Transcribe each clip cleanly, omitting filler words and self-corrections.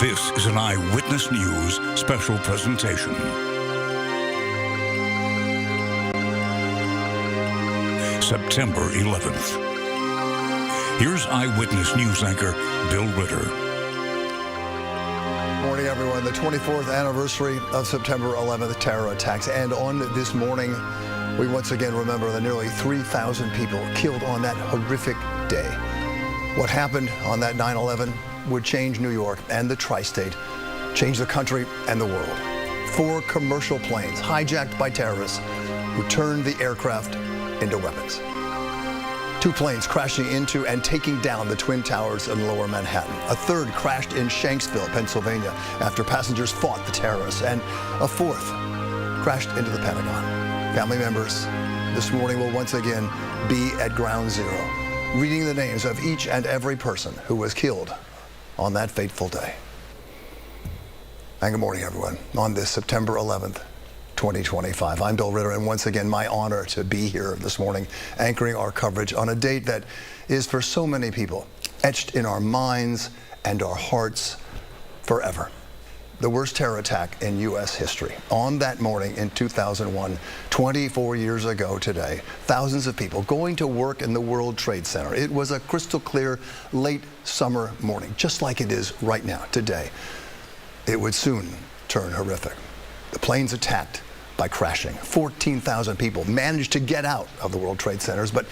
This is an Eyewitness News special presentation. September 11th. Here's Eyewitness News anchor Bill Ritter. Morning, everyone. The 24th anniversary of September 11th terror attacks. And on this morning, we once again remember the nearly 3,000 people killed on that horrific day. What happened on that 9/11 would change New York and the tri-state, change the country and the world. 4 commercial planes hijacked by terrorists who turned the aircraft into weapons. 2 planes crashing into and taking down the Twin Towers in Lower Manhattan. A 3rd crashed in Shanksville, Pennsylvania, after passengers fought the terrorists. And a 4th crashed into the Pentagon. Family members this morning will once again be at ground zero, reading the names of each and every person who was killed on that fateful day. And good morning, everyone, on this September 11th, 2025. I'm Bill Ritter, and once again, my honor to be here this morning, anchoring our coverage on a date that is, for so many people, etched in our minds and our hearts forever. The worst terror attack in U.S. history. On that morning in 2001, 24 years ago today, thousands of people going to work in the World Trade Center. It was a crystal clear late summer morning, just like it is right now, today. It would soon turn horrific. The planes attacked by crashing. 14,000 people managed to get out of the World Trade Centers, but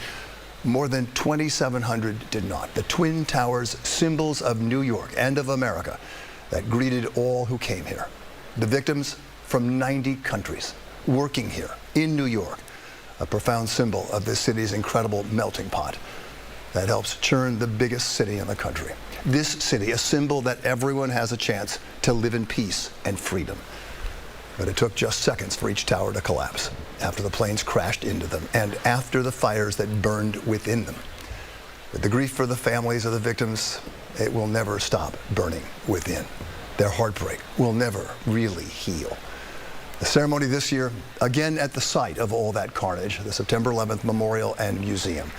more than 2,700 did not. The Twin Towers, symbols of New York and of America, that greeted all who came here. The victims from 90 countries working here in New York, a profound symbol of this city's incredible melting pot that helps churn the biggest city in the country. This city, a symbol that everyone has a chance to live in peace and freedom. But it took just seconds for each tower to collapse after the planes crashed into them and after the fires that burned within them. With the grief for the families of the victims, it will never stop burning within. Their heartbreak will never really heal. The ceremony this year, again at the site of all that carnage, the September 11th Memorial and Museum.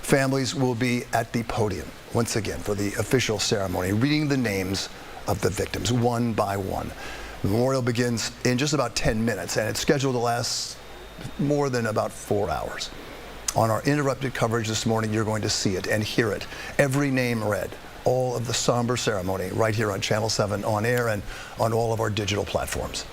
Families will be at the podium once again for the official ceremony, reading the names of the victims one by one. The memorial begins in just about 10 minutes, and it's scheduled to last more than about 4 hours. On our interrupted coverage this morning, you're going to see it and hear it. Every name read, all of the somber ceremony right here on Channel 7 on air and on all of our digital platforms.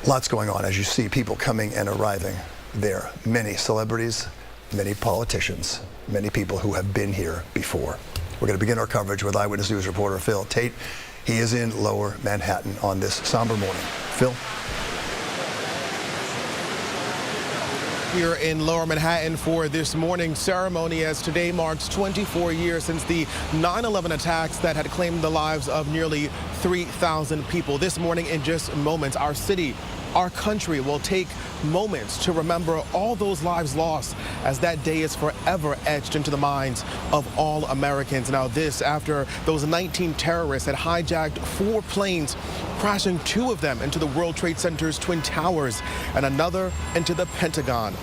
Lots going on as you see people coming and arriving there. Many celebrities, many politicians, many people who have been here before. We're going to begin our coverage with Eyewitness News reporter Phil Tate. He is in Lower Manhattan on this somber morning. Phil? Here in Lower Manhattan for this morning's ceremony, as today marks 24 years since the 9/11 attacks that had claimed the lives of nearly 3,000 people. This morning, in just moments, our city, our country will take moments to remember all those lives lost, as that day is forever etched into the minds of all Americans. Now this after those 19 terrorists had hijacked 4 planes, crashing 2 of them into the World Trade Center's Twin Towers and another into the Pentagon.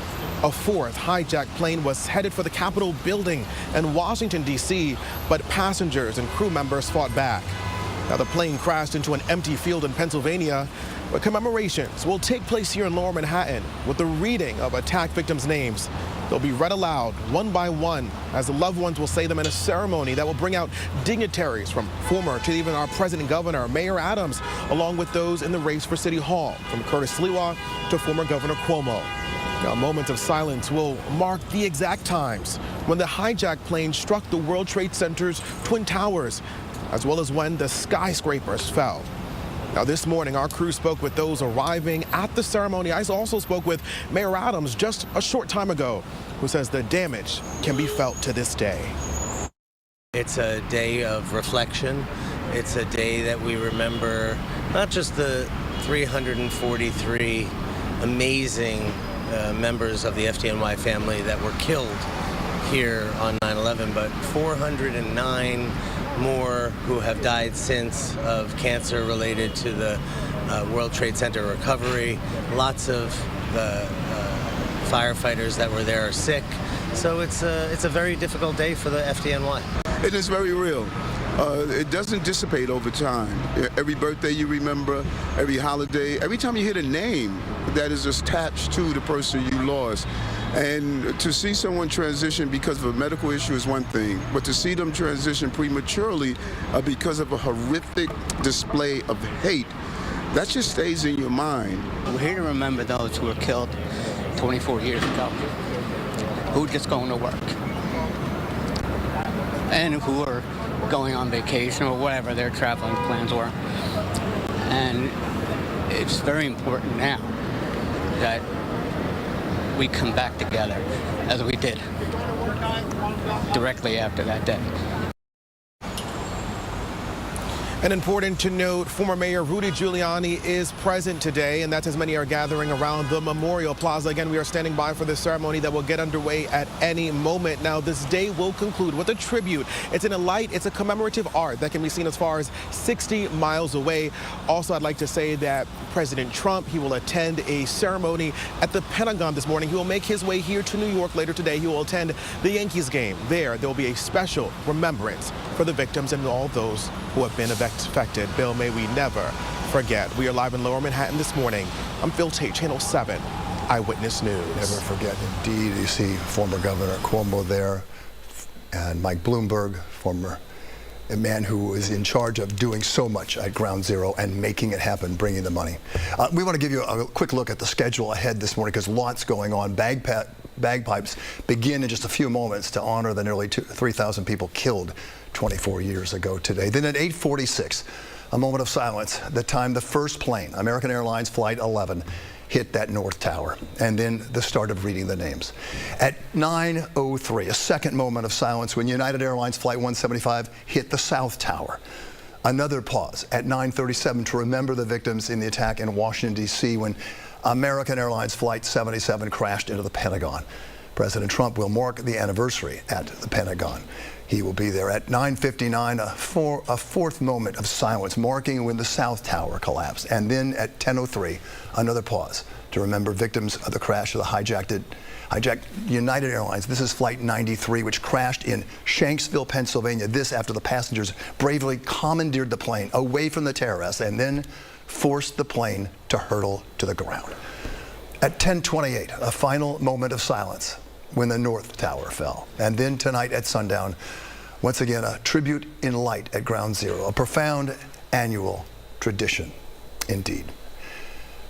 A 4th hijacked plane was headed for the Capitol building in Washington, D.C., but passengers and crew members fought back. Now the plane crashed into an empty field in Pennsylvania, but commemorations will take place here in Lower Manhattan with the reading of attack victims' names. They'll be read aloud one by one as the loved ones will say them in a ceremony that will bring out dignitaries from former to even our president, governor, Mayor Adams, along with those in the race for City Hall, from Curtis Sliwa to former Governor Cuomo. Now, moments of silence will mark the exact times when the hijacked plane struck the World Trade Center's Twin Towers, as well as when the skyscrapers fell. Now this morning, our crew spoke with those arriving at the ceremony. I also spoke with Mayor Adams just a short time ago, who says the damage can be felt to this day. It's a day of reflection. It's a day that we remember not just the 343 amazing members of the FDNY family that were killed here on 9/11, but 409 more who have died since of cancer related to the World Trade Center recovery. Lots of the firefighters that were there are sick. So it's a very difficult day for the FDNY. It is very real. it doesn't dissipate over time. Every birthday you remember, every holiday, every time you hear a name that is attached to the person you lost. And to see someone transition because of a medical issue is one thing, but to see them transition prematurely because of a horrific display of hate, that just stays in your mind. We're here to remember those who were killed 24 years ago, who were just going to work, and who were going on vacation or whatever their traveling plans were. And it's very important now that we come back together as we did directly after that day. And important to note, former Mayor Rudy Giuliani is present today, and that's as many are gathering around the Memorial Plaza. Again, we are standing by for this ceremony that will get underway at any moment. Now, this day will conclude with a tribute. It's in a light, it's a commemorative art that can be seen as far as 60 miles away. Also, I'd like to say that President Trump, he will attend a ceremony at the Pentagon this morning. He will make his way here to New York later today. He will attend the Yankees game. There will be a special remembrance for the victims and all those who have been affected. Bill, may we never forget. We are live in Lower Manhattan this morning. I'm Phil Tate, Channel 7, Eyewitness News. Never forget, indeed. You see former Governor Cuomo there, and Mike Bloomberg, a man who is in charge of doing so much at Ground Zero and making it happen, bringing the money. We want to give you a quick look at the schedule ahead this morning because lots going on. Bagpipes begin in just a few moments to honor the nearly 3,000 people killed 24 years ago today. Then at 8:46, a moment of silence, the time the first plane, American Airlines Flight 11, hit that North Tower, and then the start of reading the names. At 9:03, a second moment of silence when United Airlines Flight 175 hit the South Tower. Another pause at 9:37 to remember the victims in the attack in Washington, D.C. when American Airlines Flight 77 crashed into the Pentagon. President Trump will mark the anniversary at the Pentagon. He will be there at 9:59, a fourth moment of silence, marking when the South Tower collapsed. And then at 10:03, another pause to remember victims of the crash of the hijacked United Airlines. This is Flight 93, which crashed in Shanksville, Pennsylvania. This after the passengers bravely commandeered the plane away from the terrorists and then forced the plane to hurtle to the ground. At 10:28, a final moment of silence when the North Tower fell. And then tonight at sundown, once again, a tribute in light at Ground Zero, a profound annual tradition indeed.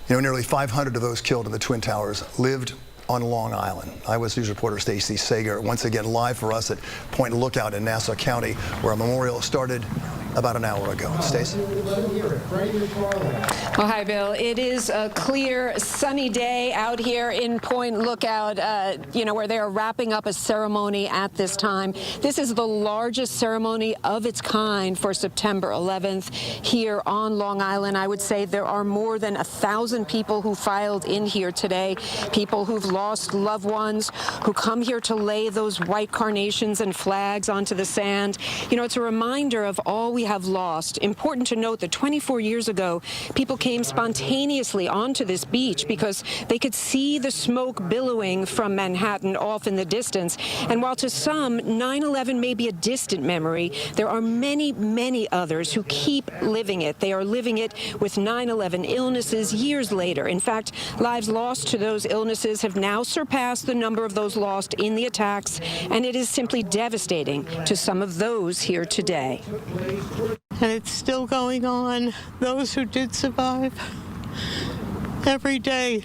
You know, nearly 500 of those killed in the Twin Towers lived on Long Island. Eyewitness News reporter Stacey Sager once again live for us at Point Lookout in Nassau County, where a memorial started about an hour ago. Stacey? Well, hi, Bill. It is a clear, sunny day out here in Point Lookout, where they are wrapping up a ceremony at this time. This is the largest ceremony of its kind for September 11th here on Long Island. I would say there are more than 1,000 people who filed in here today, people who've lost loved ones, who come here to lay those white carnations and flags onto the sand. You know, it's a reminder of all we have lost. Important to note that 24 years ago, people came spontaneously onto this beach because they could see the smoke billowing from Manhattan off in the distance. And while to some, 9/11 may be a distant memory, there are many, many others who keep living it. They are living it with 9/11 illnesses years later. In fact, lives lost to those illnesses have now surpassed the number of those lost in the attacks, and it is simply devastating to some of those here today. And it's still going on. Those who did survive, every day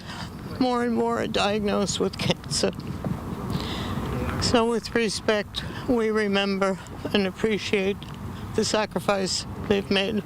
more and more are diagnosed with cancer. So with respect, we remember and appreciate the sacrifice they've made.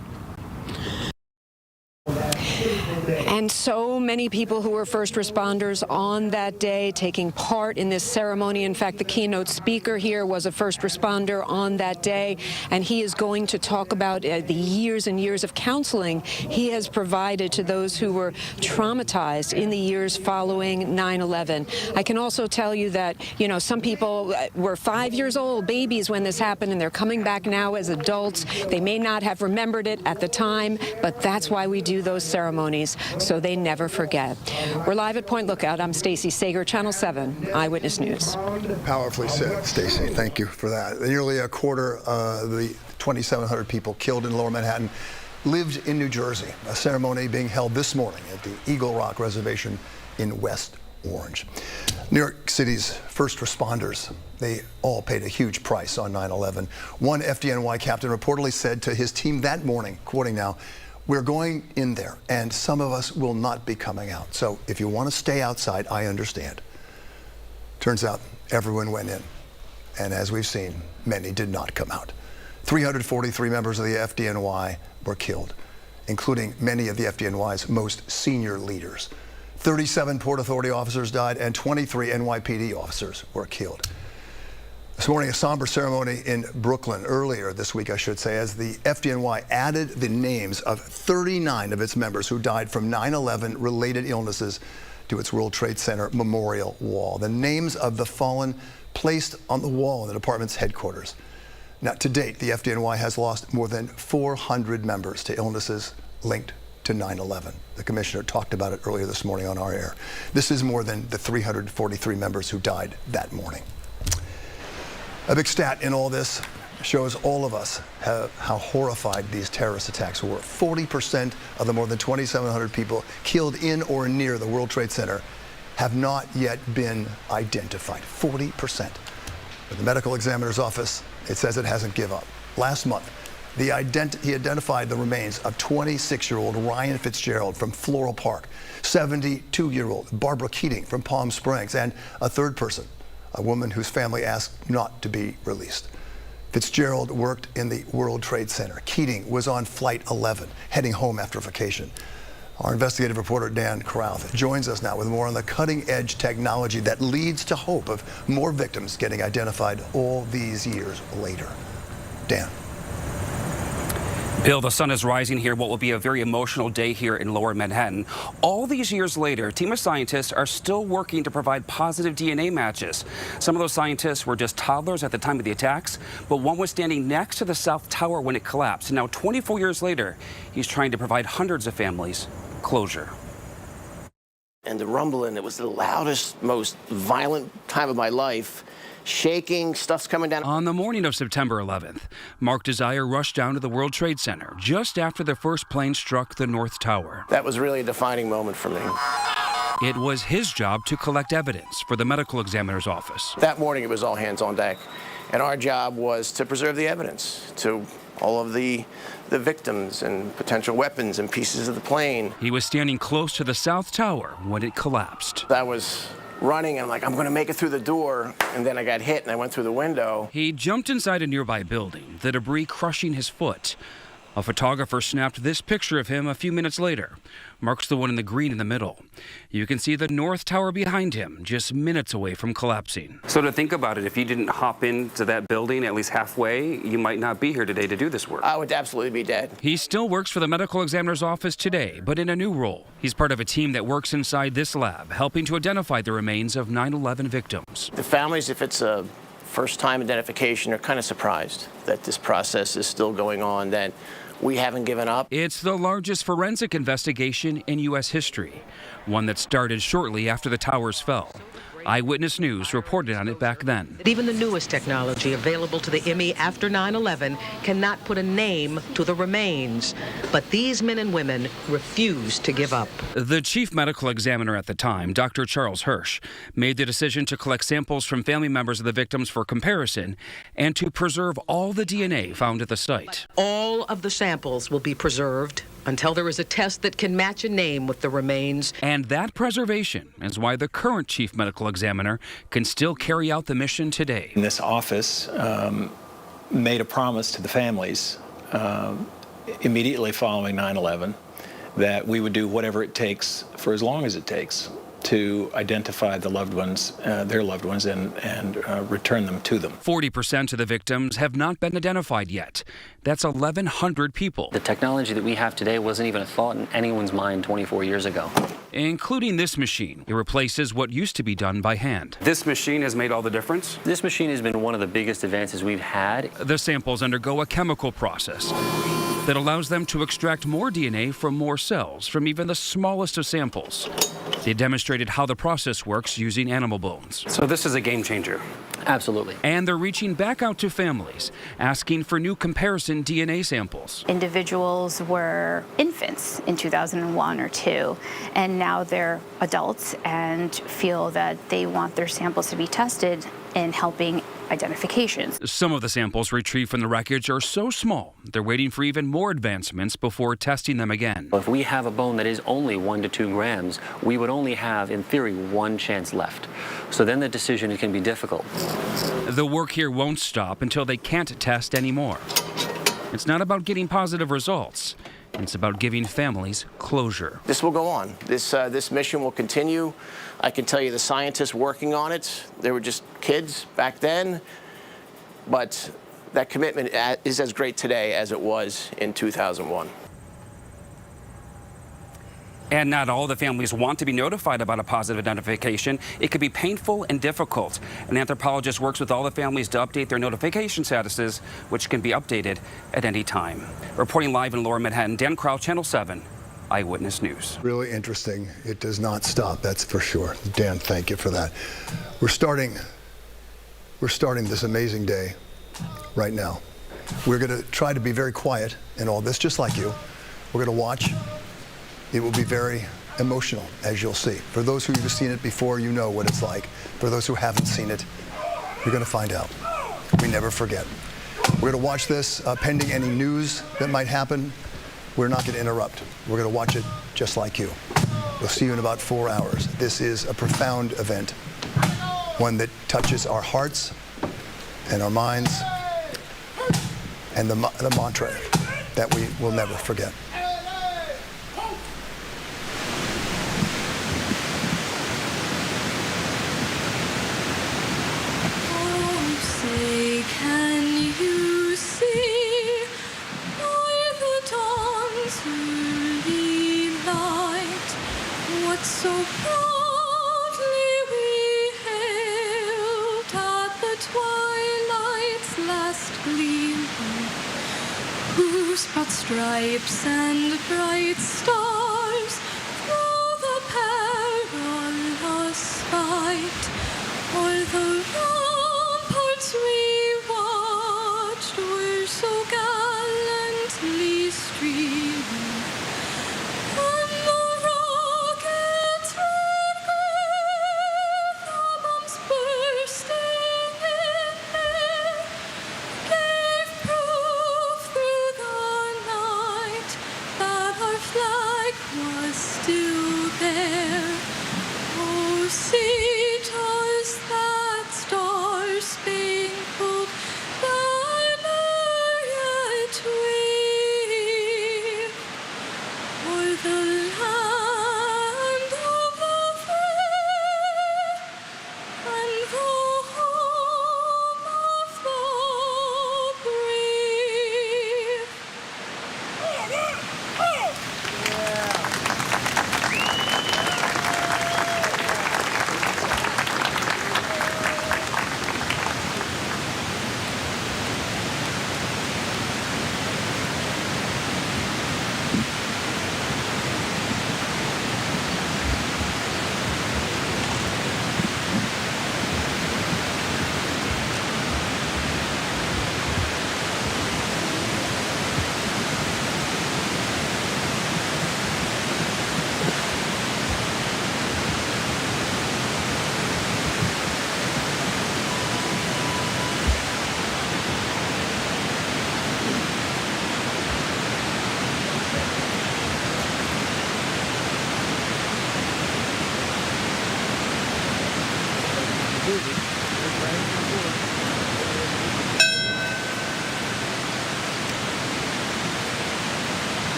And so many people who were first responders on that day taking part in this ceremony. In fact, the keynote speaker here was a first responder on that day, and he is going to talk about the years and years of counseling he has provided to those who were traumatized in the years following 9/11. I can also tell you that, you know, some people were 5 years old, babies, when this happened, and they're coming back now as adults. They may not have remembered it at the time, but that's why we do those ceremonies, so so they never forget. We're live at Point Lookout. I'm Stacey Sager, Channel 7 Eyewitness News. Powerfully said, Stacey. Thank you for that. Nearly a quarter of the 2,700 people killed in Lower Manhattan lived in New Jersey. A ceremony being held this morning at the Eagle Rock Reservation in West Orange. New York City's first responders, they all paid a huge price on 9/11. One FDNY captain reportedly said to his team that morning, quoting now, "We're going in there and some of us will not be coming out. So if you want to stay outside, I understand." Turns out everyone went in. And as we've seen, many did not come out. 343 members of the FDNY were killed, including many of the FDNY's most senior leaders. 37 Port Authority officers died and 23 NYPD officers were killed. This morning, a somber ceremony in Brooklyn, earlier this week, I should say, as the FDNY added the names of 39 of its members who died from 9/11 related illnesses to its World Trade Center memorial wall. The names of the fallen placed on the wall in the department's headquarters. Now, to date, the FDNY has lost more than 400 members to illnesses linked to 9/11. The commissioner talked about it earlier this morning on our air. This is more than the 343 members who died that morning. A big stat in all this shows all of us how horrified these terrorist attacks were. 40% of the more than 2,700 people killed in or near the World Trade Center have not yet been identified. 40%. But the medical examiner's office, it says it hasn't given up. Last month, he identified the remains of 26-year-old Ryan Fitzgerald from Floral Park, 72-year-old Barbara Keating from Palm Springs, and a third person, a woman whose family asked not to be released. Fitzgerald worked in the World Trade Center. Keating was on Flight 11, heading home after vacation. Our investigative reporter, Dan Krauth, joins us now with more on the cutting-edge technology that leads to hope of more victims getting identified all these years later. Dan. Bill, the sun is rising here, what will be a very emotional day here in Lower Manhattan. All these years later, a team of scientists are still working to provide positive DNA matches. Some of those scientists were just toddlers at the time of the attacks, but one was standing next to the South Tower when it collapsed. Now, 24 years later, he's trying to provide hundreds of families closure. And the rumbling, it was the loudest, most violent time of my life. Shaking, stuff's coming down. On the morning of September 11th, Mark Desire rushed down to the World Trade Center just after the first plane struck the North Tower. That was really a defining moment for me. It was his job to collect evidence for the medical examiner's office. That morning, it was all hands on deck. And our job was to preserve the evidence to all of the victims and potential weapons and pieces of the plane. He was standing close to the South Tower when it collapsed. I was running, and I'm like, I'm going to make it through the door, and then I got hit, and I went through the window. He jumped inside a nearby building, the debris crushing his foot. A photographer snapped this picture of him a few minutes later. Mark's the one in the green in the middle. You can see the North Tower behind him, just minutes away from collapsing. So to think about it, if you didn't hop into that building at least halfway, you might not be here today to do this work. I would absolutely be dead. He still works for the medical examiner's office today, but in a new role. He's part of a team that works inside this lab, helping to identify the remains of 9/11 victims. The families, if it's a first-time identification, are kind of surprised that this process is still going on, that we haven't given up. It's the largest forensic investigation in U.S. history, one that started shortly after the towers fell. Eyewitness News reported on it back then. Even the newest technology available to the ME after 9/11 cannot put a name to the remains. But these men and women refuse to give up. The chief medical examiner at the time, Dr. Charles Hirsch, made the decision to collect samples from family members of the victims for comparison and to preserve all the DNA found at the site. All of the samples will be preserved until there is a test that can match a name with the remains. And that preservation is why the current chief medical examiner can still carry out the mission today. This office made a promise to the families immediately following 9/11 that we would do whatever it takes for as long as it takes to identify the loved ones, their loved ones, and return them to them. 40% of the victims have not been identified yet. That's 1,100 people. The technology that we have today wasn't even a thought in anyone's mind 24 years ago. Including this machine. It replaces what used to be done by hand. This machine has made all the difference? This machine has been one of the biggest advances we've had. The samples undergo a chemical process. that allows them to extract more DNA from more cells from even the smallest of samples. They demonstrated how the process works using animal bones. So this is a game changer. Absolutely. And they're reaching back out to families, asking for new comparison DNA samples. Individuals were infants in 2001 or 2, and now they're adults and feel that they want their samples to be tested in helping identifications. Some of the samples retrieved from the wreckage are so small, they're waiting for even more advancements before testing them again. If we have a bone that is only 1 to 2 grams, we would only have, in theory, 1 chance left. So then the decision can be difficult. The work here won't stop until they can't test anymore. It's not about getting positive results. It's about giving families closure. This will go on. This mission will continue. I can tell you the scientists working on it, they were just kids back then, but that commitment is as great today as it was in 2001. And not all the families want to be notified about a positive identification. It could be painful and difficult. An anthropologist works with all the families to update their notification statuses, which can be updated at any time. Reporting live in Lower Manhattan, Dan Crowell, Channel 7, Eyewitness News. Really interesting. It does not stop, that's for sure. Dan, thank you for that. We're starting this amazing day right now. We're going to try to be very quiet in all this, just like you. We're going to watch. It will be very emotional, as you'll see. For those who have seen it before, you know what it's like. For those who haven't seen it, you're going to find out. We never forget. We're going to watch this pending any news that might happen. We're not going to interrupt. We're going to watch it just like you. We'll see you in about 4 hours. This is a profound event, one that touches our hearts and our minds, and the mantra that we will never forget. Can you see by the dawn's early light what so proudly we hailed at the twilight's last gleaming, whose broad stripes and bright stars through the perilous fight o'er the we watched were so gallantly streaming, and the rockets red glare, the bombs bursting in air, gave proof through the night that our flag was still there. Oh, see, 'twas that star-spangled banner yet wave o'er the land of the free and the home of the brave.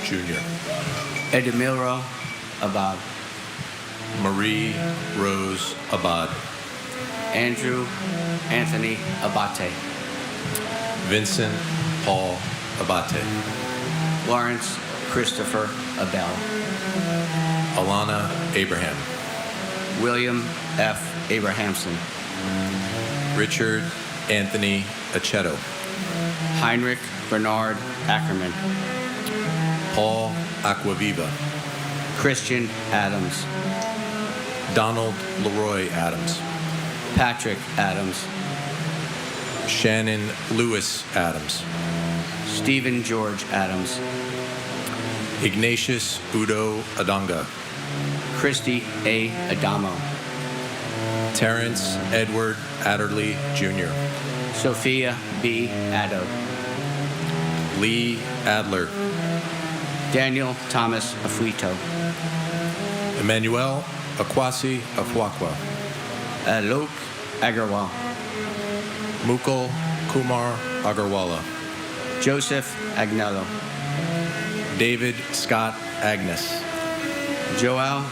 Jr. Edemiro Abad. Marie Rose Abad. Andrew Anthony Abate. Vincent Paul Abate. Lawrence Christopher Abel. Alana Abraham. William F. Abrahamson. Richard Anthony Aceto. Heinrich Bernard Ackerman. Paul Aquaviva. Christian Adams. Donald Leroy Adams. Patrick Adams. Shannon Lewis Adams. Stephen George Adams. Ignatius Udo Adonga. Christy A. Adamo. Terrence Edward Adderley Jr. Sophia B. Addo. Lee Adler. Daniel Thomas Afuito. Emmanuel Akwasi Afwakwa. Alok Agarwal. Mukul Kumar Agarwala. Joseph Agnello. David Scott Agnes. Joel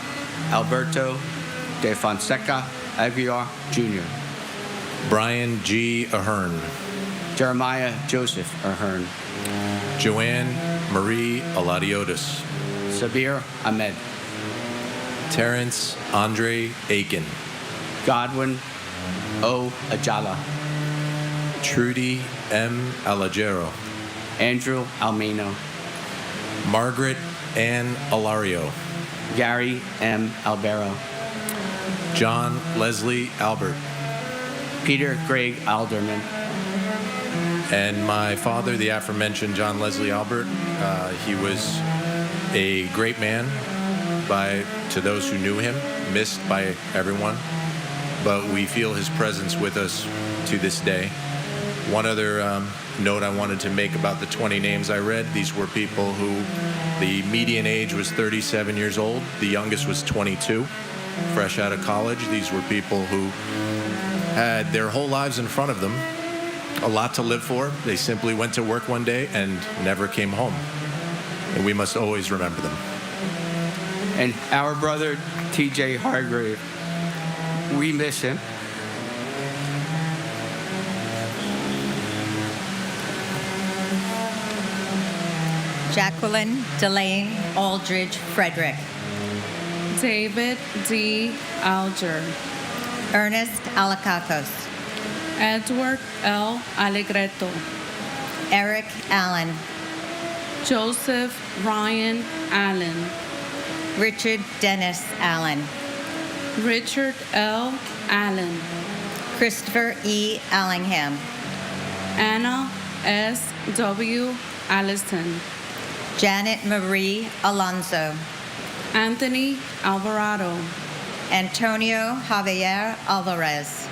Alberto de Fonseca Aguiar Jr. Brian G. Ahern. Jeremiah Joseph Ahern. Joanne Marie Aladiotis. Sabir Ahmed. Terrence Andre Aiken. Godwin O. Ajala. Trudy M. Alagero. Andrew Almino. Margaret Ann Alario. Gary M. Albero. John Leslie Albert. Peter Greg Alderman. And my father, the aforementioned John Leslie Albert, he was a great man to those who knew him, missed by everyone, but we feel his presence with us to this day. One other note I wanted to make about the 20 names I read, these were people who the median age was 37 years old, the youngest was 22, fresh out of college. These were people who had their whole lives in front of them, a lot to live for. They simply went to work one day and never came home. And we must always remember them. And our brother, T.J. Hargrave, we miss him. Jacqueline Delane Aldridge Frederick. David D. Alger. Ernest Alacacos. Edward L. Allegretto. Eric Allen. Joseph Ryan Allen. Richard Dennis Allen. Richard L. Allen. Christopher E. Allingham. Anna S. W. Allison. Janet Marie Alonso. Anthony Alvarado. Antonio Javier Alvarez.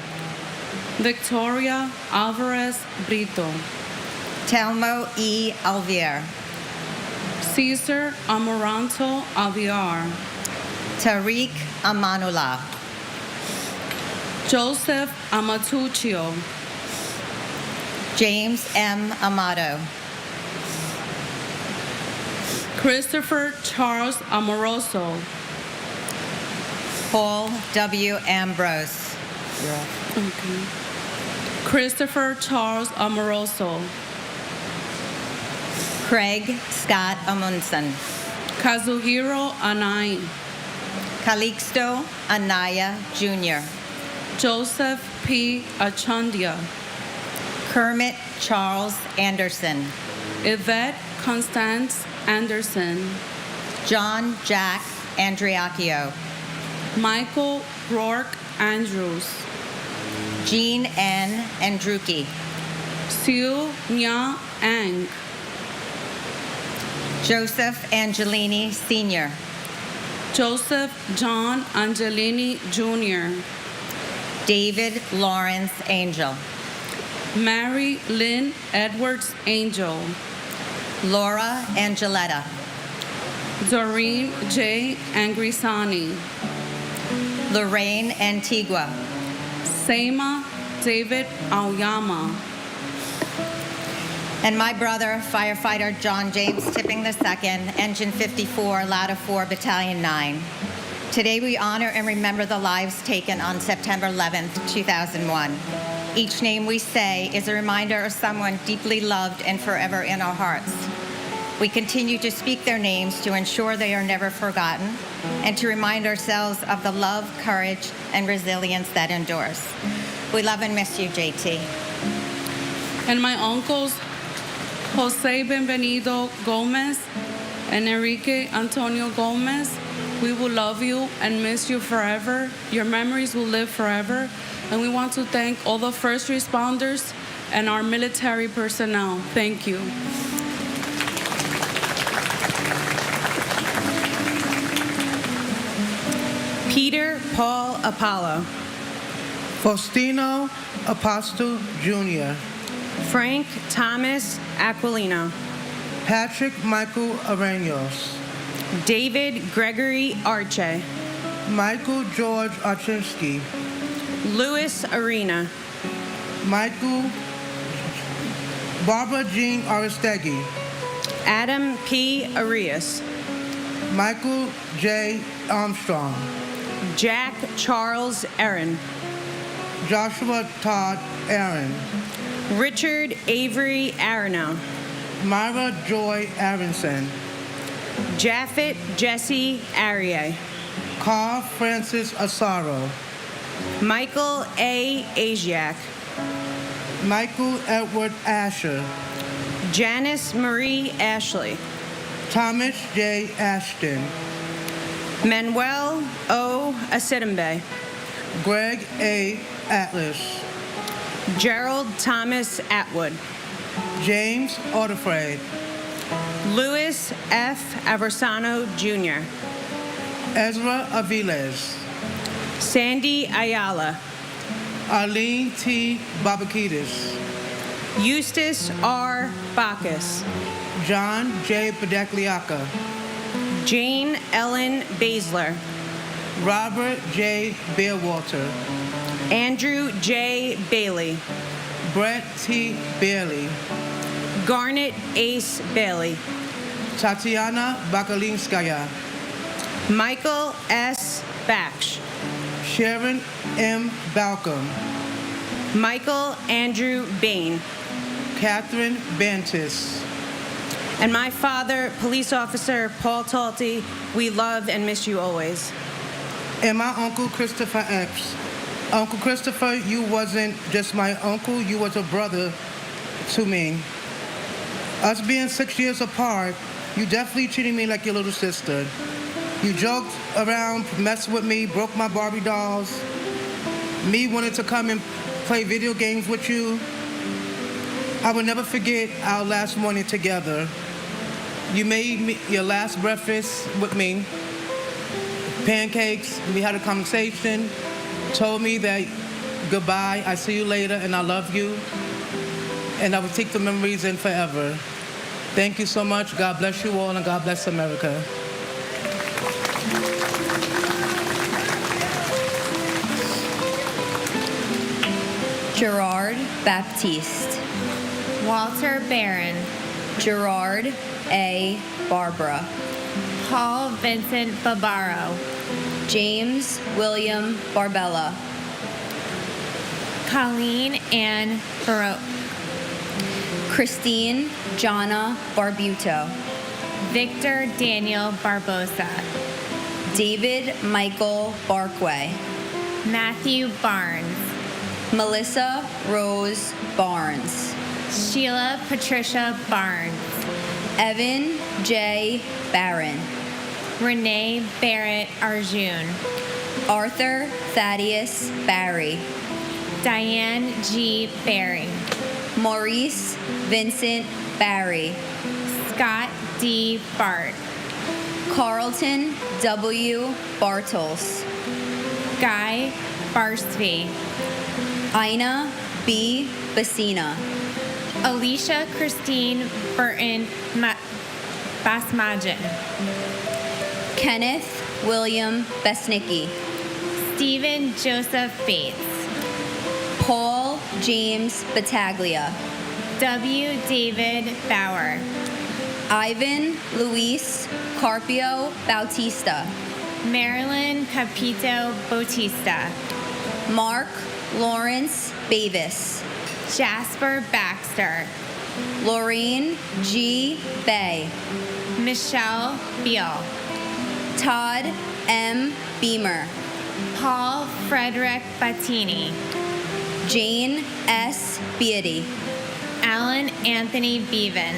Victoria Alvarez Brito. Telmo E. Alvier. Cesar Amaranto Alviar. Tariq Amanullah. Joseph Amatuccio. James M. Amato. Christopher Charles Amoroso. Paul W. Ambrose. Okay. Christopher Charles Amoroso. Craig Scott Amundsen. Kazuhiro Anai. Calixto Anaya Jr. Joseph P. Achandia. Kermit Charles Anderson. Yvette Constance Anderson. John Jack Andriacchio. Michael Rourke Andrews. Jean N. Andruki. Sue Mia Ang. Joseph Angelini Sr. Joseph John Angelini Jr. David Lawrence Angel. Mary Lynn Edwards Angel. Laura Angeletta. Doreen J. Angrisani. Lorraine Antigua. Seima David Aoyama. And my brother, firefighter John James Tipping II, Engine 54, Ladder 4, Battalion 9. Today we honor and remember the lives taken on September 11th, 2001. Each name we say is a reminder of someone deeply loved and forever in our hearts. We continue to speak their names to ensure they are never forgotten and to remind ourselves of the love, courage, and resilience that endures. We love and miss you, JT. And my uncles, Jose Benvenido Gomez and Enrique Antonio Gomez, we will love you and miss you forever. Your memories will live forever. And we want to thank all the first responders and our military personnel. Thank you. Peter Paul Apollo. Faustino Apostle Jr. Frank Thomas Aquilino. Patrick Michael Arenos. David Gregory Arche. Michael George Archinsky. Louis Arena. Michael Barbara Jean Aristegui. Adam P. Arias. Michael J. Armstrong. Jack Charles Aaron. Joshua Todd Aaron. Richard Avery Arano. Myra Joy Aronson. Japheth Jesse Arier. Carl Francis Asaro. Michael A. Asiak. Michael Edward Asher. Janice Marie Ashley. Thomas J. Ashton. Manuel O. Asidambe. Greg A. Atlas. Gerald Thomas Atwood. James Audifred. Louis F. Aversano Jr. Ezra Aviles. Sandy Ayala. Arlene T. Babakidis. Eustace R. Bacchus. John J. Padekliaka. Jane Ellen Basler. Robert J. Beerwalter. Andrew J. Bailey. Brett T. Bailey. Garnet Ace Bailey. Tatiana Bakalinskaya. Michael S. Baksh. Sharon M. Balcom. Michael Andrew Bain. Catherine Bantis. And my father, Police Officer Paul Talty, we love and miss you always. And my Uncle Christopher Epps. Uncle Christopher, you wasn't just my uncle, you was a brother to me. Us being 6 years apart, you definitely treated me like your little sister. You joked around, messed with me, broke my Barbie dolls. Me wanted to come and play video games with you. I will never forget our last morning together. You made me your last breakfast with me, pancakes. We had a conversation, told me that goodbye, I see you later, and I love you. And I will take the memories in forever. Thank you so much. God bless you all, and God bless America. Gerard Baptiste. Walter Barron. Gerard A. Barbara. Paul Vincent Barbaro. James William Barbella. Colleen Ann Baroque. Christine Jana Barbuto. Victor Daniel Barbosa. David Michael Barkway. Matthew Barnes. Melissa Rose Barnes. Sheila Patricia Barnes. Evan J. Barron. Renee Barrett Arjun. Arthur Thaddeus Barry. Diane G. Barry. Maurice Vincent Barry. Scott D. Bart. Carlton W. Bartels. Guy Barsby. Ina B. Bassina. Alicia Christine Burton Basmajan. Kenneth William Besnicki. Stephen Joseph Bates. Paul James Battaglia. W. David Bauer. Ivan Luis Carpio Bautista. Marilyn Capito Bautista. Mark Lawrence Bavis. Jasper Baxter. Lorraine G. Bay. Michelle Beal. Todd M. Beamer. Paul Frederick Battini. Jane S. Beatty. Alan Anthony Bevan.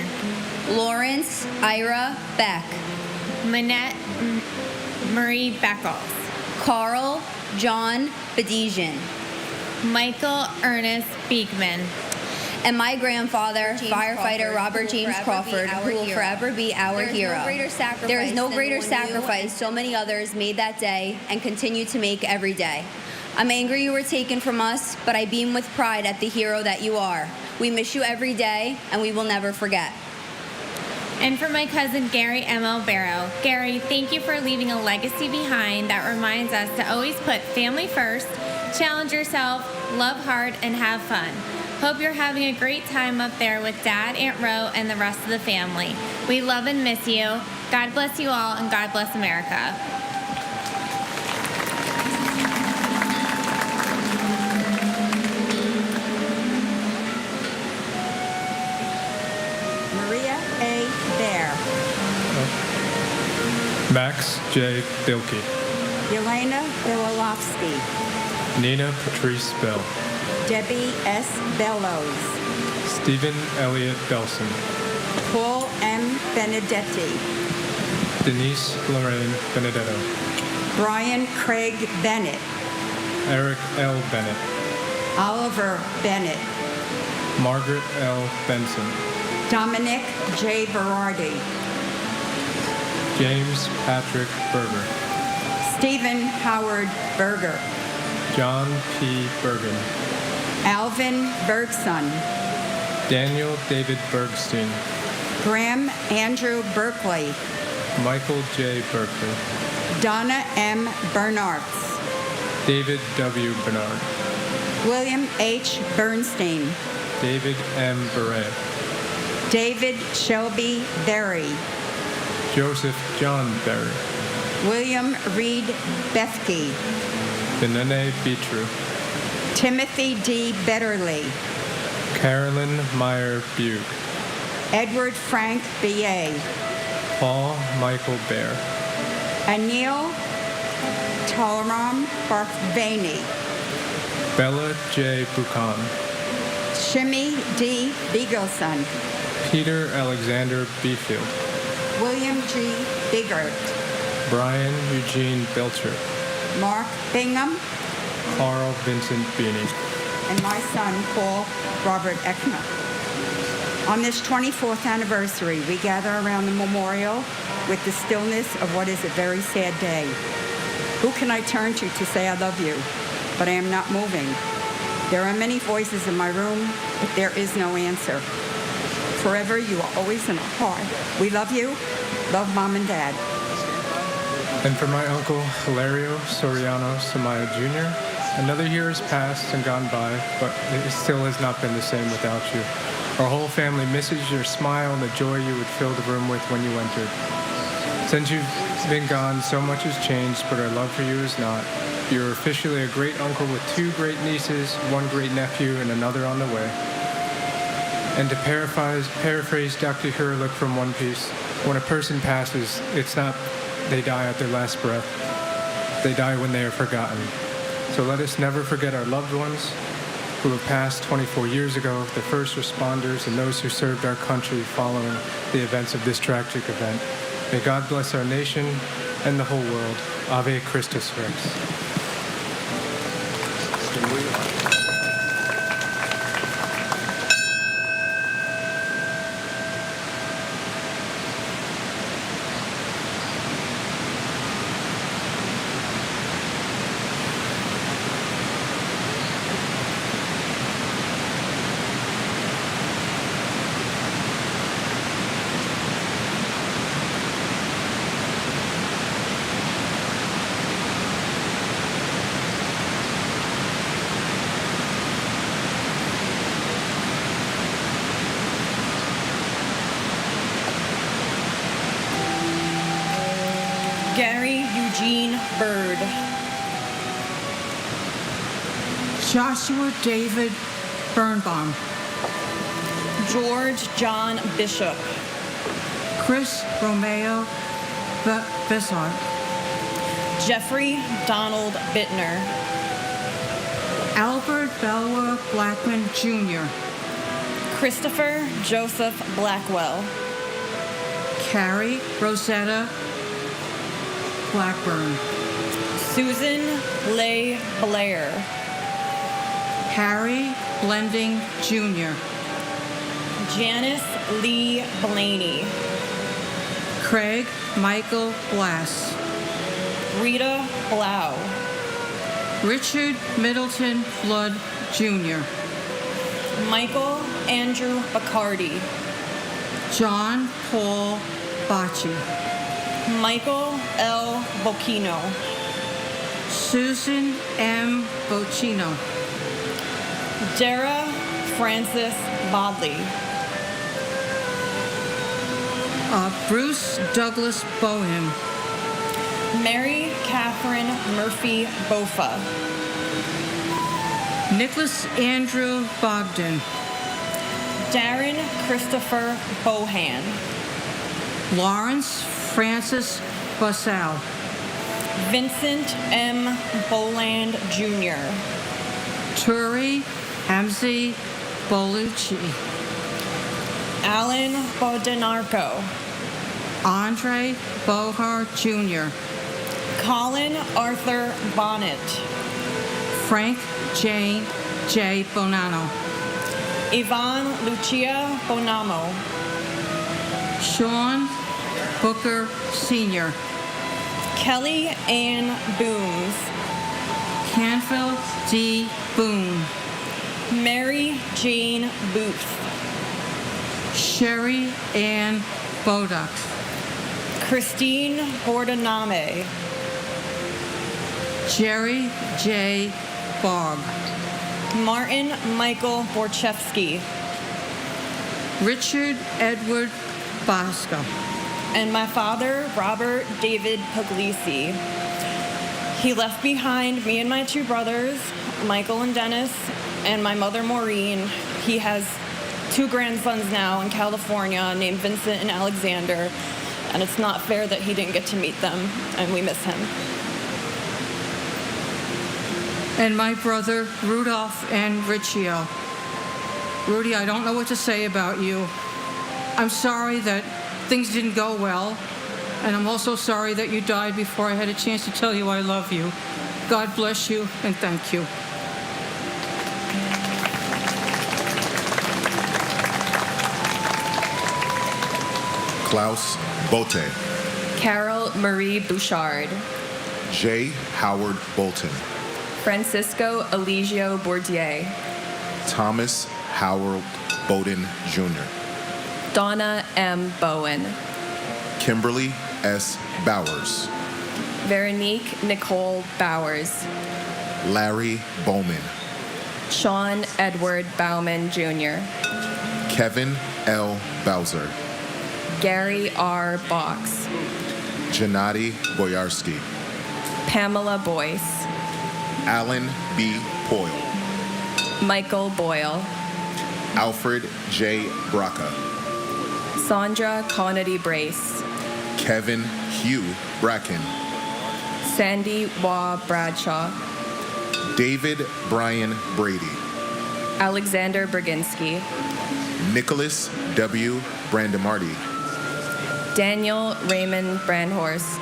Lawrence Ira Beck. Manette Marie Beckles. Carl John Bedizian. Michael Ernest Beekman. And my grandfather, firefighter Robert James Crawford, who will forever be our hero. There is no greater sacrifice so many others made that day and continue to make every day. I'm angry you were taken from us, but I beam with pride at the hero that you are. We miss you every day, and we will never forget. And for my cousin Gary M.L. Barrow. Gary, thank you for leaving a legacy behind that reminds us to always put family first, challenge yourself, love hard, and have fun. Hope you're having a great time up there with Dad, Aunt Ro, and the rest of the family. We love and miss you. God bless you all, and God bless America. Maria A. Bear. Max J. Bilkey. Yelena Bilolofsky. Nina Patrice Bell. Debbie S. Bellows. Stephen Elliott Belson. Paul M. Benedetti. Denise Lorraine Benedetto. Brian Craig Bennett. Eric L. Bennett. Oliver Bennett. Margaret L. Benson. Dominic J. Berardi. James Patrick Berger. Stephen Howard Berger. John P. Bergen. Alvin Bergson. Daniel David Bergstein. Graham Andrew Berkeley. Michael J. Berkeley. Donna M. Bernards. David W. Bernard. William H. Bernstein. David M. Beret. David Shelby Berry. Joseph John Berry. William Reed Bethke. Benene Beatru. Timothy D. Betterly. Carolyn Meyer Bug. Edward Frank B.A. Paul Michael Bear. Anil Talaram Barthvani. Bella J. Buchan. Shimmy D. Beagleson. Peter Alexander Beefield. William G. Biggert. Brian Eugene Belcher. Mark Bingham. Carl Vincent Beanie. And my son, Paul Robert Eckner. On this 24th anniversary, we gather around the memorial with the stillness of what is a very sad day. Who can I turn to say I love you? But I am not moving. There are many voices in my room, but there is no answer. Forever, you are always in our heart. We love you. Love Mom and Dad. And for my uncle, Hilario Soriano Samaya Jr., another year has passed and gone by, but it still has not been the same without you. Our whole family misses your smile and the joy you would fill the room with when you entered. Since you've been gone, so much has changed, but our love for you is not. You're officially a great uncle with 2 great nieces, 1 great nephew, and another on the way. And to paraphrase Dr. Hurlick from One Piece, when a person passes, it's not they die at their last breath. They die when they are forgotten. So let us never forget our loved ones who have passed 24 years ago, the first responders, and those who served our country following the events of this tragic event. May God bless our nation and the whole world. Ave Christus Rex. Bird. Joshua David Birnbaum. George John Bishop. Chris Romeo Bessart. Jeffrey Donald Bittner. Albert Belwa Blackman Jr. Christopher Joseph Blackwell. Carrie Rosetta Blackburn. Susan Leigh Blair. Harry Blending Jr. Janice Lee Blaney. Craig Michael Blass. Rita Blau. Richard Middleton Flood Jr. Michael Andrew Bacardi. John Paul Bocci. Michael L. Bocchino. Susan M. Bocchino. Dara Francis Bodley. Bruce Douglas Bowen. Mary Catherine Murphy Bofa. Nicholas Andrew Bogdan. Darren Christopher Bohan. Lawrence Francis Basal. Vincent M. Boland Jr. Turi Hamzi Bolucci. Alan Bodenarco. Andre Bohar Jr. Colin Arthur Bonnet. Frank J. Bonanno. Yvonne Lucia Bonamo. Sean Booker Sr. Kelly Ann Booms. Canfield D. Boone. Mary Jane Booth. Sherry Ann Boduck. Christine Bordename. Jerry J. Bogg. Martin Michael Borchevsky. Richard Edward Bosco. And my father, Robert David Puglisi. He left behind me and my two brothers, Michael and Dennis, and my mother, Maureen. He has two grandsons now in California named Vincent and Alexander, and it's not fair that he didn't get to meet them, and we miss him. And my brother, Rudolph and Riccio. Rudy, I don't know what to say about you. I'm sorry that things didn't go well, and I'm also sorry that you died before I had a chance to tell you I love you. God bless you, and thank you. Klaus Bote. Carol Marie Bouchard. J. Howard Bolton. Francisco Eligio Bourdier. Thomas Howard Bowden Jr. Donna M. Bowen. Kimberly S. Bowers. Veronique Nicole Bowers. Larry Bowman. Sean Edward Bauman Jr. Kevin L. Bowser. Gary R. Box. Gennady Boyarsky. Pamela Boyce. Alan B. Poyle. Michael Boyle. Alfred J. Braca. Sandra Conady Brace. Kevin Hugh Bracken. Sandy Waugh Bradshaw. David Brian Brady. Alexander Brzezinski. Nicholas W. Brandemarty. Daniel Raymond Brandhorst.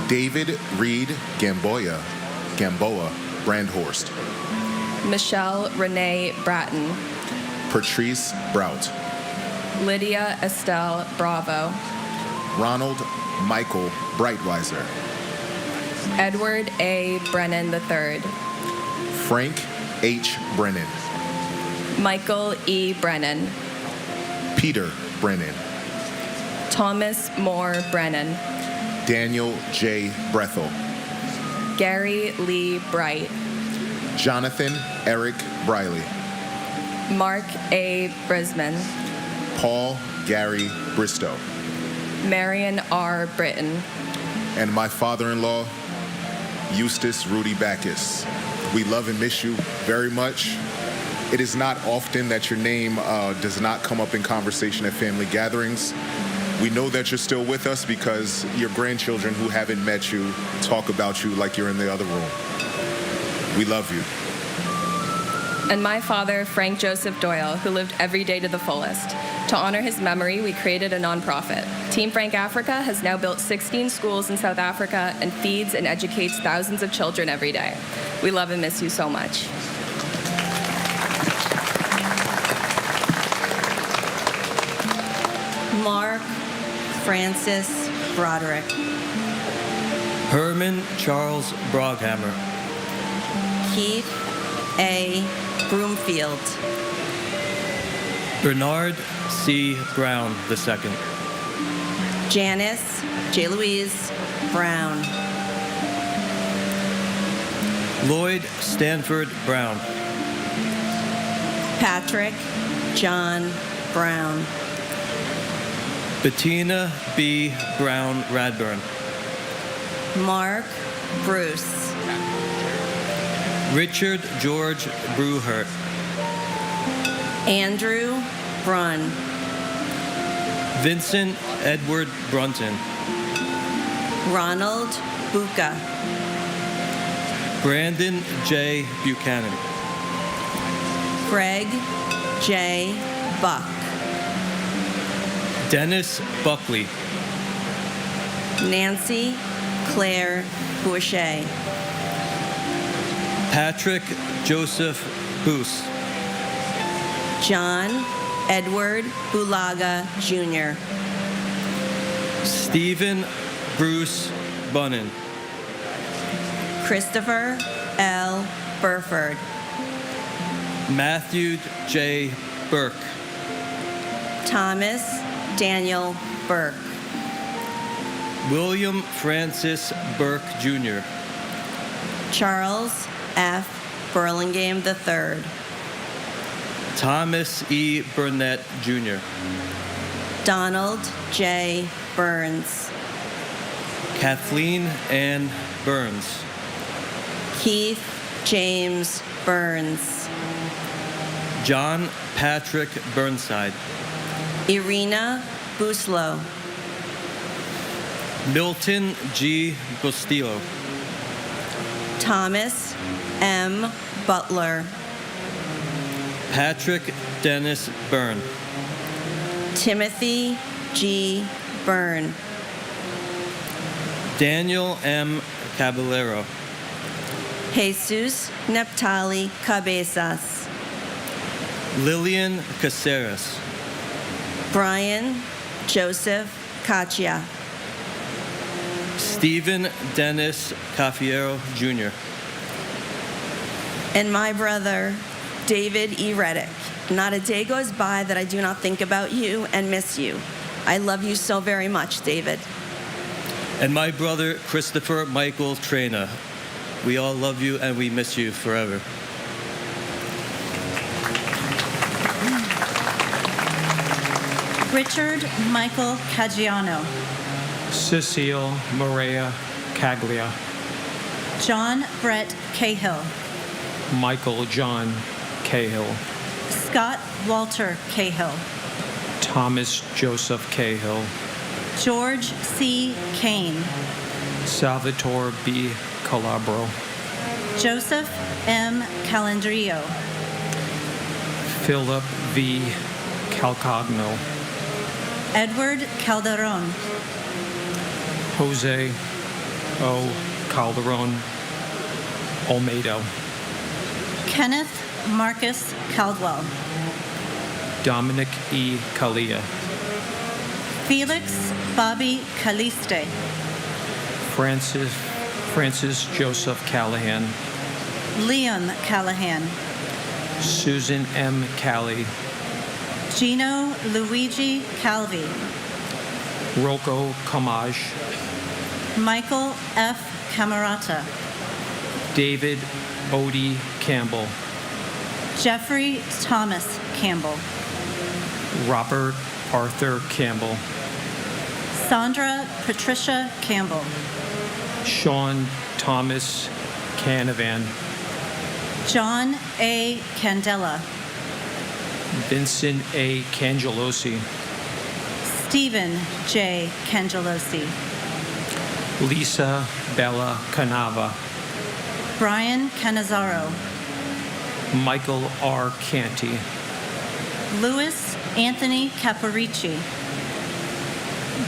David Reed Gamboa Brandhorst. Michelle Renee Bratton. Patrice Brout. Lydia Estelle Bravo. Ronald Michael Breitweiser. Edward A. Brennan III. Frank H. Brennan. Michael E. Brennan. Peter Brennan. Thomas Moore Brennan. Daniel J. Brethel. Gary Lee Bright. Jonathan Eric Briley. Mark A. Brisman. Paul Gary Bristow. Marion R. Britton. And my father-in-law, Eustace Rudy Backus. We love and miss you very much. It is not often that your name does not come up in conversation at family gatherings. We know that you're still with us because your grandchildren who haven't met you talk about you like you're in the other room. We love you. And my father, Frank Joseph Doyle, who lived every day to the fullest. To honor his memory, we created a nonprofit. Team Frank Africa has now built 16 schools in South Africa and feeds and educates thousands of children every day. We love and miss you so much. Mark Francis Broderick. Herman Charles Broghammer. Keith A. Broomfield. Bernard C. Brown II. Janice J. Louise Brown. Lloyd Stanford Brown. Patrick John Brown. Bettina B. Brown Radburn. Mark Bruce. Richard George Brewhert. Andrew Brunn. Vincent Edward Brunton. Ronald Buca. Brandon J. Buchanan. Greg J. Buck. Dennis Buckley. Nancy Claire Boucher. Patrick Joseph Boos. John Edward Bulaga Jr. Stephen Bruce Bunnan. Christopher L. Burford. Matthew J. Burke. Thomas Daniel Burke. William Francis Burke Jr. Charles F. Burlingame III. Thomas E. Burnett Jr. Donald J. Burns. Kathleen Ann Burns. Keith James Burns. John Patrick Burnside. Irina Buslow. Milton G. Bustillo. Thomas M. Butler. Patrick Dennis Byrne. Timothy G. Byrne. Daniel M. Caballero. Jesus Neptali Cabezas. Lillian Caceres. Brian Joseph Caccia. Stephen Dennis Cafiero Jr. And my brother, David E. Reddick. Not a day goes by that I do not think about you and miss you. I love you so very much, David. And my brother, Christopher Michael Traina. We all love you and we miss you forever. Richard Michael Caggiano. Cecile Maria Caglia. John Brett Cahill. Michael John Cahill. Scott Walter Cahill. Thomas Joseph Cahill. George C. Kane. Salvatore B. Calabro. Joseph M. Calandrio. Philip V. Calcagno. Edward Calderon. Jose O. Calderon Olmedo. Kenneth Marcus Caldwell. Dominic E. Calia. Felix Bobby Caliste. Francis Joseph Callahan. Leon Callahan. Susan M. Cali. Gino Luigi Calvi. Rocco Camage. Michael F. Camerata. David Odie Campbell. Jeffrey Thomas Campbell. Robert Arthur Campbell. Sandra Patricia Campbell. Sean Thomas Canavan. John A. Candela. Vincent A. Cangelosi. Stephen J. Cangelosi. Lisa Bella Canava. Brian Canizaro. Michael R. Canty. Louis Anthony Caporici.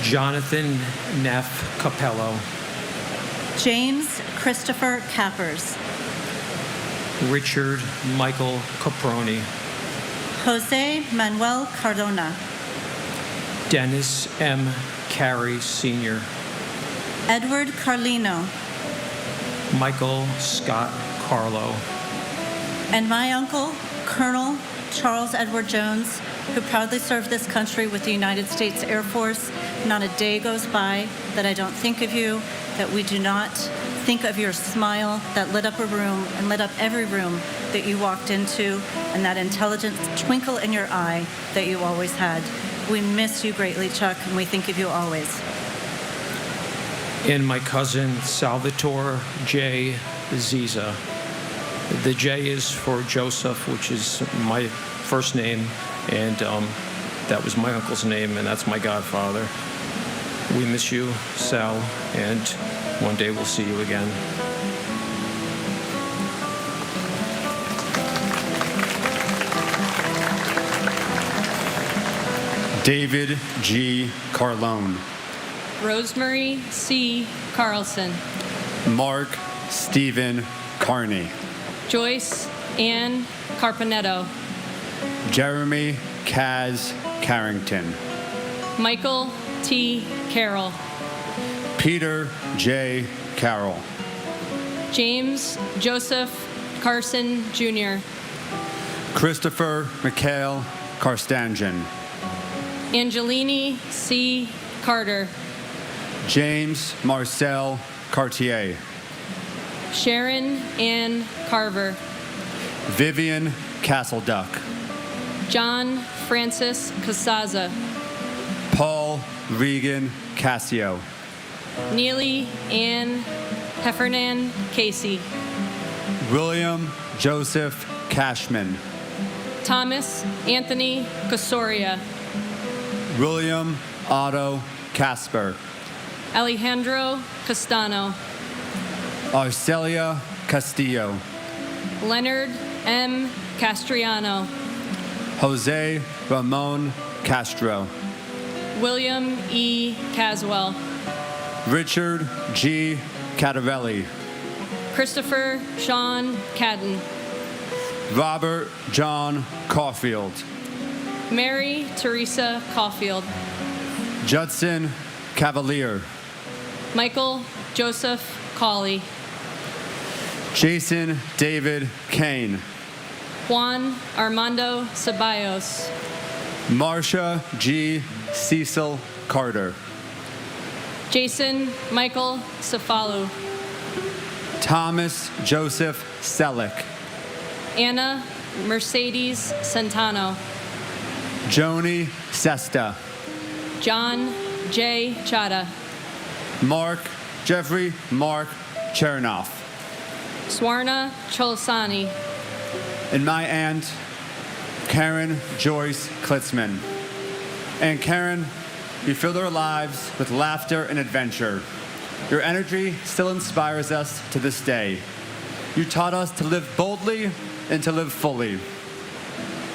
Jonathan Neff Capello. James Christopher Cappers. Richard Michael Caproni. Jose Manuel Cardona. Dennis M. Carey Sr. Edward Carlino. Michael Scott Carlo. And my uncle, Colonel Charles Edward Jones, who proudly served this country with the United States Air Force. Not a day goes by that I don't think of you, that we do not think of your smile that lit up a room and lit up every room that you walked into, and that intelligent twinkle in your eye that you always had. We miss you greatly, Chuck, and we think of you always. And my cousin Salvatore J. Ziza. The J is for Joseph, which is my first name, and that was my uncle's name, and that's my godfather. We miss you, Sal, and one day we'll see you again. David G. Carlone. Rosemary C. Carlson. Mark Stephen Carney. Joyce Ann Carpanetto. Jeremy Kaz Carrington. Michael T. Carroll. Peter J. Carroll. James Joseph Carson, Jr. Christopher Mikhail Karstanjan. Angelini C. Carter. James Marcel Cartier. Sharon Ann Carver. Vivian Castleduck. John Francis Casaza. Paul Regan Cassio. Neely Ann Heffernan Casey. William Joseph Cashman. Thomas Anthony Casoria. William Otto Casper. Alejandro Castano. Arcelia Castillo. Leonard M. Castriano. Jose Ramon Castro. William E. Caswell. Richard G. Catarelli. Christopher Sean Cadden. Robert John Caulfield. Mary Teresa Caulfield. Judson Cavalier. Michael Joseph Cawley. Jason David Kane. Juan Armando Ceballos. Marcia G. Cecil Carter. Jason Michael Cefalu. Thomas Joseph Selleck. Anna Mercedes Centano. Joni Sesta. John J. Chada. Mark Jeffrey Mark Chernoff. Swarna Cholsani. And my aunt, Karen Joyce Klitzman. And Karen, you filled our lives with laughter and adventure. Your energy still inspires us to this day. You taught us to live boldly and to live fully.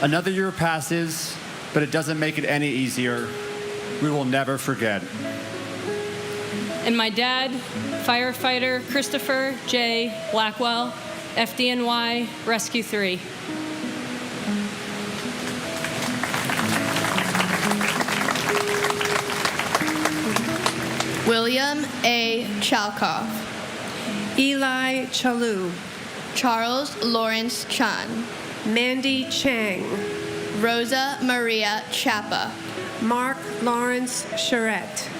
Another year passes, but it doesn't make it any easier. We will never forget. And my dad, firefighter Christopher J. Blackwell, FDNY Rescue 3. William A. Chalkoff. Eli Chalu. Charles Lawrence Chan. Mandy Chang. Rosa Maria Chapa. Mark Lawrence Charette.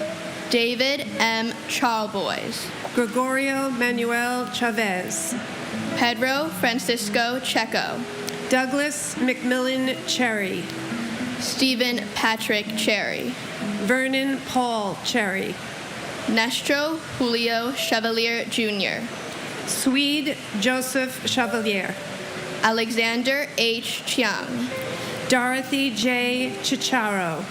David M. Charlebois. Gregorio Manuel Chavez. Pedro Francisco Checo. Douglas McMillan Cherry. Stephen Patrick Cherry. Vernon Paul Cherry. Nestro Julio Chevalier Jr. Swede Joseph Chevalier. Alexander H. Chiang. Dorothy J. Chicharo.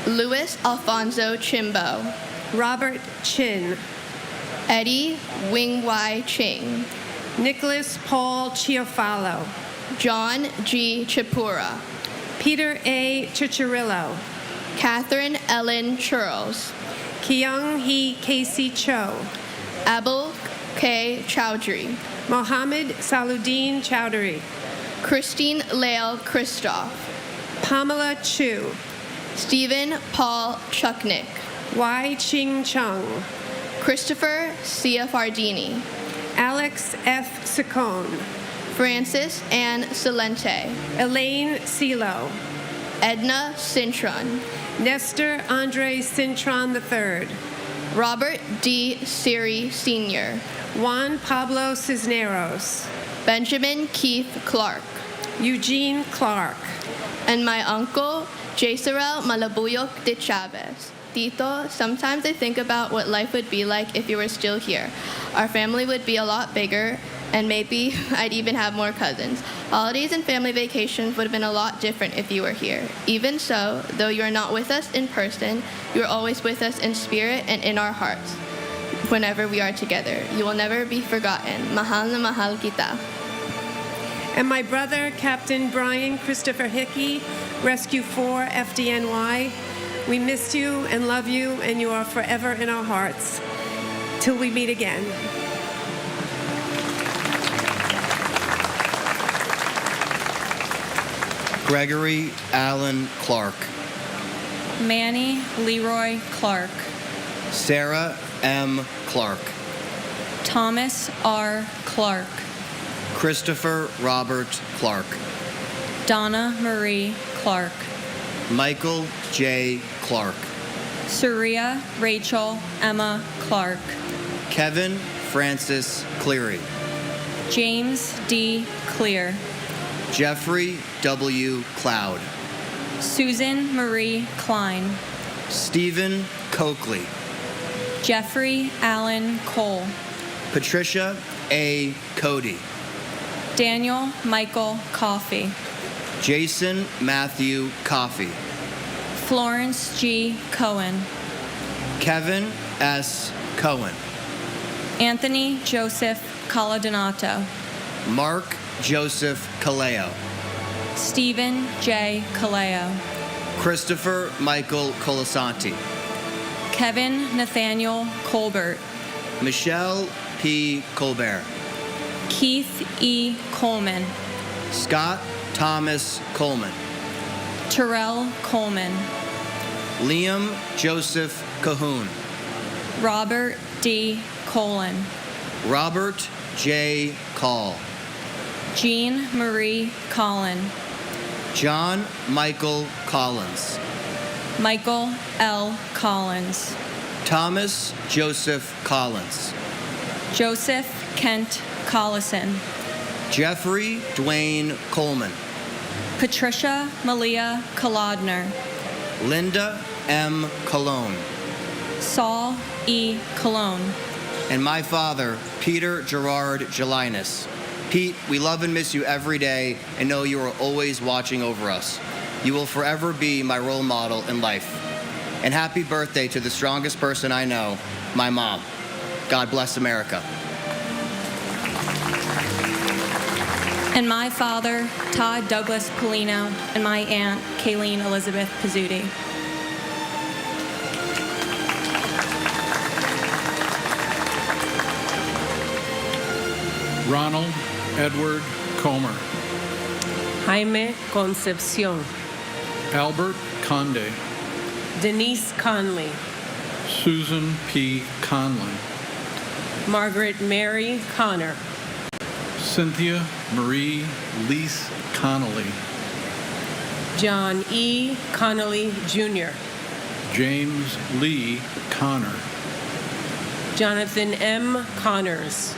Luis Alfonso Chimbo. Robert Chin. Eddie Wing Wai Ching. Nicholas Paul Chiafalo. John G. Chipura. Peter A. Chicharillo. Catherine Ellen Charles. Kyung Hee Casey Cho. Abel K. Chowdhury. Mohammed Saluddin Chowdhury. Christine Lael Christoph. Pamela Chu. Stephen Paul Chuknik. Wai Ching Chung. Christopher Ciafardini. Alex F. Saccone. Francis Ann Salente. Elaine Silo. Edna Cintron. Nestor Andre Cintron III. Robert D. Siri Sr. Juan Pablo Cisneros. Benjamin Keith Clark. Eugene Clark. And my uncle, Jesarel Malabuyok de Chavez. Tito, sometimes I think about what life would be like if you were still here. Our family would be a lot bigger, and maybe I'd even have more cousins. Holidays and family vacations would have been a lot different if you were here. Even so, though you are not with us in person, you are always with us in spirit and in our hearts. Whenever we are together, you will never be forgotten. Mahal na mahal kita. And my brother, Captain Brian Christopher Hickey, Rescue 4 FDNY. We miss you and love you, and you are forever in our hearts. Till we meet again. Gregory Allen Clark. Manny Leroy Clark. Sarah M. Clark. Thomas R. Clark. Christopher Robert Clark. Donna Marie Clark. Michael J. Clark. Surya Rachel Emma Clark. Kevin Francis Cleary. James D. Clear. Jeffrey W. Cloud. Susan Marie Klein. Stephen Coakley. Jeffrey Allen Cole. Patricia A. Cody. Daniel Michael Coffey. Jason Matthew Coffey. Florence G. Cohen. Kevin S. Cohen. Anthony Joseph Caladonato. Mark Joseph Caleo. Stephen J. Caleo. Christopher Michael Colasanti. Kevin Nathaniel Colbert. Michelle P. Colbert. Keith E. Coleman. Scott Thomas Coleman. Terrell Coleman. Liam Joseph Cahoon. Robert D. Colon. Robert J. Call. Jean Marie Collin. John Michael Collins. Michael L. Collins. Thomas Joseph Collins. Joseph Kent Collison. Jeffrey Dwayne Coleman. Patricia Malia Kolodner. Linda M. Cologne. Saul E. Cologne. And my father, Peter Gerard Gelinas. Pete, we love and miss you every day and know you are always watching over us. You will forever be my role model in life. And happy birthday to the strongest person I know, my mom. God bless America. And my father, Todd Douglas Polino, and my aunt, Kayleen Elizabeth Pizzuti. Ronald Edward Comer. Jaime Concepcion. Albert Conde. Denise Conley. Susan P. Conley. Margaret Mary Connor. Cynthia Marie Lease Connolly. John E. Connolly, Jr. James Lee Connor. Jonathan M. Connors.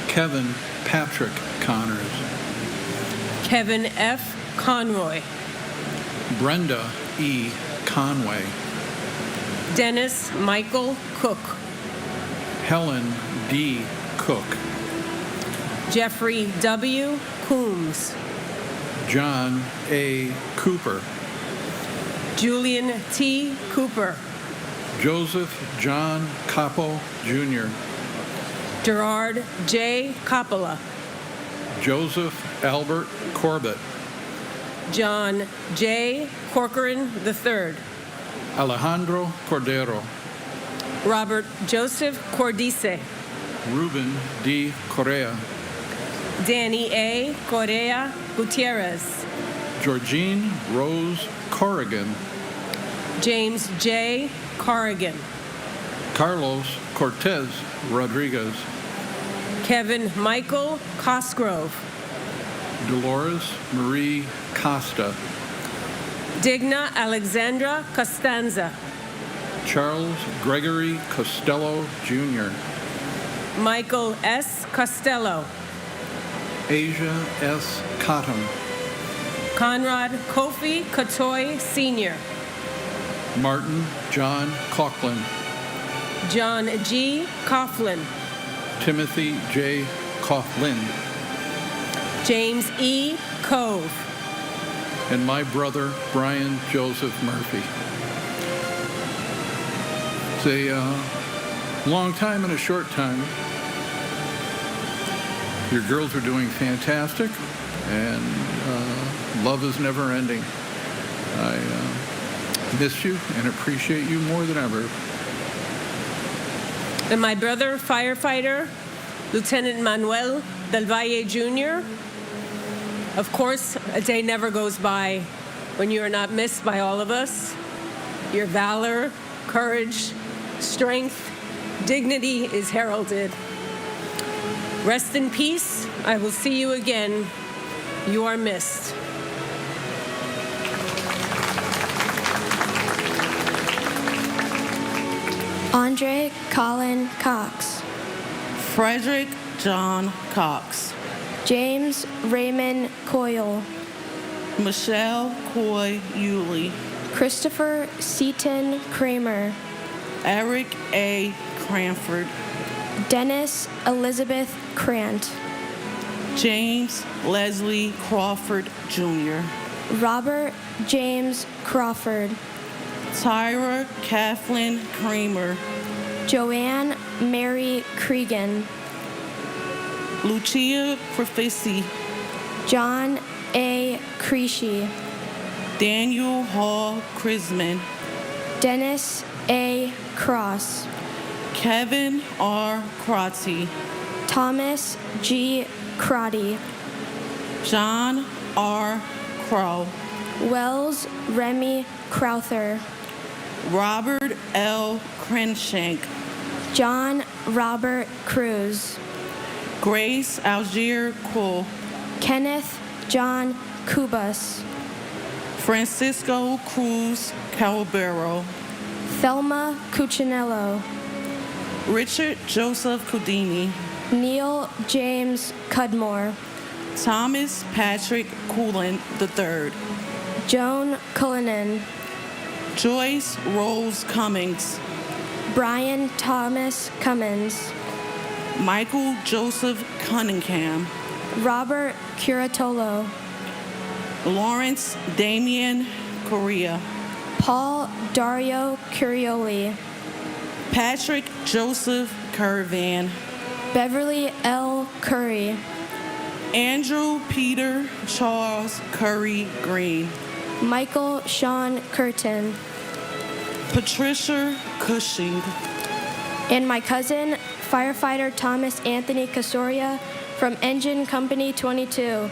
Kevin Patrick Connors. Kevin F. Conroy. Brenda E. Conway. Dennis Michael Cook. Helen D. Cook. Jeffrey W. Coombs. John A. Cooper. Julian T. Cooper. Joseph John Capo, Jr. Gerard J. Coppola. Joseph Albert Corbett. John J. Corcoran III. Alejandro Cordero. Robert Joseph Cordice. Ruben D. Correa. Danny A. Correa Gutierrez. Georgine Rose Corrigan. James J. Corrigan. Carlos Cortez Rodriguez. Kevin Michael Cosgrove. Dolores Marie Costa. Digna Alexandra Costanza. Charles Gregory Costello, Jr. Michael S. Costello. Asia S. Cottom. Conrad Kofi Katoy Sr. Martin John Coughlin. John G. Coughlin. Timothy J. Coughlin. James E. Cove. And my brother, Brian Joseph Murphy. It's a long time and a short time. Your girls are doing fantastic, and love is never ending. I miss you and appreciate you more than ever. And my brother, firefighter, Lieutenant Manuel Del Valle Jr. Of course, a day never goes by when you are not missed by all of us. Your valor, courage, strength, dignity is heralded. Rest in peace. I will see you again. You are missed. Andre Colin Cox. Frederick John Cox. James Raymond Coyle. Michelle Coy Yulee. Christopher Seaton Kramer. Eric A. Cranford. Dennis Elizabeth Krant. James Leslie Crawford Jr. Robert James Crawford. Tyra Kathleen Kramer. Joanne Mary Cregan. Lucia Profesi. John A. Creasy. Daniel Hall Krisman. Dennis A. Cross. Kevin R. Crotty. Thomas G. Crotty. John R. Crow. Wells Remy Crowther. Robert L. Crenshank. John Robert Cruz. Grace Algier Cole. Kenneth John Kubas. Francisco Cruz Calabero. Thelma Cuccinello. Richard Joseph Cudini. Neil James Cudmore. Thomas Patrick Coolin III. Joan Cullinan. Joyce Rose Cummings. Brian Thomas Cummins. Michael Joseph Cunningham. Robert Curatolo. Lawrence Damian Correa. Paul Dario Curioli. Patrick Joseph Curvan. Beverly L. Curry. Andrew Peter Charles Curry Green. Michael Sean Curtin. Patricia Cushing. And my cousin, firefighter Thomas Anthony Casoria from Engine Company 22.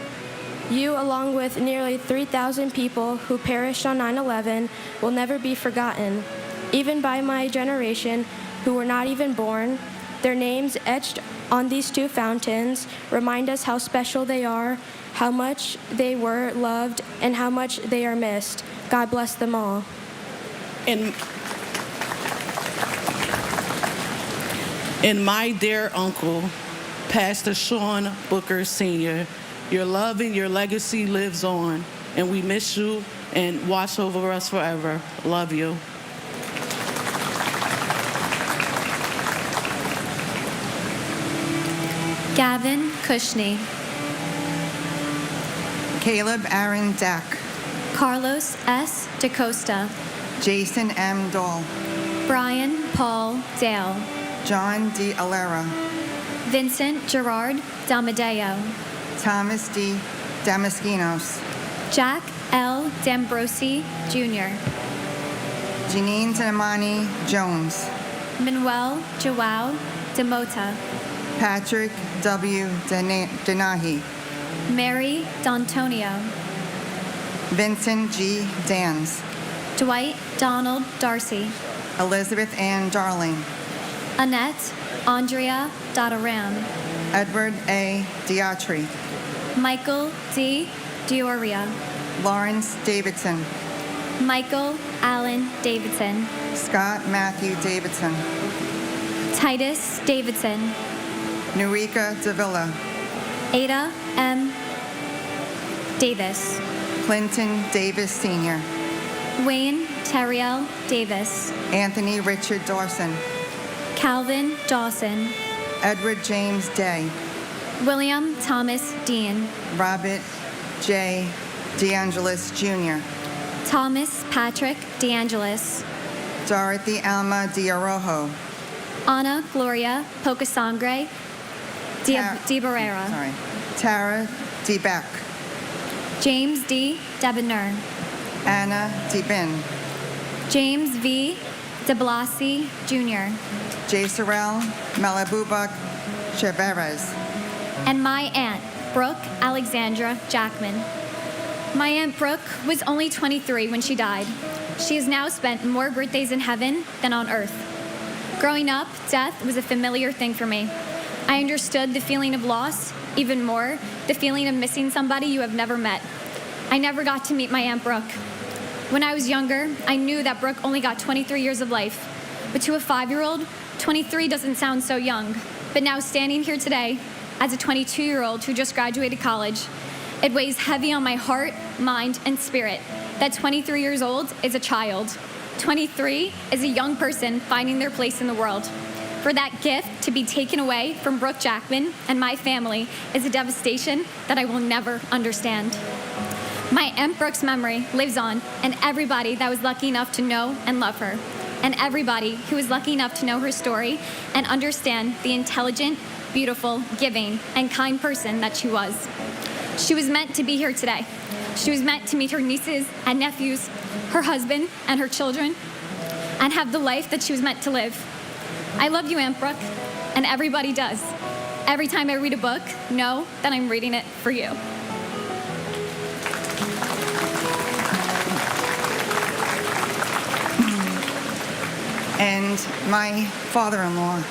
You, along with nearly 3,000 people who perished on 9/11, will never be forgotten. Even by my generation, who were not even born, their names etched on these two fountains remind us how special they are, how much they were loved, and how much they are missed. God bless them all. And my dear uncle, Pastor Sean Booker Sr., your love and your legacy lives on, and we miss you and watch over us forever. Love you. Gavin Cushney. Caleb Aaron Deck. Carlos S. DaCosta. Jason M. Dahl. Brian Paul Dale. John D. Alera. Vincent Gerard Damadeo. Thomas D. Damaskinos. Jack L. D'Ambrosi Jr. Janine Tanamani Jones. Manuel Joao Demota. Patrick W. Denahi. Mary D'Antonio. Vincent G. Dans. Dwight Donald Darcy. Elizabeth Ann Darling. Annette Andrea Dadaram. Edward A. Diatri. Michael D. Dioria. Lawrence Davidson. Michael Allen Davidson. Scott Matthew Davidson. Titus Davidson. Nurika Davila. Ada M. Davis. Clinton Davis Sr. Wayne Terriel Davis. Anthony Richard Dawson. Calvin Dawson. Edward James Day. William Thomas Dean. Robert J. DeAngelis Jr. Thomas Patrick DeAngelis. Dorothy Alma Diarojo. Ana Gloria Pocasangre Di Barrera. Sorry. Tara D. Beck. James D. Debonair. Anna D. Bin. James V. de Blasi Jr. J. Sorrell Malabubak Cheveres. And my aunt, Brooke Alexandra Jackman. My Aunt Brooke was only 23 when she died. She has now spent more birthdays in heaven than on earth. Growing up, death was a familiar thing for me. I understood the feeling of loss, even more, the feeling of missing somebody you have never met. I never got to meet my Aunt Brooke. When I was younger, I knew that Brooke only got 23 years of life. But to a 5-year-old, 23 doesn't sound so young. But now standing here today, as a 22-year-old who just graduated college, it weighs heavy on my heart, mind, and spirit that 23 years old is a child. 23 is a young person finding their place in the world. For that gift to be taken away from Brooke Jackman and my family is a devastation that I will never understand. My Aunt Brooke's memory lives on, and everybody that was lucky enough to know and love her, and everybody who was lucky enough to know her story and understand the intelligent, beautiful, giving, and kind person that she was. She was meant to be here today. She was meant to meet her nieces and nephews, her husband and her children, and have the life that she was meant to live. I love you, Aunt Brooke, and everybody does. Every time I read a book, know that I'm reading it for you. And my father-in-law,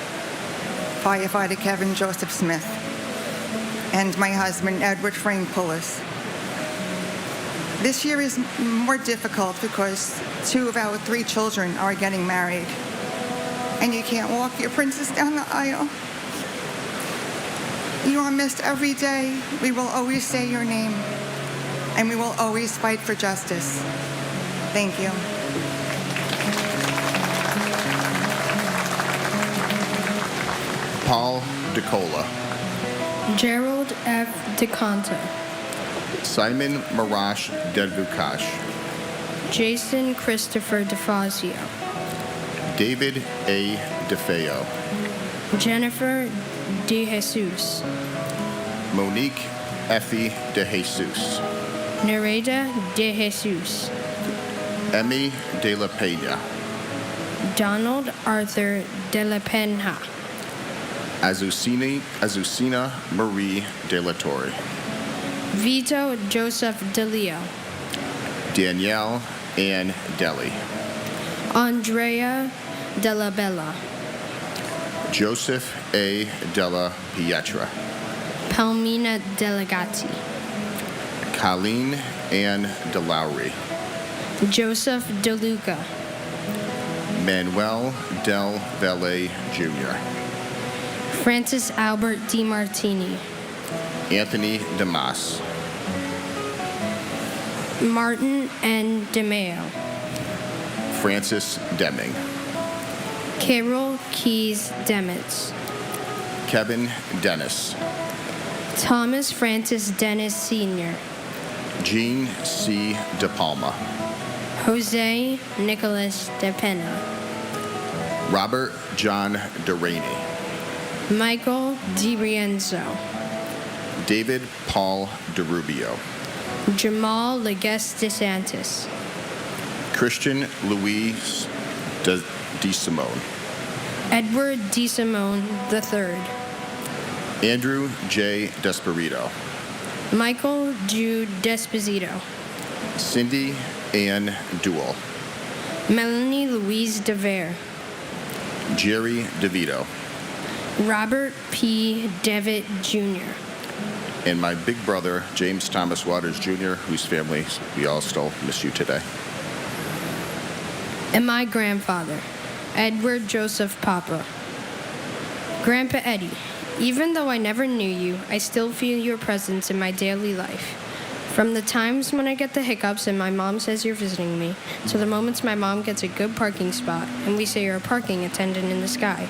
firefighter Kevin Joseph Smith, and my husband, Edward Frank Pullis. This year is more difficult because 2 of our 3 children are getting married, and you can't walk your princess down the aisle. You are missed every day. We will always say your name, and we will always fight for justice. Thank you. Paul DeCola. Gerald F. DeConta. Simon Marash Delvukash. Jason Christopher DeFazio. David A. DeFeo. Jennifer De Jesus. Monique Effie De Jesus. Nereida De Jesus. Emmy De La Pena. Donald Arthur De La Pena. Azucena Marie De La Torre. Vito Joseph DeLeo. Danielle Ann Deli. Andrea Della Bella. Joseph A. Della Pietra. Palmina Delegati. Colleen Ann DeLowry. Joseph DeLuca. Manuel Del Valle Jr. Francis Albert DiMartini. Anthony DeMas. Martin N. DeMeo. Francis Deming. Carol Keys Demitz. Kevin Dennis, Thomas Francis Dennis Sr., Jean C. De Palma, Jose Nicholas De Pena, Robert John DeRaney, Michael DiRienzo, David Paul DeRubio, Jamal Leguest DeSantis, Christian Luis De Simone, Edward DeSimone III, Andrew J. Desperito, Michael Jude Desposito, Cindy Ann Duell, Melanie Louise DeVere, Jerry DeVito, Robert P. Devitt Jr., and my big brother, James Thomas Waters Jr., whose family we all still miss you today. and my grandfather, Edward Joseph Papa. Grandpa Eddie, even though I never knew you, I still feel your presence in my daily life. From the times when I get the hiccups and my mom says you're visiting me, to the moments my mom gets a good parking spot and we say you're a parking attendant in the sky.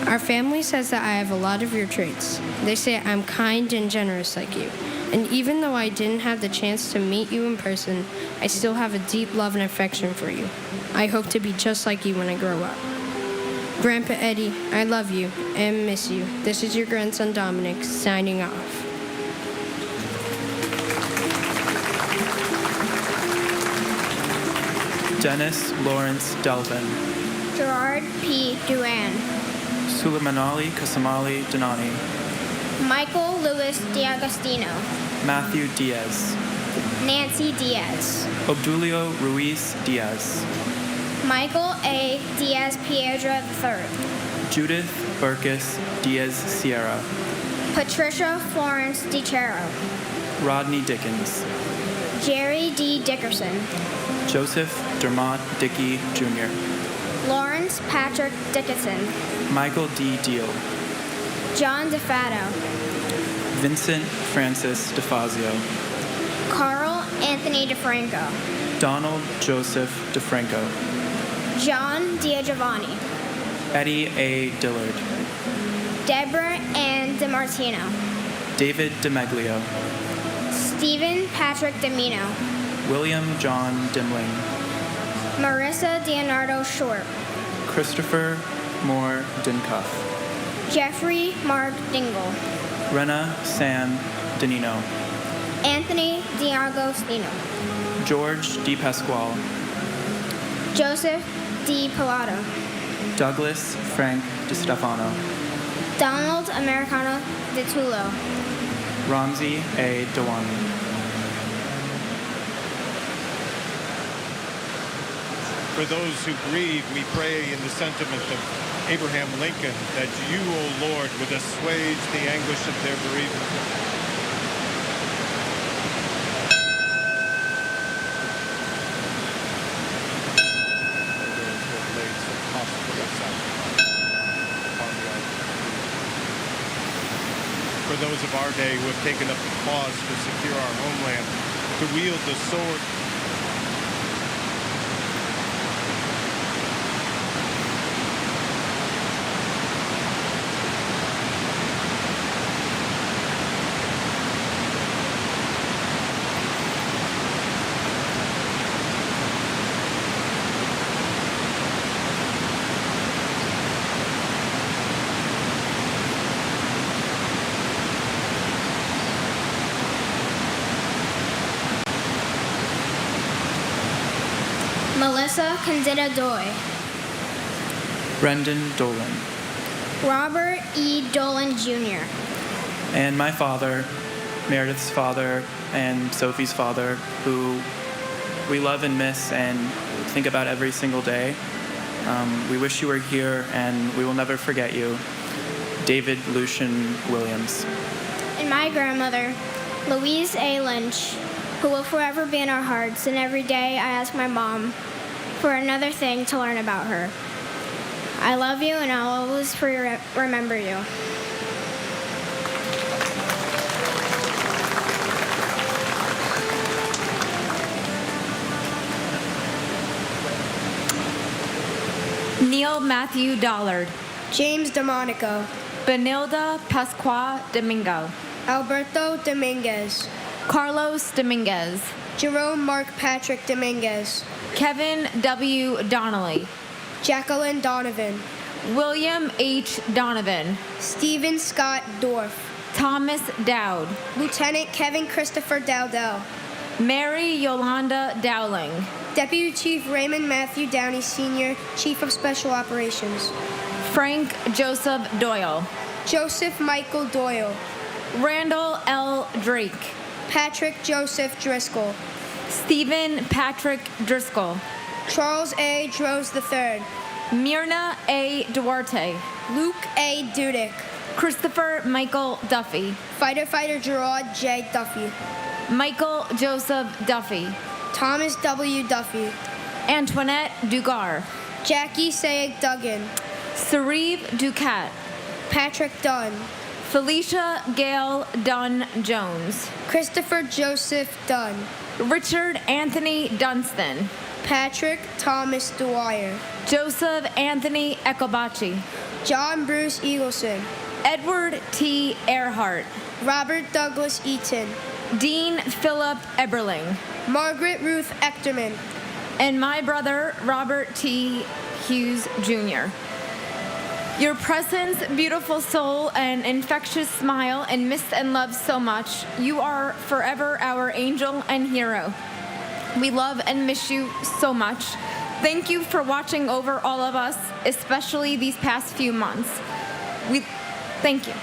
Our family says that I have a lot of your traits. They say I'm kind and generous like you. And even though I didn't have the chance to meet you in person, I still have a deep love and affection for you. I hope to be just like you when I grow up. Grandpa Eddie, I love you and miss you. This is your grandson Dominic, signing off. Dennis Lawrence Delvin, Gerard P. Duran, Suleimanali Kasamali Danani, Michael Louis D'Agostino, Matthew Diaz, Nancy Diaz, Obdulio Ruiz Diaz, Michael A. Diaz Piedra III, Judith Burkus Diaz Sierra, Patricia Florence DiCero, Rodney Dickens, Jerry D. Dickerson, Joseph Dermott Dickey Jr., Lawrence Patrick Dickinson, Michael D. Deal, John DeFato, Vincent Francis DeFazio, Carl Anthony DeFranco, Donald Joseph DeFranco, John Diagiovanni, Eddie A. Dillard, Deborah Ann DiMartino, David DeMeglio, Stephen Patrick Domino, William John Dimling, Marissa Leonardo Short, Christopher Moore Dincuff, Jeffrey Mark Dingle, Rena Sam Danino, Anthony D'Agostino, George D. Pasquale, Joseph D. Pilato, Douglas Frank DiStefano, Donald Americano De Tullo, Ramsey A. Dewani. For those who grieve, we pray in the sentiment of Abraham Lincoln that you, O Lord, would assuage the anguish of their bereavement. For those of our day who have taken up the cause to secure our homeland, to wield the sword Melissa Candida Doy, Brendan Dolan, Robert E. Dolan Jr., and my father, Meredith's father, and Sophie's father, who we love and miss and think about every single day. We wish you were here, and we will never forget you. David Lucian Williams. and my grandmother, Louise A. Lynch, who will forever be in our hearts, and every day I ask my mom for another thing to learn about her. I love you, and I'll always remember you. Neil Matthew Dollard, James DeMonico, Benilda Pasqua Domingo. Alberto Dominguez. Carlos Dominguez. Jerome Mark Patrick Dominguez. Kevin W. Donnelly. Jacqueline Donovan. William H. Donovan. Stephen Scott Dorff. Thomas Dowd. Lieutenant Kevin Christopher Dowdell. Mary Yolanda Dowling. Deputy Chief Raymond Matthew Downey Sr., Chief of Special Operations. Frank Joseph Doyle. Joseph Michael Doyle. Randall L. Drake. Patrick Joseph Driscoll. Stephen Patrick Driscoll. Charles A. Droz III. Myrna A. Duarte. Luke A. Dudick. Christopher Michael Duffy. Fighter Gerard J. Duffy. Michael Joseph Duffy. Thomas W. Duffy. Antoinette Dugar. Jackie Sayeg Duggan. Sareve Ducat. Patrick Dunn. Felicia Gail Dunn Jones. Christopher Joseph Dunn. Richard Anthony Dunstan. Patrick Thomas Dwyer. Joseph Anthony Ecobachi. John Bruce Eagleson. Edward T. Earhart. Robert Douglas Eaton. Dean Philip Eberling. Margaret Ruth Echterman. And my brother, Robert T. Hughes, Jr. Your presence, beautiful soul, and infectious smile, and missed and loved so much. You are forever our angel and hero. We love and miss you so much. Thank you for watching over all of us, especially these past few months. Thank you.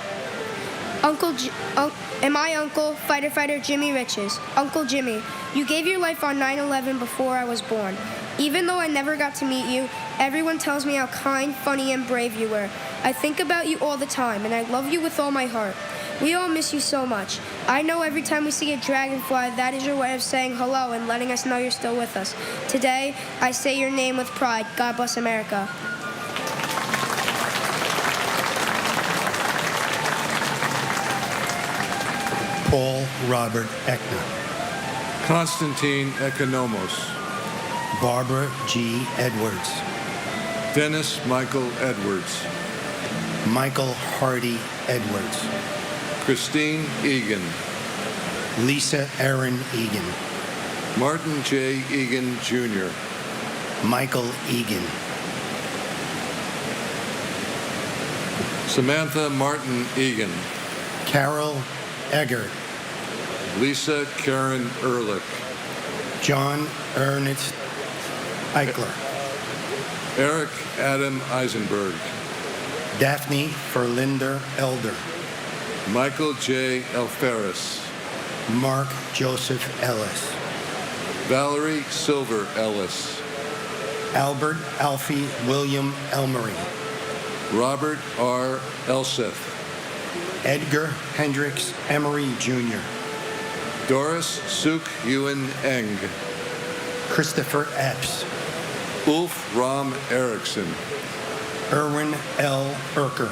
And my uncle, Fighter Jimmy Riches. Uncle Jimmy, you gave your life on 9/11 before I was born. Even though I never got to meet you, everyone tells me how kind, funny, and brave you were. I think about you all the time, and I love you with all my heart. We all miss you so much. I know every time we see a dragonfly, that is your way of saying hello and letting us know you're still with us. Today, I say your name with pride. God bless America. Paul Robert Eckner. Constantine Economos. Barbara G. Edwards. Dennis Michael Edwards. Michael Hardy Edwards. Christine Egan. Lisa Erin Egan. Martin J. Egan, Jr. Michael Egan. Samantha Martin Egan. Carol Eggert. Lisa Karen Ehrlich. John Ernest Eichler. Eric Adam Eisenberg. Daphne Ferlinder Elder. Michael J. Alferis. Mark Joseph Ellis. Valerie Silver Ellis. Albert Alfie William Elmery. Robert R. Elseth. Edgar Hendricks Emery Jr. Doris Suk Ewan Eng. Christopher Epps. Ulf Ram Erickson. Erwin L. Erker.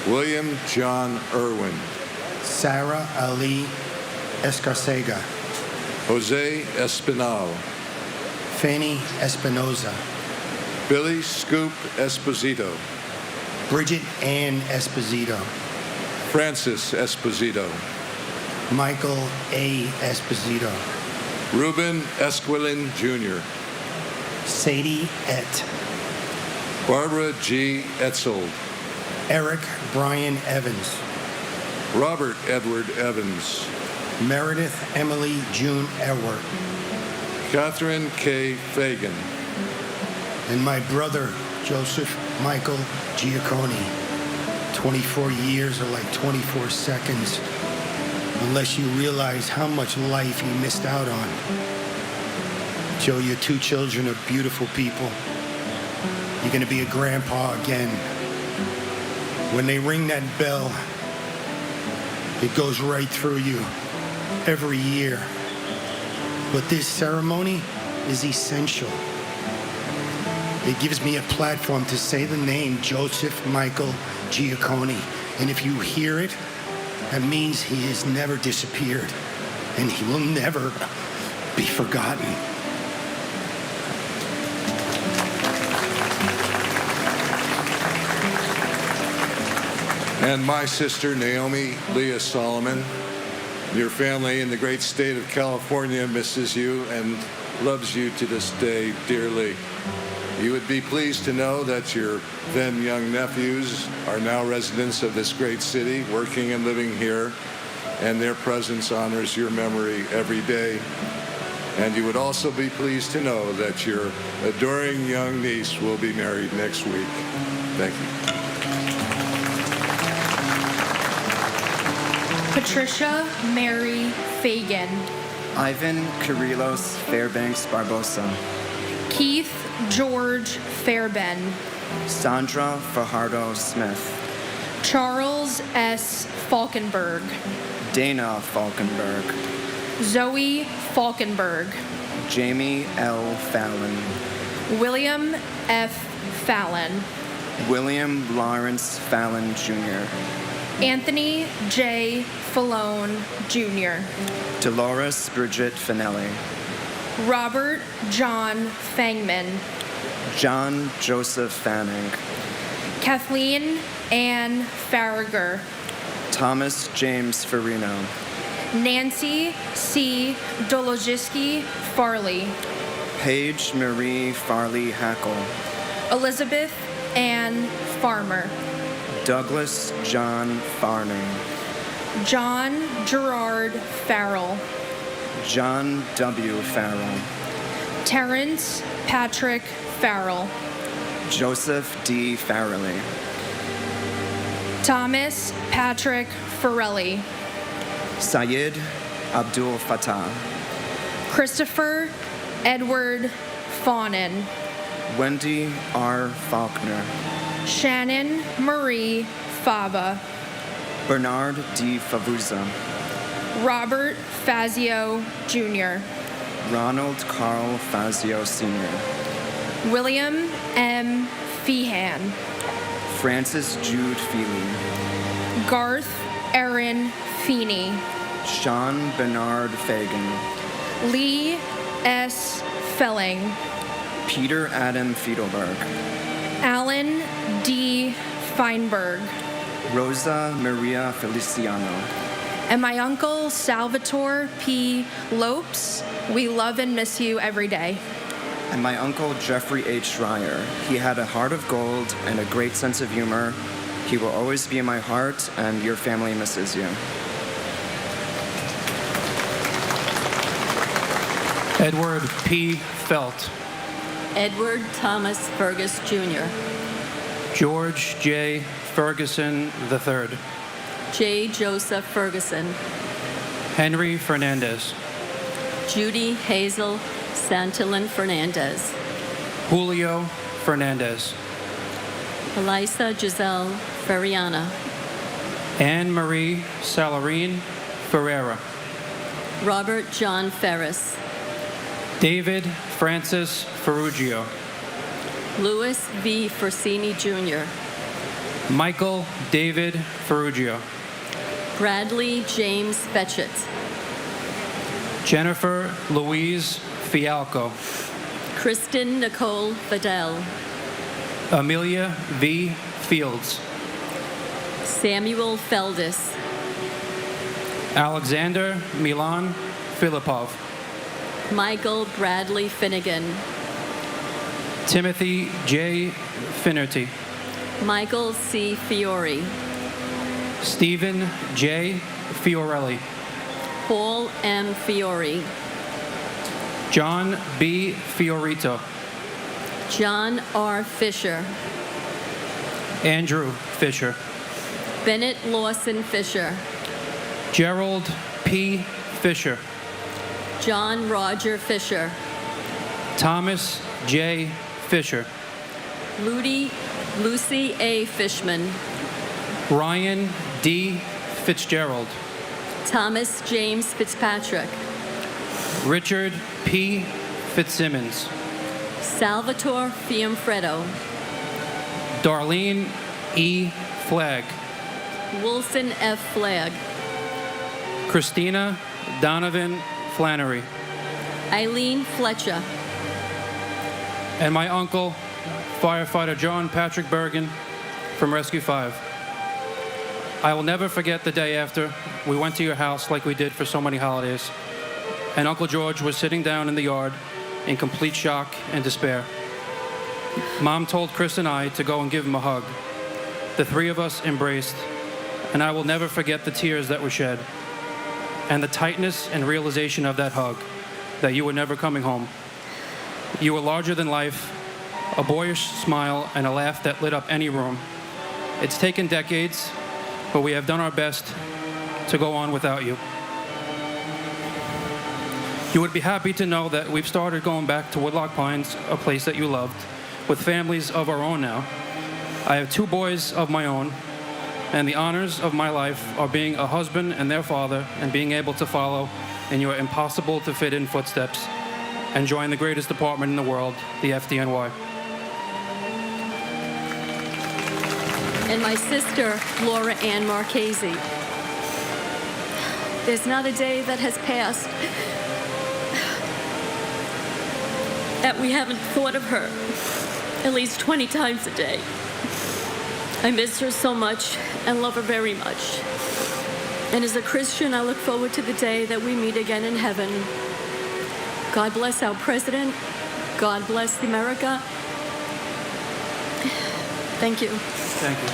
William John Irwin. Sarah Ali Escarcega. Jose Espinal. Fanny Espinoza. Billy Scoop Esposito. Bridget Ann Esposito. Francis Esposito. Michael A. Esposito. Ruben Esquilin Jr. Sadie Et. Barbara G. Etzold. Eric Brian Evans. Robert Edward Evans. Meredith Emily June Edward. Catherine K. Fagan. And my brother, Joseph Michael Giacconi. 24 years are like 24 seconds, unless you realize how much life you missed out on. Joe, your two children are beautiful people. You're going to be a grandpa again. When they ring that bell, it goes right through you every year. But this ceremony is essential. It gives me a platform to say the name Joseph Michael Giacconi. And if you hear it, that means he has never disappeared, and he will never be forgotten. And my sister, Naomi Leah Solomon. Your family in the great state of California misses you and loves you to this day dearly. You would be pleased to know that your then young nephews are now residents of this great city, working and living here, and their presence honors your memory every day. And you would also be pleased to know that your adoring young niece will be married next week. Thank you. Patricia Mary Fagan. Ivan Kirillos Fairbanks Barbosa. Keith George Fairben. Sandra Fajardo Smith. Charles S. Falkenberg. Dana Falkenberg. Zoe Falkenberg. Jamie L. Fallon. William F. Fallon. William Lawrence Fallon, Jr. Anthony J. Fallone, Jr. Dolores Bridget Finelli. Robert John Fangman. John Joseph Fanning. Kathleen Ann Farragher. Thomas James Farino. Nancy C. Dolojiski Farley. Paige Marie Farley Hackle. Elizabeth Ann Farmer. Douglas John Farning. John Gerard Farrell. John W. Farrell. Terrence Patrick Farrell. Joseph D. Farrelly. Thomas Patrick Farrelly. Syed Abdul Fattah. Christopher Edward Fawnin. Wendy R. Faulkner. Shannon Marie Fava. Bernard D. Favuza. Robert Fazio Jr. Ronald Carl Fazio Sr. William M. Feehan. Francis Jude Feely. Garth Aaron Feeney. Sean Bernard Fagan. Lee S. Felling. Peter Adam Fiedelberg. Alan D. Feinberg. Rosa Maria Feliciano. And my uncle Salvatore P. Lopes. We love and miss you every day. And my uncle Jeffrey H. Schreier. He had a heart of gold and a great sense of humor. He will always be in my heart, and your family misses you. Edward P. Felt. Edward Thomas Fergus, Jr. George J. Ferguson III. J. Joseph Ferguson. Henry Fernandez. Judy Hazel Santillán Fernandez. Julio Fernandez. Elisa Giselle Ferriana. Anne Marie Salarine Ferreira. Robert John Ferris. David Francis Ferrugio. Louis V. Forsini, Jr. Michael David Ferrugio. Bradley James Fetchett. Jennifer Louise Fialco. Kristen Nicole Fidel. Amelia V. Fields. Samuel Feldis. Alexander Milan Filipov. Michael Bradley Finnegan. Timothy J. Finnerty. Michael C. Fiore. Stephen J. Fiorelli. Paul M. Fiore. John B. Fiorito. John R. Fisher. Andrew Fisher. Bennett Lawson Fisher. Gerald P. Fisher. John Roger Fisher. Thomas J. Fisher. Lucy A. Fishman. Ryan D. Fitzgerald. Thomas James Fitzpatrick. Richard P. Fitzsimmons. Salvatore Fiumfredo. Darlene E. Flagg. Wilson F. Flagg. Christina Donovan Flannery. Eileen Fletcher. And my uncle, firefighter John Patrick Bergen from Rescue 5. I will never forget the day after we went to your house like we did for so many holidays, and Uncle George was sitting down in the yard in complete shock and despair. Mom told Chris and I to go and give him a hug. The three of us embraced, and I will never forget the tears that were shed, and the tightness and realization of that hug, that you were never coming home. You were larger than life, a boyish smile, and a laugh that lit up any room. It's taken decades, but we have done our best to go on without you. You would be happy to know that we've started going back to Woodloch Pines, a place that you loved, with families of our own now. I have 2 boys of my own, and the honors of my life are being a husband and their father and being able to follow in your impossible-to-fit-in footsteps and join the greatest department in the world, the FDNY. And my sister, Laura Ann Marchese. There's not a day that has passed that we haven't thought of her at least 20 times a day. I miss her so much and love her very much. And as a Christian, I look forward to the day that we meet again in heaven. God bless our president. God bless America. Thank you. Thank you.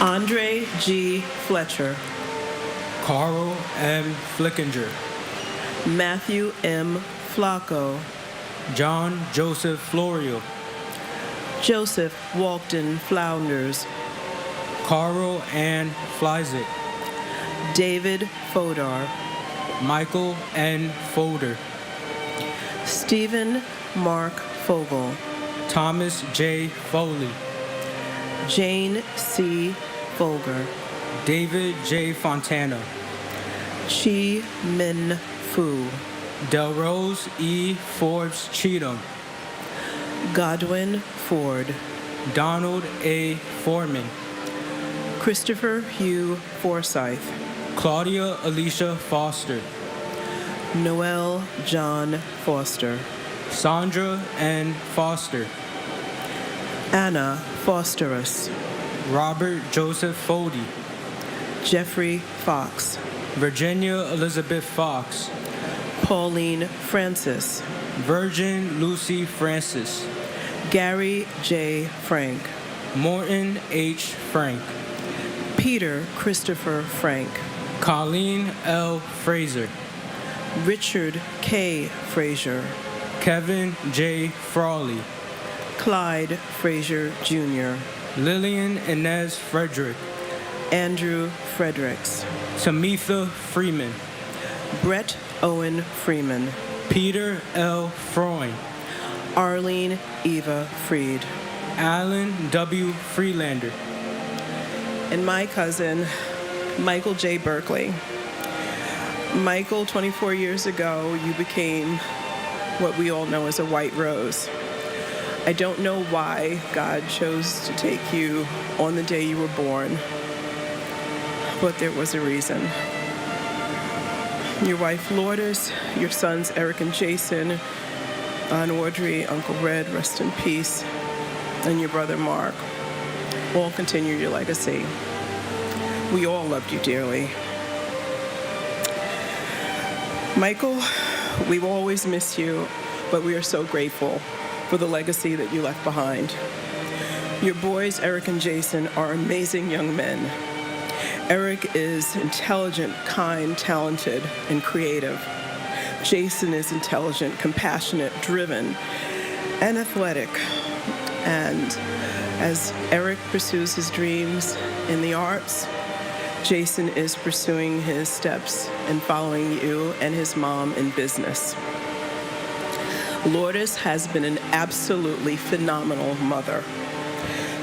Andre G. Fletcher. Carl M. Flickinger. Matthew M. Flacco. John Joseph Florio. Joseph Walton Flounders. Carl Ann Flyzik. David Fodar. Michael N. Foder. Stephen Mark Fogel. Thomas J. Foley. Jane C. Folger. David J. Fontana. Chi Min Fu. Delrose E. Forbes Cheatham. Godwin Ford. Donald A. Foreman. Christopher Hugh Forsyth. Claudia Alicia Foster. Noel John Foster. Sandra N. Foster. Anna Fosterus. Robert Joseph Fody. Jeffrey Fox. Virginia Elizabeth Fox. Pauline Francis. Virgin Lucy Francis. Gary J. Frank. Morton H. Frank. Peter Christopher Frank. Colleen L. Fraser. Richard K. Fraser. Kevin J. Frawley. Clyde Fraser Jr. Lillian Inez Frederick. Andrew Fredericks. Tamitha Freeman. Brett Owen Freeman. Peter L. Freund. Arlene Eva Freed. Alan W. Freelander. And my cousin, Michael J. Berkeley. Michael, 24 years ago, you became what we all know as a white rose. I don't know why God chose to take you on the day you were born, but there was a reason. Your wife, Lourdes, your sons, Eric and Jason, Aunt Audrey, Uncle Red, rest in peace, and your brother, Mark, all continue your legacy. We all loved you dearly. Michael, we will always miss you, but we are so grateful for the legacy that you left behind. Your boys, Eric and Jason, are amazing young men. Eric is intelligent, kind, talented, and creative. Jason is intelligent, compassionate, driven, and athletic. And as Eric pursues his dreams in the arts, Jason is pursuing his steps and following you and his mom in business. Lourdes has been an absolutely phenomenal mother.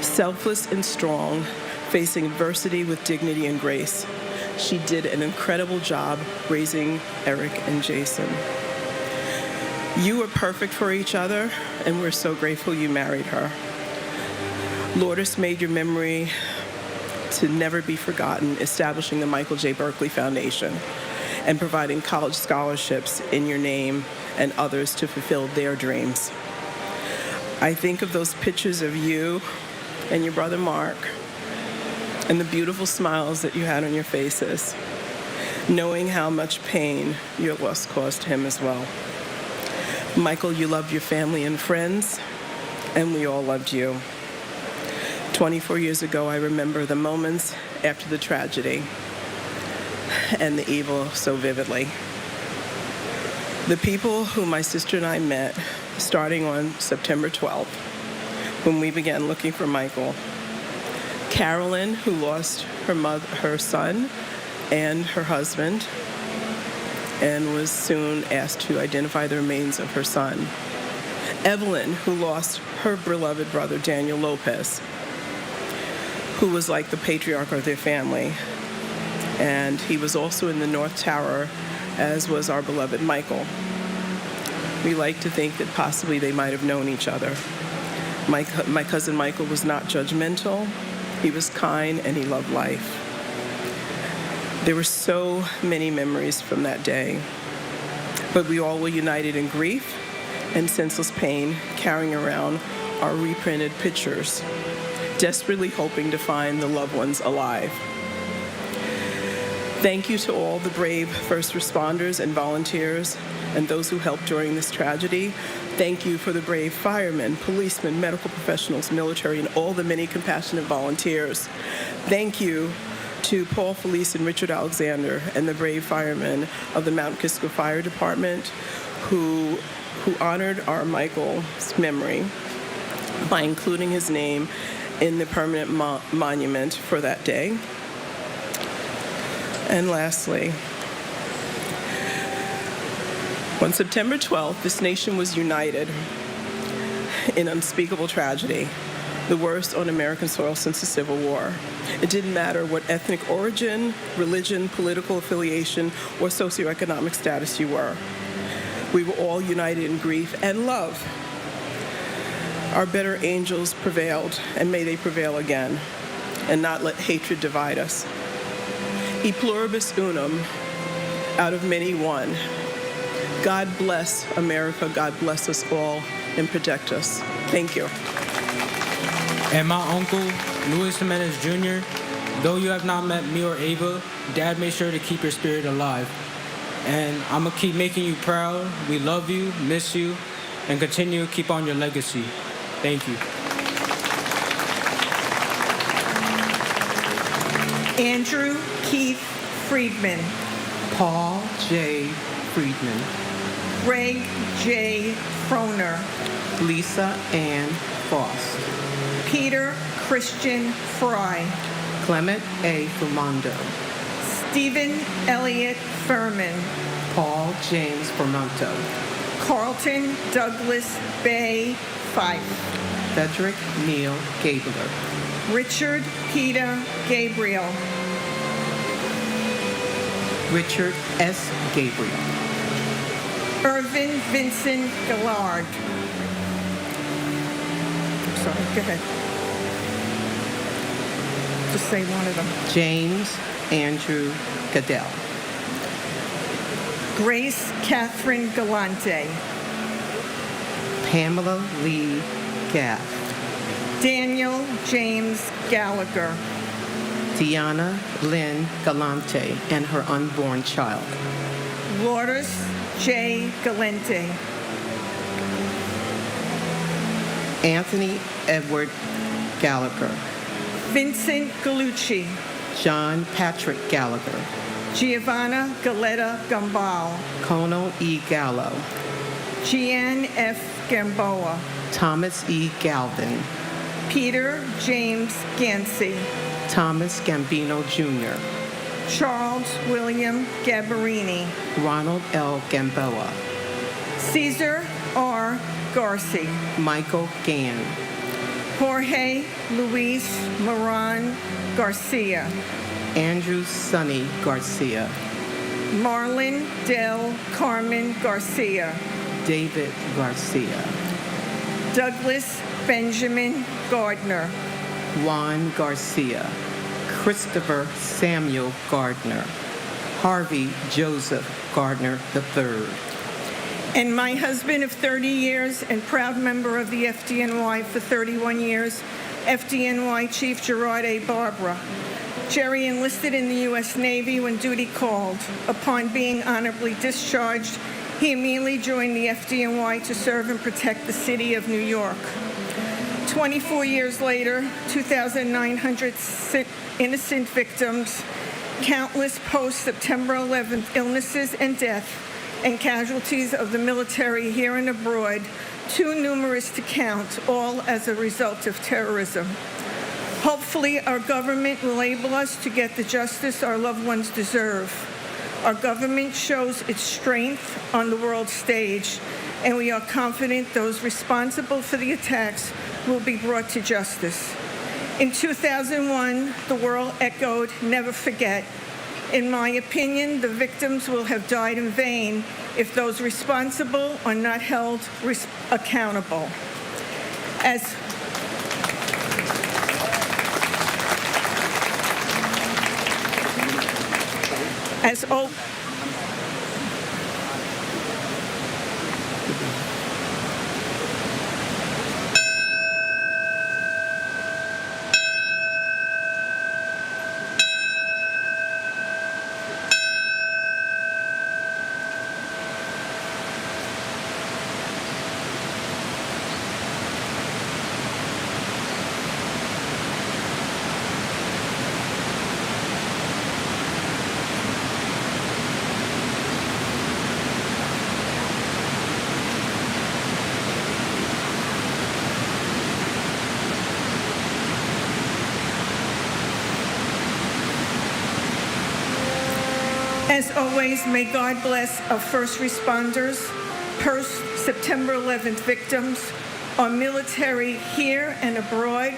Selfless and strong, facing adversity with dignity and grace. She did an incredible job raising Eric and Jason. You were perfect for each other, and we're so grateful you married her. Lourdes made your memory to never be forgotten, establishing the Michael J. Berkeley Foundation and providing college scholarships in your name and others to fulfill their dreams. I think of those pictures of you and your brother Mark and the beautiful smiles that you had on your faces, knowing how much pain your loss caused him as well. Michael, you loved your family and friends, and we all loved you. 24 years ago, I remember the moments after the tragedy and the evil so vividly. The people who my sister and I met starting on September 12th, when we began looking for Michael. Carolyn, who lost her son and her husband, and was soon asked to identify the remains of her son. Evelyn, who lost her beloved brother, Daniel Lopez, who was like the patriarch of their family. And he was also in the North Tower, as was our beloved Michael. We like to think that possibly they might have known each other. My cousin Michael was not judgmental. He was kind and he loved life. There were so many memories from that day, but we all were united in grief and senseless pain, carrying around our reprinted pictures, desperately hoping to find the loved ones alive. Thank you to all the brave first responders and volunteers and those who helped during this tragedy. Thank you for the brave firemen, policemen, medical professionals, military, and all the many compassionate volunteers. Thank you to Paul Felice and Richard Alexander and the brave firemen of the Mount Kisco Fire Department who honored our Michael's memory by including his name in the permanent monument for that day. And lastly, on September 12th, this nation was united in unspeakable tragedy, the worst on American soil since the Civil War. It didn't matter what ethnic origin, religion, political affiliation, or socioeconomic status you were. We were all united in grief and love. Our better angels prevailed, and may they prevail again, and not let hatred divide us. E pluribus unum, out of many one. God bless America, God bless us all, and protect us. Thank you. And my uncle, Luis Jimenez Jr., though you have not met me or Ava, Dad made sure to keep your spirit alive. And I'm gonna keep making you proud. We love you, miss you, and continue to keep on your legacy. Thank you. Andrew Keith Friedman. Paul J. Friedman. Greg J. Froner. Lisa Ann Frost. Peter Christian Fry. Clement A. Fumando. Stephen Elliott Furman. Paul James Fernando. Carlton Douglas Bay Fife. Frederick Neil Gabler. Richard Peter Gabriel. Richard S. Gabriel. Irvin Vincent Gillard. Sorry, go ahead. Just say one of them. James Andrew Goodell. Grace Catherine Galante. Pamela Lee Gaff. Daniel James Gallagher. Deanna Lynn Galante and her unborn child. Lourdes J. Galante. Anthony Edward Gallagher. Vincent Gallucci. John Patrick Gallagher. Giovanna Galetta Gambal. Kono E. Gallo. Jeanne F. Gamboa. Thomas E. Galvin. Peter James Gansey. Thomas Gambino Jr. Charles William Gabarini. Ronald L. Gamboa. Caesar R. Garci. Michael Gann. Jorge Luis Moran Garcia. Andrew Sonny Garcia. Marlon Del Carmen Garcia. David Garcia. Douglas Benjamin Gardner. Juan Garcia. Christopher Samuel Gardner. Harvey Joseph Gardner III. And my husband of 30 years and proud member of the FDNY for 31 years, FDNY Chief Gerard A. Barbara. Jerry enlisted in the U.S. Navy when duty called. Upon being honorably discharged, he immediately joined the FDNY to serve and protect the city of New York. 24 years later, 2,900 innocent victims, countless post-September 11th illnesses and death, and casualties of the military here and abroad, too numerous to count, all as a result of terrorism. Hopefully, our government will enable us to get the justice our loved ones deserve. Our government shows its strength on the world stage, and we are confident those responsible for the attacks will be brought to justice. In 2001, the world echoed, "Never forget." In my opinion, the victims will have died in vain if those responsible are not held accountable. As always, may God bless our first responders, September 11th victims, our military here and abroad.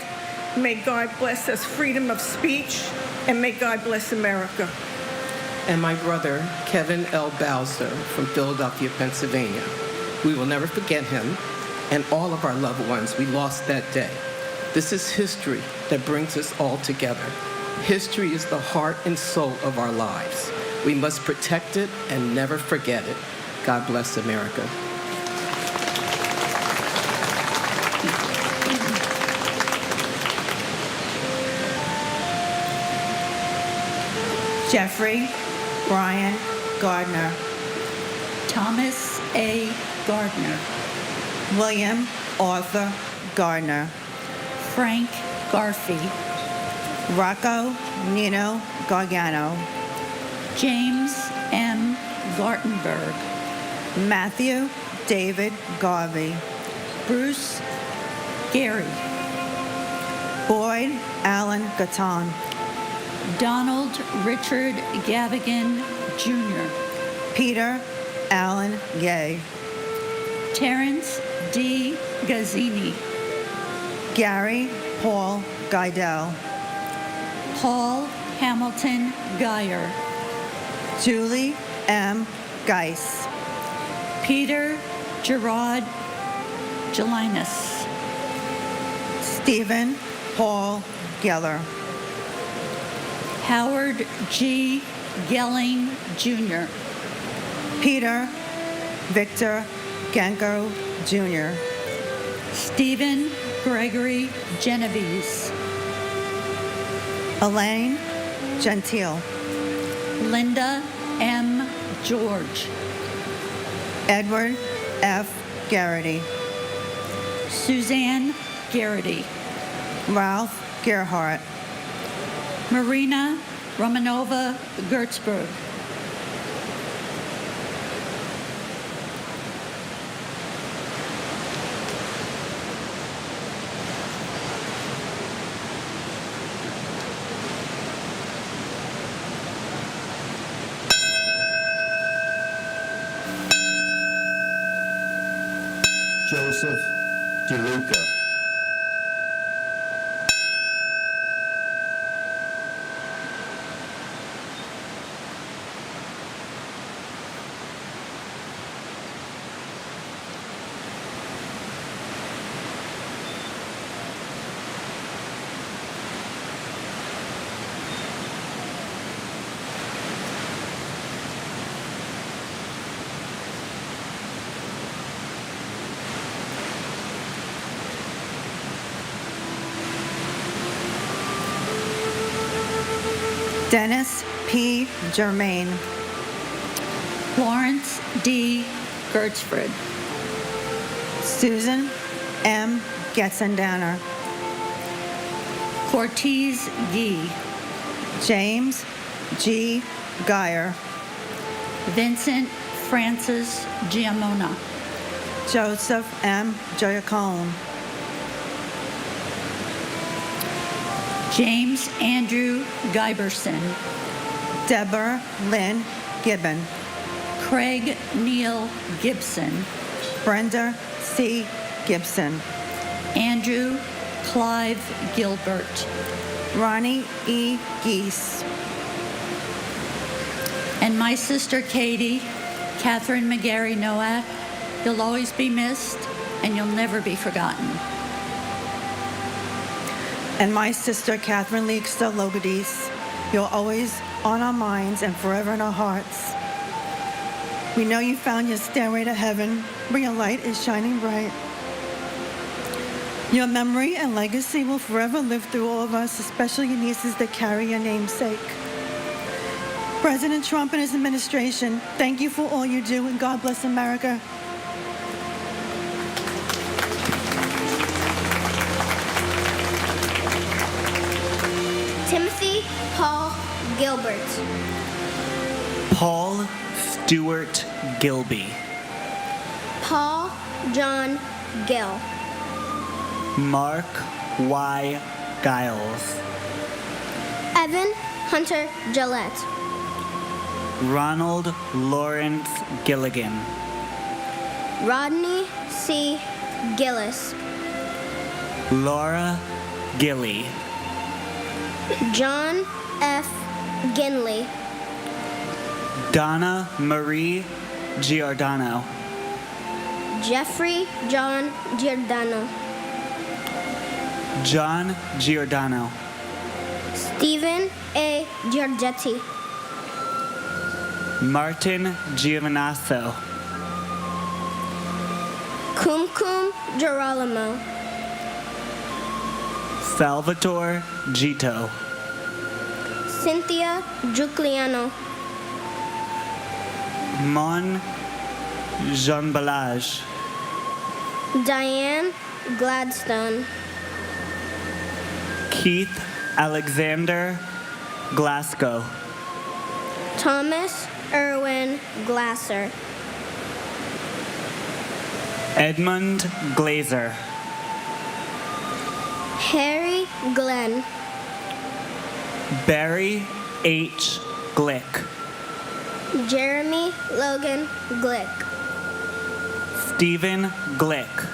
May God bless us freedom of speech, and may God bless America. And my brother, Kevin L. Bowser from Philadelphia, Pennsylvania. We will never forget him and all of our loved ones we lost that day. This is history that brings us all together. History is the heart and soul of our lives. We must protect it and never forget it. God bless America. Jeffrey Brian Gardner. Thomas A. Gardner. William Arthur Gardner. Frank Garfey. Rocco Nino Gargano. James M. Gartenberg. Matthew David Garvey. Bruce Gary. Boyd Allen Gatton. Donald Richard Gavigan, Jr. Peter Allen Gay. Terrence D. Gazzini. Gary Paul Guidel. Paul Hamilton Geyer. Julie M. Geis. Peter Gerard Gelinas. Stephen Paul Geller. Howard G. Gelling, Jr. Peter Victor Genko, Jr. Stephen Gregory Genovese. Elaine Gentile. Linda M. George. Edward F. Garrity. Suzanne Garrity. Ralph Gerhardt. Marina Romanova Gertzberg. Joseph DeLuca. Dennis P. Germain. Florence D. Gertzford. Susan M. Getzendanner. Cortez Yee. James G. Geyer. Vincent Francis Giamona. Joseph M. Joyacone. James Andrew Giberson. Deborah Lynn Gibbon. Craig Neil Gibson. Brenda C. Gibson. Andrew Clive Gilbert. Ronnie E. Geese. And my sister Katie, Catherine McGarry Nowak, you'll always be missed and you'll never be forgotten. And my sister Catherine Leekster Logadis, you're always on our minds and forever in our hearts. We know you found your stairway to heaven, where your light is shining bright. Your memory and legacy will forever live through all of us, especially your nieces that carry your namesake. President Trump and his administration, thank you for all you do, and God bless America. Timothy Paul Gilbert. Paul Stewart Gilby. Paul John Gill. Mark Y. Giles. Evan Hunter Gillette. Ronald Lawrence Gilligan. Rodney C. Gillis. Laura Gilly. John F. Ginley. Donna Marie Giordano. Jeffrey John Giordano. John Giordano. Stephen A. Giorgetti. Martin Giovanasso. Kumkum Girolamo. Salvatore Gito. Cynthia Giuliano. Mon Jean Balage. Diane Gladstone. Keith Alexander Glasgow. Thomas Irwin Glasser. Edmund Glazer. Harry Glenn. Barry H. Glick. Jeremy Logan Glick. Stephen Glick.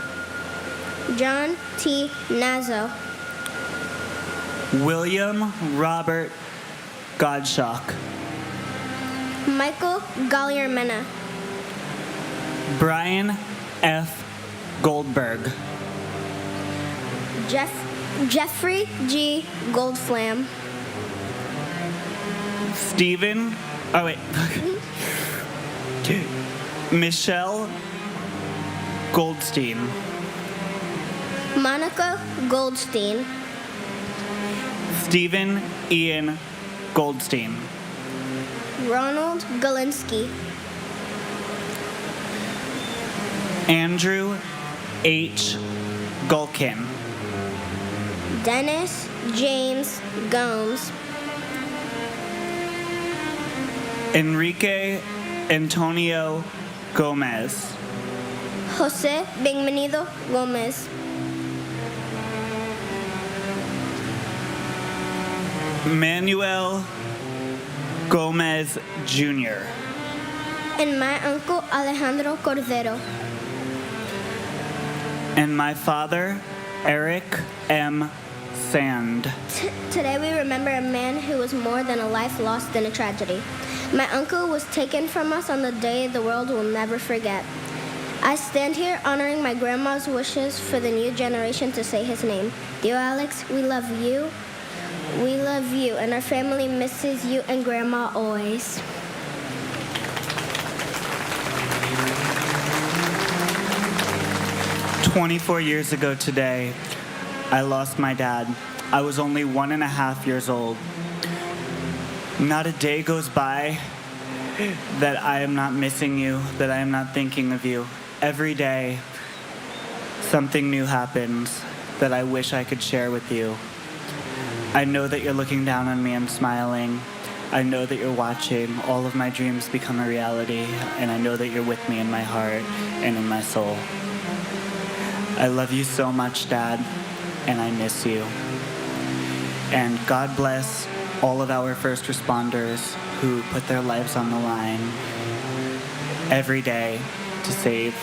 John T. Nazo. William Robert Godshock. Michael Gallier-Mena. Brian F. Goldberg. Jeffrey G. Goldflam. Stephen. Oh, wait. Michelle Goldstein. Monica Goldstein. Stephen Ian Goldstein. Ronald Galinsky. Andrew H. Gulkin. Dennis James Gomes. Enrique Antonio Gomez. Jose Bienvenido Gomez. Manuel Gomez Jr. And my uncle Alejandro Cordero. And my father, Eric M. Sand. Today we remember a man who was more than a life lost in a tragedy. My uncle was taken from us on the day the world will never forget. I stand here honoring my grandma's wishes for the new generation to say his name. Dear Alex, we love you. We love you, and our family misses you and Grandma always. "24 years ago today, I lost my dad. I was only 1.5 years old. Not a day goes by that I am not missing you, that I am not thinking of you. Every day, something new happens that I wish I could share with you. I know that you're looking down on me and smiling. I know that you're watching all of my dreams become a reality, and I know that you're with me in my heart and in my soul. I love you so much, Dad, and I miss you. And God bless all of our first responders who put their lives on the line every day to save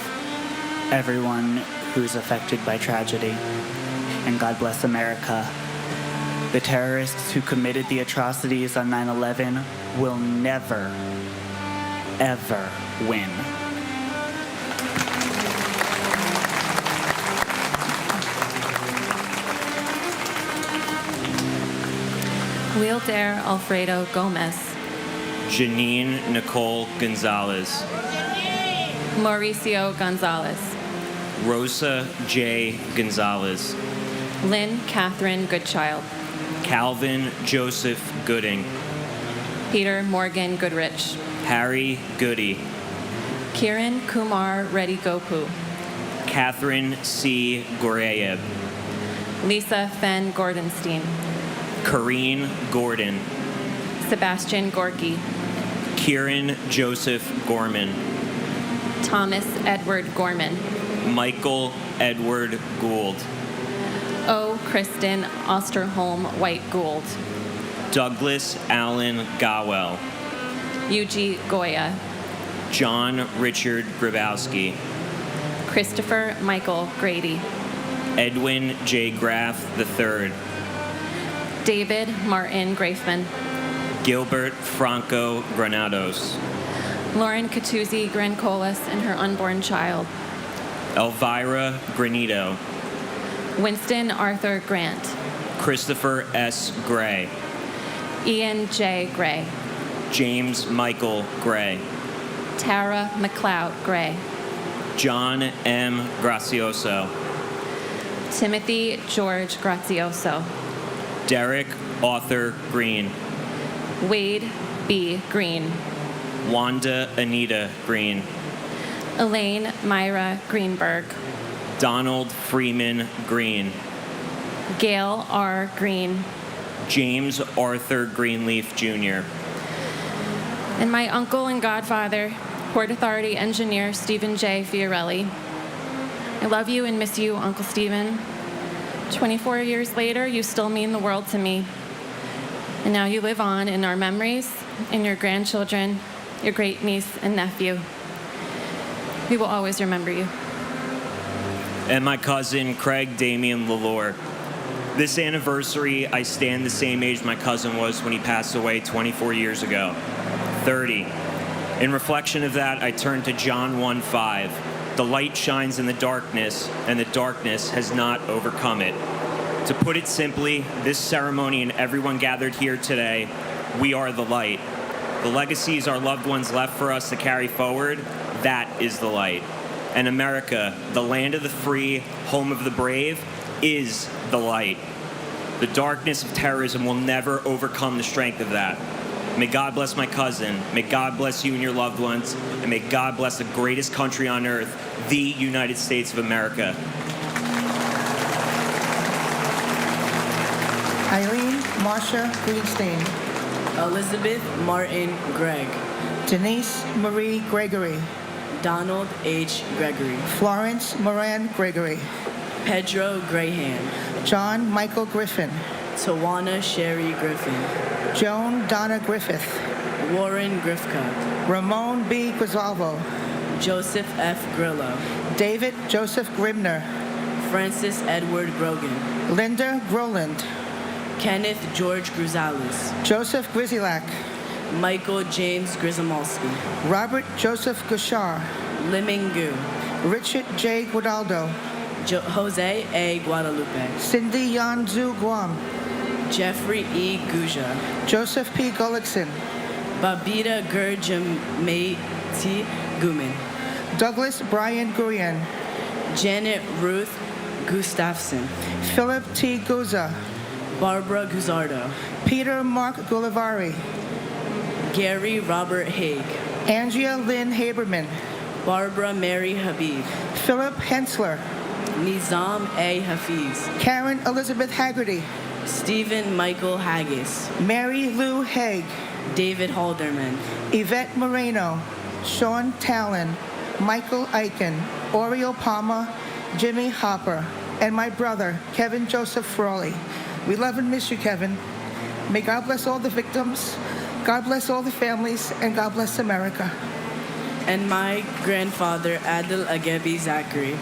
everyone who's affected by tragedy. And God bless America. The terrorists who committed the atrocities on 9/11 will never, ever win. Wilder Alfredo Gomez. Janine Nicole Gonzalez. Mauricio Gonzalez. Rosa J. Gonzalez. Lynn Catherine Goodchild. Calvin Joseph Gooding. Peter Morgan Goodrich. Harry Goody. Kiran Kumar Reddy Gopu. Catherine C. Gorayeb. Lisa Fenn Gordonstein. Corrine Gordon. Sebastian Gorky. Kieran Joseph Gorman. Thomas Edward Gorman. Michael Edward Gould. O. Kristen Osterholm White Gould. Douglas Allen Gowell. Yuji Goya. John Richard Grabowski. Christopher Michael Grady. Edwin J. Graff III. David Martin Grafman. Gilbert Franco Granados. Lauren Catuzzi Grancolas and her unborn child. Elvira Granito. Winston Arthur Grant. Christopher S. Gray. Ian J. Gray. James Michael Gray. Tara McLeod Gray. John M. Gracioso. Timothy George Grazioso. Derek Arthur Green. Wade B. Green. Wanda Anita Green. Elaine Myra Greenberg. Donald Freeman Green. Gail R. Green. James Arthur Greenleaf Jr. And my uncle and godfather, Port Authority engineer Stephen J. Fiorelli. I love you and miss you, Uncle Stephen. 24 years later, you still mean the world to me. And now you live on in our memories, in your grandchildren, your great niece and nephew. We will always remember you. And my cousin, Craig Damian Lalore. This anniversary, I stand the same age my cousin was when he passed away 24 years ago, 30. In reflection of that, I turn to John 1:5. The light shines in the darkness, and the darkness has not overcome it. To put it simply, this ceremony and everyone gathered here today, we are the light. The legacies our loved ones left for us to carry forward, that is the light. And America, the land of the free, home of the brave, is the light. The darkness of terrorism will never overcome the strength of that. May God bless my cousin. May God bless you and your loved ones. And may God bless the greatest country on earth, the United States of America. Eileen Marsha Greenstein. Elizabeth Martin Gregg. Denise Marie Gregory. Donald H. Gregory. Florence Moran Gregory. Pedro Graham. John Michael Griffin. Tawana Sherry Griffin. Joan Donna Griffith. Warren Griffcutt. Ramon B. Grisalvo. Joseph F. Grillo. David Joseph Grimner. Francis Edward Grogan. Linda Groland. Kenneth George Grisales. Joseph Grizilak. Michael James Grisomolsky. Robert Joseph Gushar. Limingu. Richard J. Guadaldo. Jose A. Guadalupe. Cindy Yanzu Guam. Jeffrey E. Guja. Joseph P. Gullickson. Babita Gurjamati Guman. Douglas Brian Gurian. Janet Ruth Gustafson. Philip T. Guza. Barbara Guzardo. Peter Mark Gulivari. Gary Robert Haig, Andrea Lynn Haberman, Barbara Mary Habib, Philip Hensler, Nizam A. Hafiz, Karen Elizabeth Haggerty, Stephen Michael Haggis, Mary Lou Haig, David Halderman, Yvette Moreno, Sean Talon, Michael Eichen, Oriel Palmer, Jimmy Hopper, and my brother, Kevin Joseph Frawley. We love and miss you, Kevin. May God bless all the victims, God bless all the families, and God bless America. and my grandfather, Adil Agebi Zachary.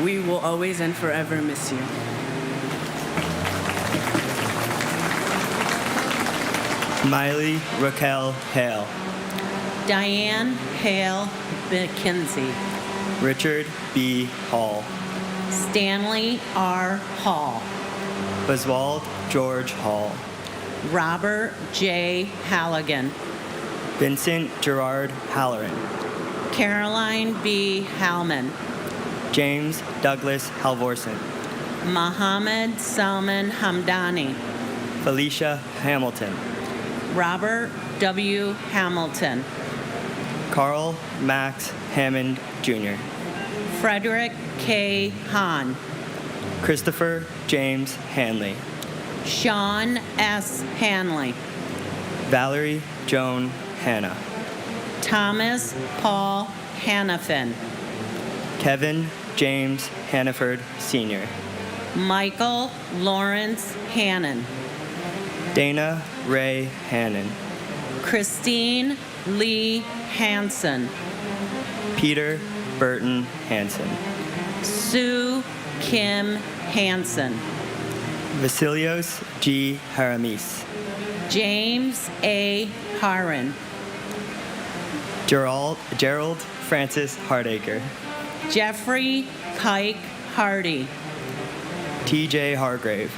We will always and forever miss you. Miley Raquel Hale. Diane Hale McKenzie. Richard B. Hall. Stanley R. Hall. Oswald George Hall. Robert J. Halligan. Vincent Gerard Halloran. Caroline B. Hallman. James Douglas Halvorsen. Mohammed Salman Hamdani. Felicia Hamilton. Robert W. Hamilton. Carl Max Hammond Jr. Frederick K. Hahn. Christopher James Hanley. Sean S. Hanley. Valerie Joan Hanna. Thomas Paul Hannafin. Kevin James Hannaford Sr. Michael Lawrence Hannon. Dana Ray Hannon. Christine Lee Hansen. Peter Burton Hansen. Sue Kim Hansen. Vasilios G. Haramis. James A. Haran. Gerald Francis Hardacre. Jeffrey Kike Hardy. T.J. Hargrave.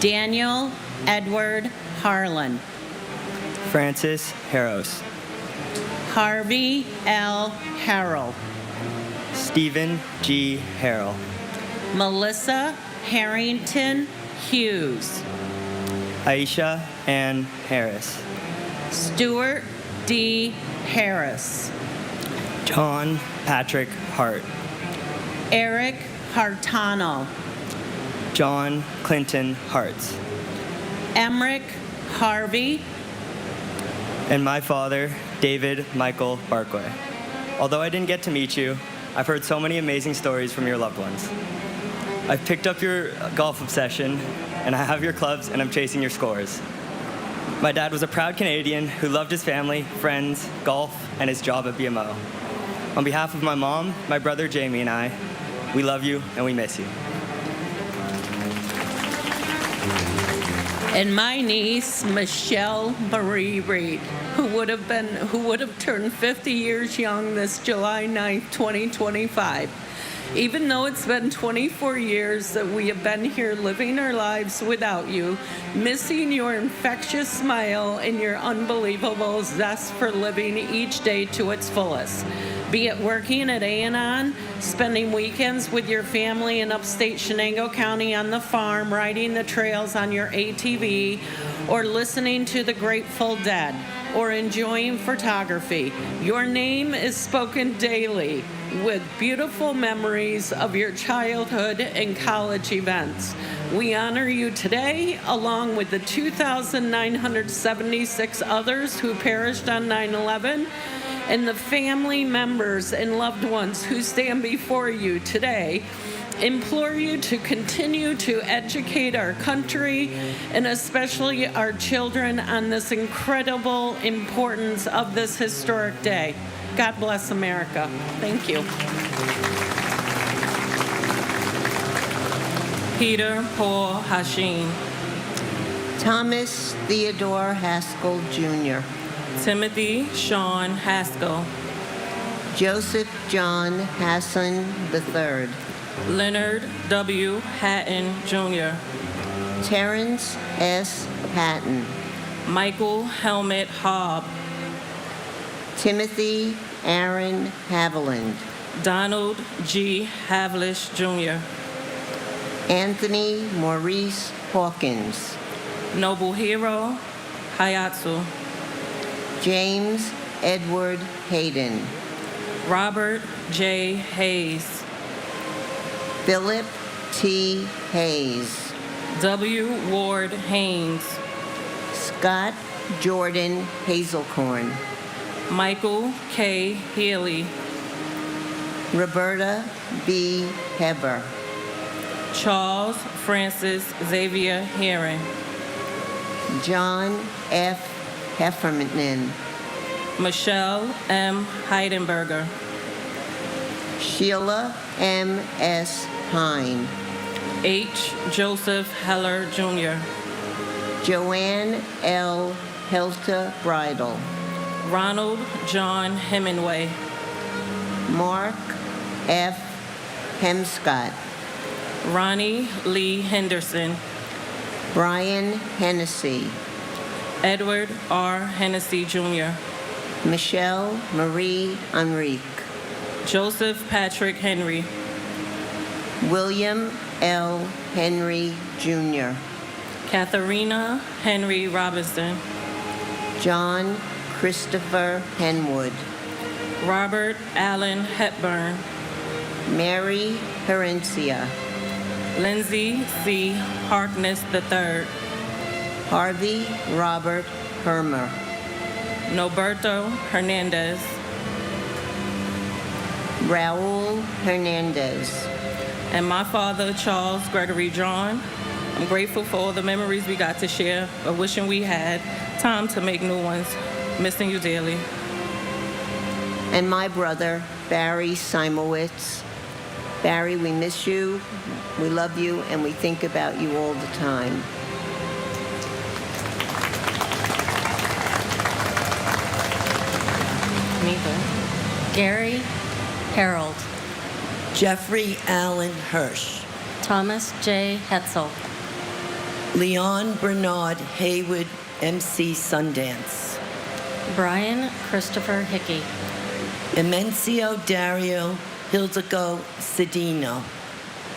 Daniel Edward Harlan. Francis Harros. Harvey L. Harrell. Stephen G. Harrell. Melissa Harrington Hughes. Aisha Ann Harris. Stuart D. Harris. John Patrick Hart. Eric Hartano. John Clinton Hartz. Emmerich Harvey. And my father, David Michael Barkway. Although I didn't get to meet you, I've heard so many amazing stories from your loved ones. I've picked up your golf obsession, and I have your clubs, and I'm chasing your scores. My dad was a proud Canadian who loved his family, friends, golf, and his job at BMO. On behalf of my mom, my brother Jamie, and I, we love you and we miss you. And my niece, Michelle Marie Reed, who would have turned 50 years young this July 9th, 2025. Even though it's been 24 years that we have been here living our lives without you, missing your infectious smile and your unbelievable zest for living each day to its fullest. Be it working at A&on, spending weekends with your family in upstate Shenango County on the farm, riding the trails on your ATV, or listening to the Grateful Dead, or enjoying photography. Your name is spoken daily with beautiful memories of your childhood and college events. We honor you today, along with the 2,976 others who perished on 9/11, and the family members and loved ones who stand before you today. Implore you to continue to educate our country and especially our children on this incredible importance of this historic day. God bless America. Thank you. Peter Paul Hashim. Thomas Theodore Haskell Jr. Timothy Sean Haskell. Joseph John Hassan III. Leonard W. Hatton Jr. Terrence S. Hatton. Michael Helmut Hobb. Timothy Aaron Haviland. Donald G. Havlish Jr. Anthony Maurice Hawkins. Nobuhiro Hayatsu. James Edward Hayden, Robert J. Hayes, Philip T. Hayes, W. Ward Haynes, Scott Jordan Hazelcorn, Michael K. Healy, Roberta B. Heber, Charles Francis Xavier Heron, John F. Heffernan, Michelle M. Heidenberger, Sheila M. S. Hine, H. Joseph Heller Jr., Joanne L. Helta Bridle, Ronald John Hemingway, Mark F. Hemscott, Ronnie Lee Henderson, Brian Hennessy, Edward R. Hennessy Jr., Michelle Marie Enrique, Joseph Patrick Henry, William L. Henry Jr., Katharina Henry Robinson, John Christopher Henwood, Robert Allen Hepburn, Mary Herencia, Lindsay C. Harkness III, Harvey Robert Hermer, Noberto Hernandez, Raul Hernandez, and my father, Charles Gregory John. I'm grateful for all the memories we got to share, but wishing we had time to make new ones. Missing you dearly. and my brother, Barry Simowitz. Barry, we miss you, we love you, and we think about you all the time. Gary Harold, Jeffrey Allen Hirsch, Thomas J. Hetzel, Leon Bernard Haywood, MC Sundance, Brian Christopher Hickey, Emencio Dario Hildego Cedino,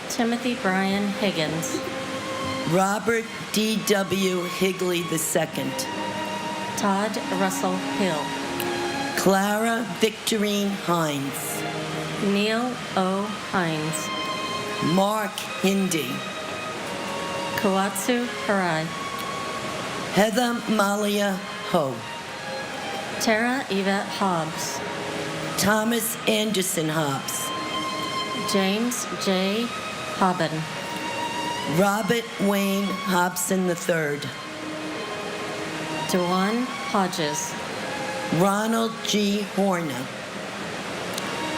Timothy Brian Higgins, Robert D.W. Higley II, Todd Russell Hill, Clara Victorine Hines, Neil O. Hines, Mark Hindi, Kuatsu Harai, Heather Malia Ho, Tara Yvette Hobbs, Thomas Anderson Hobbs, James J. Hobbin, Robert Wayne Hobson III, Dewan Hodges, Ronald G. Horner,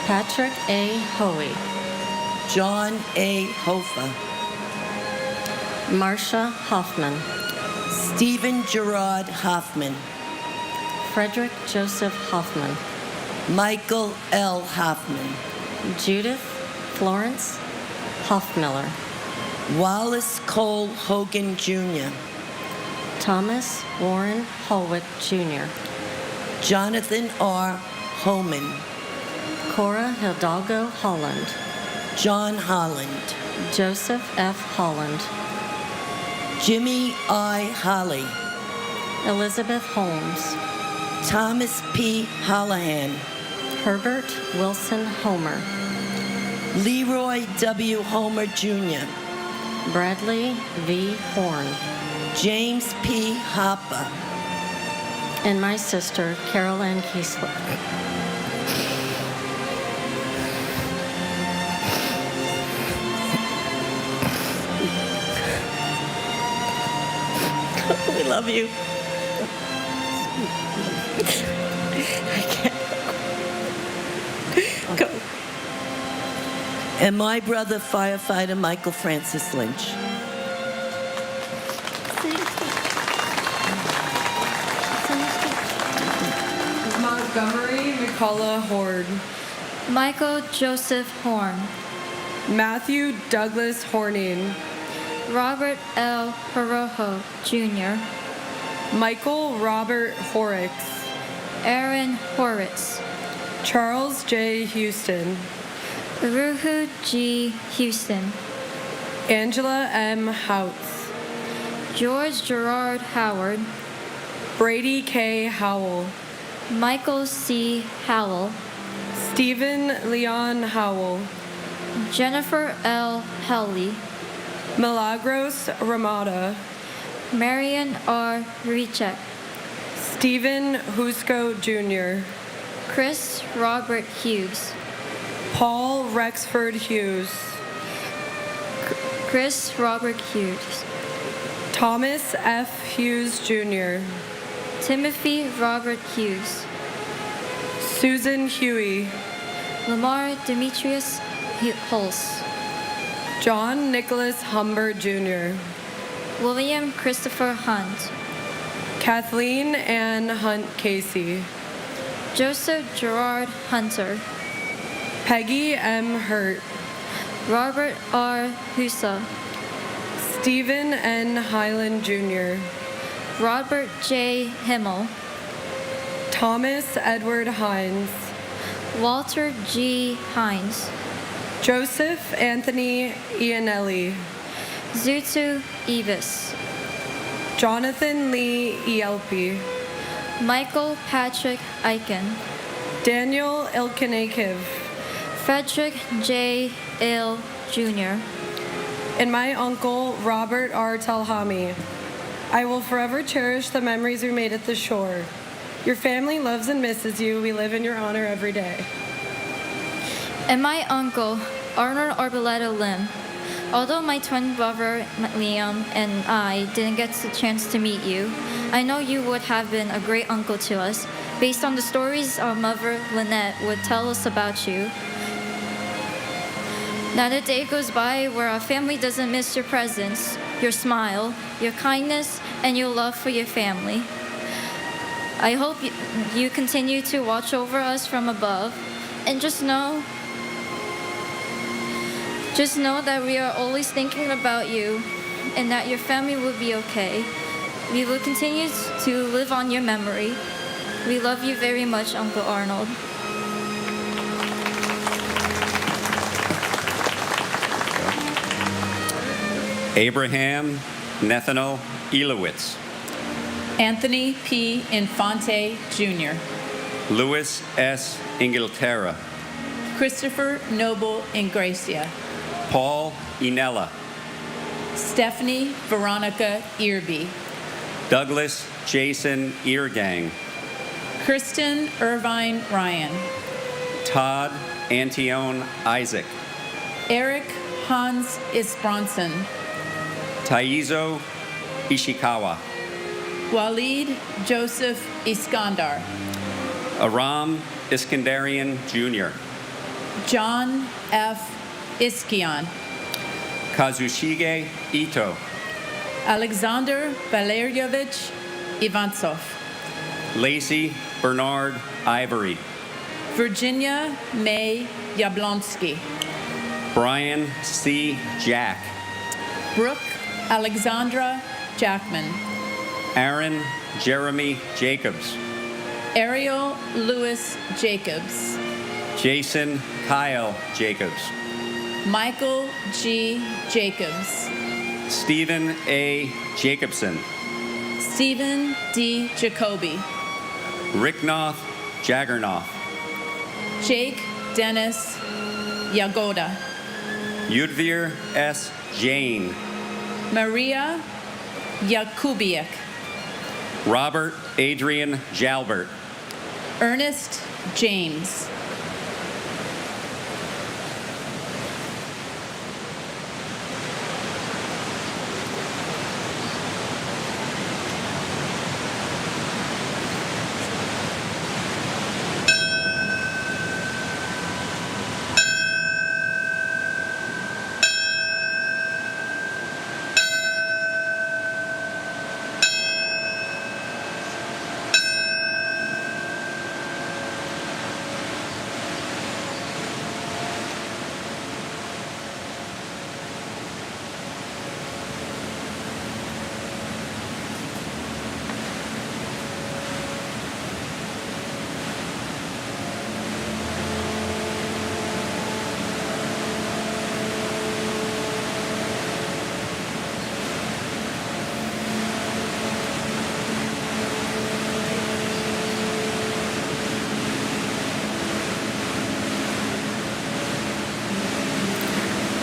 Patrick A. Hoey, John A. Hofer, Marcia Hoffman, Stephen Gerard Hoffman, Frederick Joseph Hoffman, Michael L. Hoffman, Judith Florence Hoffmiller, Wallace Cole Hogan Jr., Thomas Warren Holwick Jr., Jonathan R. Homan, Cora Hidalgo Holland, John Holland, Joseph F. Holland, Jimmy I. Holly, Elizabeth Holmes, Thomas P. Hollahan, Herbert Wilson Homer, Leroy W. Homer Jr., Bradley V. Horn, James P. Hopper, and my sister, Carol Ann Kiesler. We love you. I can't. Go. And my brother, firefighter Michael Francis Lynch. Montgomery McCullough Horde, Michael Joseph Horn, Matthew Douglas Horning, Robert L. Horojo Jr., Michael Robert Horrocks, Aaron Horwitz, Charles J. Houston, Uruhu G. Houston, Angela M. Houts, George Gerard Howard, Brady K. Howell, Michael C. Howell, Stephen Leon Howell, Jennifer L. Helley, Milagros Ramada, Marion R. Richek, Stephen Husko Jr., Chris Robert Hughes, Paul Rexford Hughes, Chris Robert Hughes, Thomas F. Hughes Jr., Timothy Robert Hughes, Susan Huey, Lamar Demetrius Hulse, John Nicholas Humber Jr., William Christopher Hunt, Kathleen Ann Hunt Casey, Joseph Gerard Hunter, Peggy M. Hurt, Robert R. Husa, Stephen N. Highland Jr., Robert J. Himmel, Thomas Edward Hines, Walter G. Hines, Joseph Anthony Ianelli, Zutu Evis, Jonathan Lee Ielpi, Michael Patrick Eichen, Daniel Ilkanakiv, Frederick J. Ill Jr., and my uncle, Robert R. Talhami. I will forever cherish the memories we made at the shore. Your family loves and misses you. We live in your honor every day. and my uncle, Arnold Arboleta Lim. Although my twin brother Liam and I didn't get the chance to meet you, I know you would have been a great uncle to us, based on the stories our mother Lynette would tell us about you. Not a day goes by where our family doesn't miss your presence, your smile, your kindness, and your love for your family. I hope you continue to watch over us from above, and just know that we are always thinking about you and that your family will be okay. We will continue to live on your memory. We love you very much, Uncle Arnold. Abraham Nathaniel Elowitz, Anthony P. Infante, Jr., Louis S. Inglaterra, Christopher Noble Ingracia, Paul Inella, Stephanie Veronica Earby, Douglas Jason Eargang, Kristen Irvine Ryan, Todd Antione Isaac, Eric Hans Isbronson, Taizo Ishikawa, Walid Joseph Iskandar, Aram Iskandarian Jr., John F. Iskian, Kazushige Ito, Alexander Valerievich Ivantsov, Lacey Bernard Ivory, Virginia May Yablonsky, Brian C. Jack, Brooke Alexandra Jackman, Aaron Jeremy Jacobs, Ariel Lewis Jacobs, Jason Kyle Jacobs, Michael G. Jacobs, Stephen A. Jacobson, Stephen D. Jacoby, Ricknoth Jaggernoth, Jake Dennis Yagoda, Yudvir S. Jane, Maria Yakubiak, Robert Adrian Jalbert, Ernest James,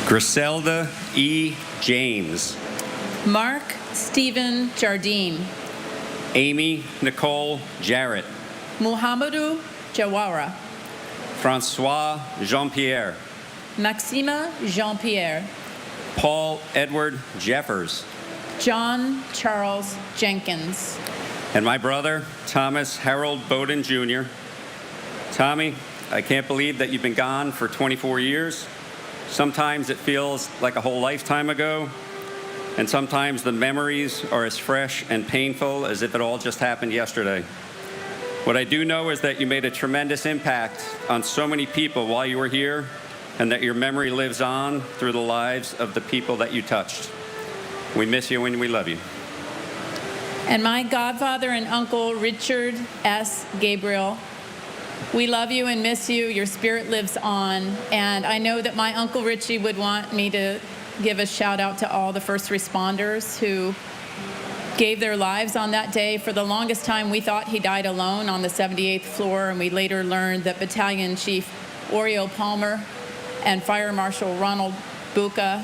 Griselda E. James. Mark Stephen Jardine. Amy Nicole Jarrett. Muhammadu Jawara. Francois Jean-Pierre. Maxima Jean-Pierre. Paul Edward Jeffers. John Charles Jenkins. And my brother, Thomas Harold Bowden Jr. Tommy, I can't believe that you've been gone for 24 years. Sometimes it feels like a whole lifetime ago, and sometimes the memories are as fresh and painful as if it all just happened yesterday. What I do know is that you made a tremendous impact on so many people while you were here, and that your memory lives on through the lives of the people that you touched. We miss you and we love you. And my godfather and uncle, Richard S. Gabriel. We love you and miss you. Your spirit lives on. And I know that my Uncle Richie would want me to give a shout out to all the first responders who gave their lives on that day. For the longest time, we thought he died alone on the 78th floor, and we later learned that Battalion Chief Oriel Palmer and Fire Marshal Ronald Buca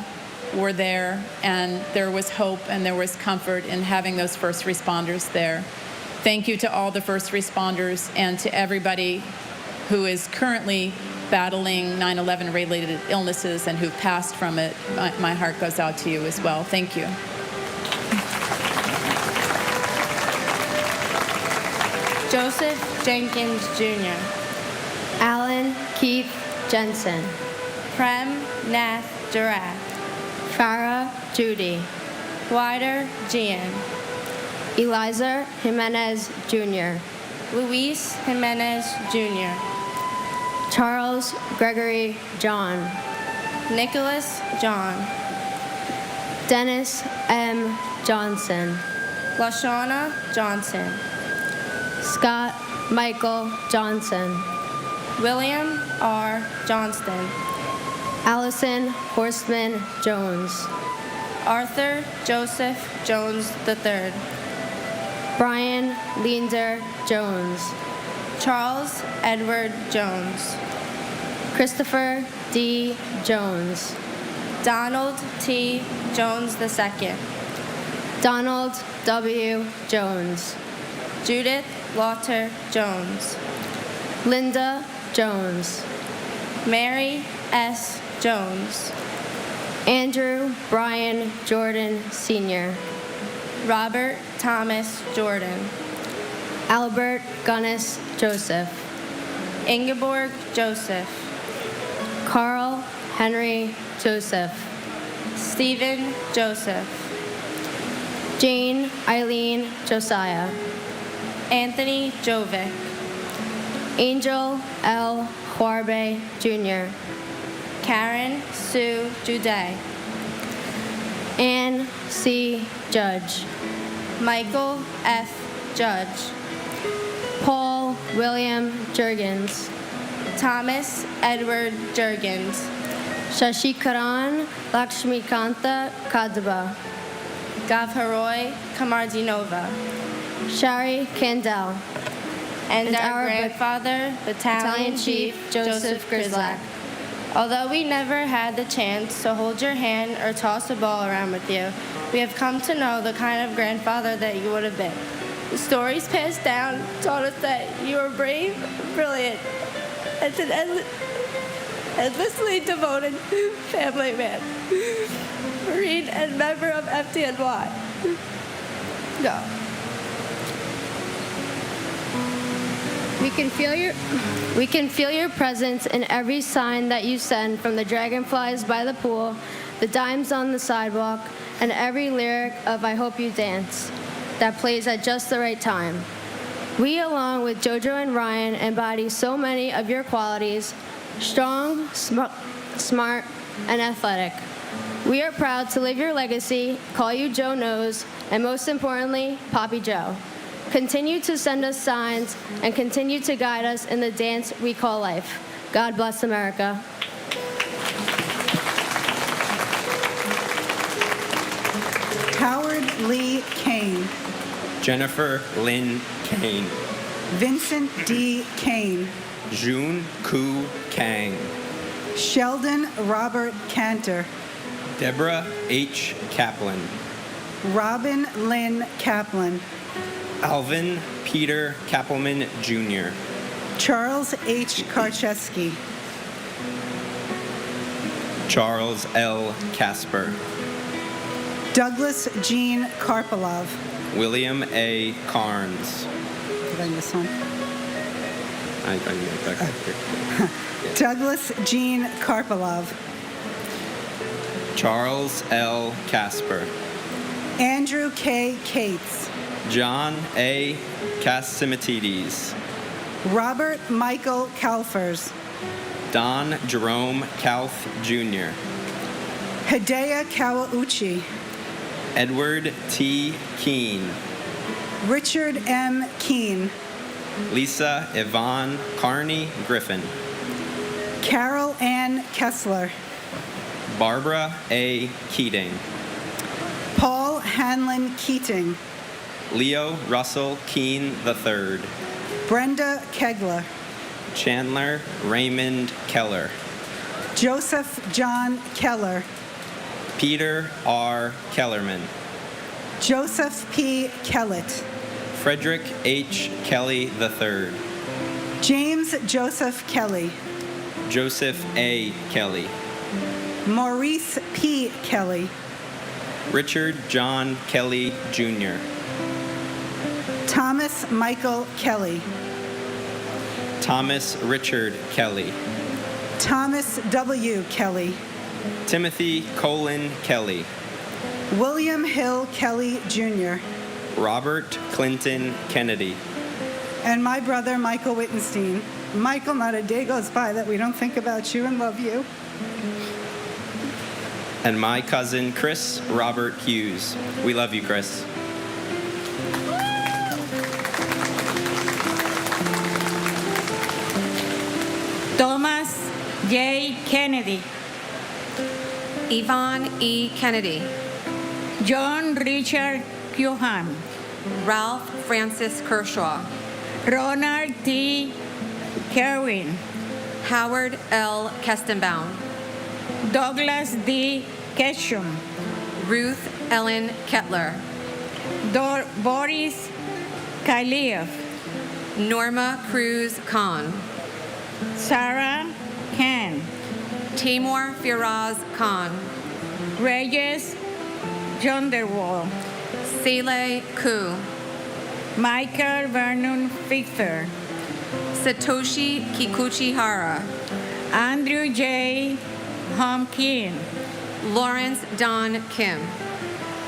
were there, and there was hope and there was comfort in having those first responders there. Thank you to all the first responders and to everybody who is currently battling 9/11 related illnesses and who've passed from it. My heart goes out to you as well. Thank you. Joseph Jenkins Jr. Alan Keith Jensen. Prem Nath Durat. Farah Judy. Wider Gian. Eliza Jimenez Jr. Luis Jimenez Jr. Charles Gregory John. Nicholas John. Dennis M. Johnson. Lashana Johnson. Scott Michael Johnson. William R. Johnston. Allison Horstman Jones. Arthur Joseph Jones III. Brian Leander Jones. Charles Edward Jones. Christopher D. Jones. Donald T. Jones II. Donald W. Jones. Judith Lauter Jones. Linda Jones. Mary S. Jones. Andrew Brian Jordan Sr. Robert Thomas Jordan. Albert Gunnis Joseph. Ingeborg Joseph. Carl Henry Joseph. Stephen Joseph. Jane Eileen Josiah. Anthony Jovic. Angel L. Huarbe Jr. Karen Sue Juday. Ann C. Judge. Michael F. Judge. Paul William Jurgens. Thomas Edward Jurgens. Shashikaran Lakshmikanta Kadaba. Gavharoy Kamardinova. Shari Kandel. And our grandfather, Battalion Chief Joseph Grislak. Although we never had the chance to hold your hand or toss a ball around with you, we have come to know the kind of grandfather that you would have been. The stories passed down taught us that you were brave, brilliant, and an endlessly devoted family man, Marine and member of FDNY. No. We can feel your presence in every sign that you send, from the dragonflies by the pool, the dimes on the sidewalk, and every lyric of I Hope You Dance that plays at just the right time. We, along with Jojo and Ryan, embody so many of your qualities: strong, smart, and athletic. We are proud to live your legacy, call you Joe Knows, and most importantly, Poppy Joe. Continue to send us signs and continue to guide us in the dance we call life. God bless America. Howard Lee Kane. Jennifer Lynn Kane. Vincent D. Kane. June Koo Kang. Sheldon Robert Cantor. Deborah H. Kaplan. Robin Lynn Kaplan. Alvin Peter Kappelman Jr. Charles H. Karcheski. Charles L. Casper. Douglas Jean Karpelov. William A. Carnes. Did I miss one? I need back here. Douglas Jean Karpelov. Charles L. Casper. Andrew K. Cates. John A. Cassimatidis. Robert Michael Kalfers. Don Jerome Kalf Jr. Hideo Kawauchi. Edward T. Keene. Richard M. Keene. Lisa Yvonne Carney Griffin. Carol Ann Kessler. Barbara A. Keating. Paul Hanlon Keating. Leo Russell Keene III. Brenda Kegler. Chandler Raymond Keller. Joseph John Keller. Peter R. Kellerman. Joseph P. Kellett. Frederick H. Kelly III. James Joseph Kelly. Joseph A. Kelly. Maurice P. Kelly. Richard John Kelly Jr. Thomas Michael Kelly. Thomas Richard Kelly. Thomas W. Kelly. Timothy Colin Kelly. William Hill Kelly Jr. Robert Clinton Kennedy. And my brother, Michael Wittenstein. Michael, not a day goes by that we don't think about you and love you. And my cousin, Chris Robert Hughes. We love you, Chris. Thomas J. Kennedy. Yvonne E. Kennedy. John Richard Cuhan. Ralph Francis Kershaw. Ronald T. Kerwin. Howard L. Kestenbaum. Douglas D. Ketchum. Ruth Ellen Kettler. Boris Kailiev. Norma Cruz Khan. Sarah Khan. Tamor Firaz Khan. Reyes Jonderwall. Saleh Ku. Michael Vernon Victor. Satoshi Kikuchi Hara. Andrew J. Homkin. Lawrence Don Kim.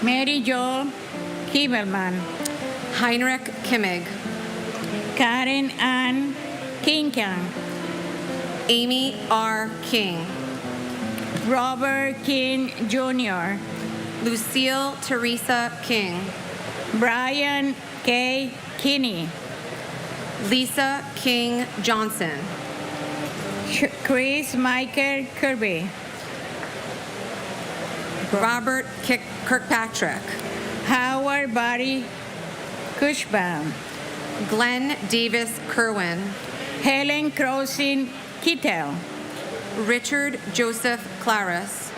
Mary Jo Kiebelman. Heinrich Kimmig. Karen Ann Kinkan. Amy R. King. Robert King Jr. Lucille Teresa King. Brian K. Kinney. Lisa King Johnson. Chris Michael Kirby. Robert Kirkpatrick. Howard Barry Cushbaum. Glenn Davis Kerwin. Helen Crossing Kittel. Richard Joseph Claris.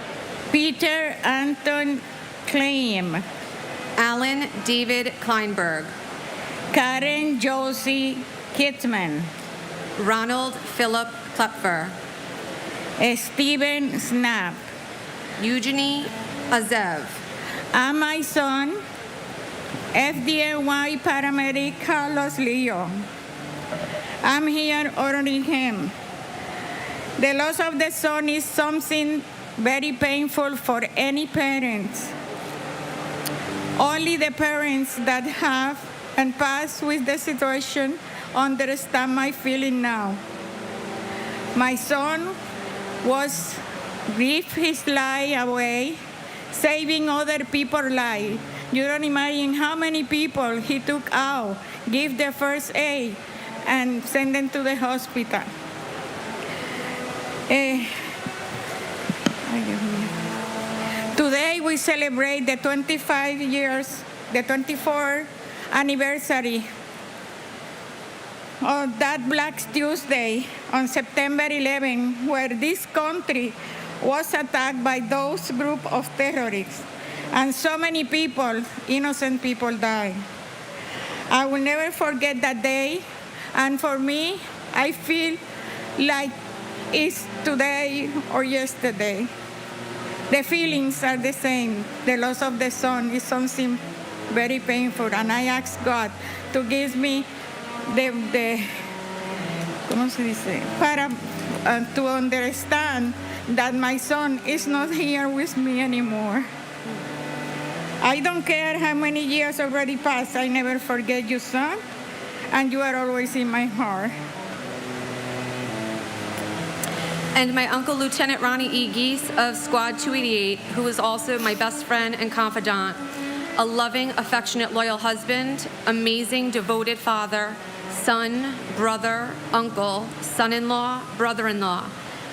Peter Anton Klein. Alan David Kleinberg. Karen Josie Kittman. Ronald Philip Klepfer. Stephen Snap. Eugenie Azev. And my son, FDNY paramedic Carlos Leo. I'm here honoring him. The loss of the son is something very painful for any parents. Only the parents that have and pass with the situation understand my feeling now. My son was give his life away, saving other people's lives. You don't imagine how many people he took out, give the first aid, and send them to the hospital. Today we celebrate the 24th anniversary of that Black Tuesday on September 11, where this country was attacked by those group of terrorists, and so many people, innocent people, died. I will never forget that day, and for me, I feel like it's today or yesterday. The feelings are the same. The loss of the son is something very painful, and I ask God to give me ¿cómo se dice? To understand that my son is not here with me anymore. I don't care how many years already passed. I never forget you, son, and you are always in my heart. And my uncle, Lieutenant Ronnie E. Geese of Squad 288, who is also my best friend and confidant, a loving, affectionate, loyal husband, amazing, devoted father, son, brother, uncle, son-in-law, brother-in-law,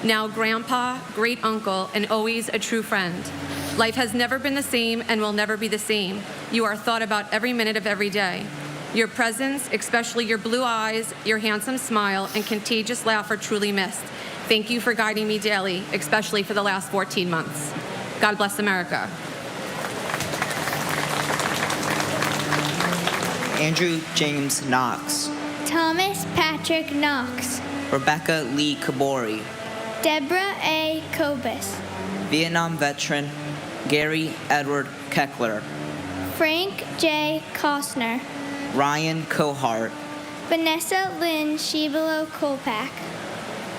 now grandpa, great uncle, and always a true friend. Life has never been the same and will never be the same. You are thought about every minute of every day. Your presence, especially your blue eyes, your handsome smile, and contagious laugh are truly missed. Thank you for guiding me daily, especially for the last 14 months. God bless America. Andrew James Knox. Thomas Patrick Knox. Rebecca Lee Kabori. Deborah A. Kobus. Vietnam veteran Gary Edward Keckler. Frank J. Costner. Ryan Cohart. Vanessa Lynn Shibalo Kolpak.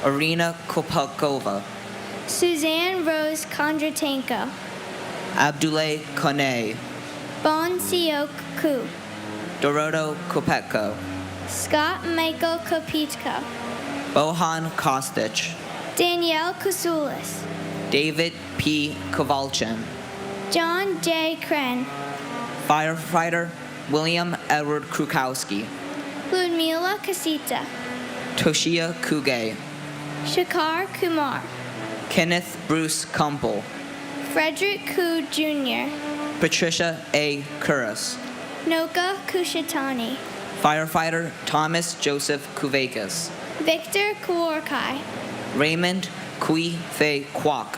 Arina Kopakova. Suzanne Rose Kondratenko. Abdullah Kone. Bon Siok Ku. Doroto Kopetko. Scott Michael Kopitko. Bohan Kostic. Danielle Kusulis. David P. Kovalchin. John J. Kren. Firefighter William Edward Krukowski. Ludmila Kasita. Toshia Kuge. Shakar Kumar. Kenneth Bruce Kumpel. Frederick Koo Jr. Patricia A. Kuras. Noka Kushatani. Firefighter Thomas Joseph Kuvakis. Victor Kawarkai. Raymond Kui Fei Kwok.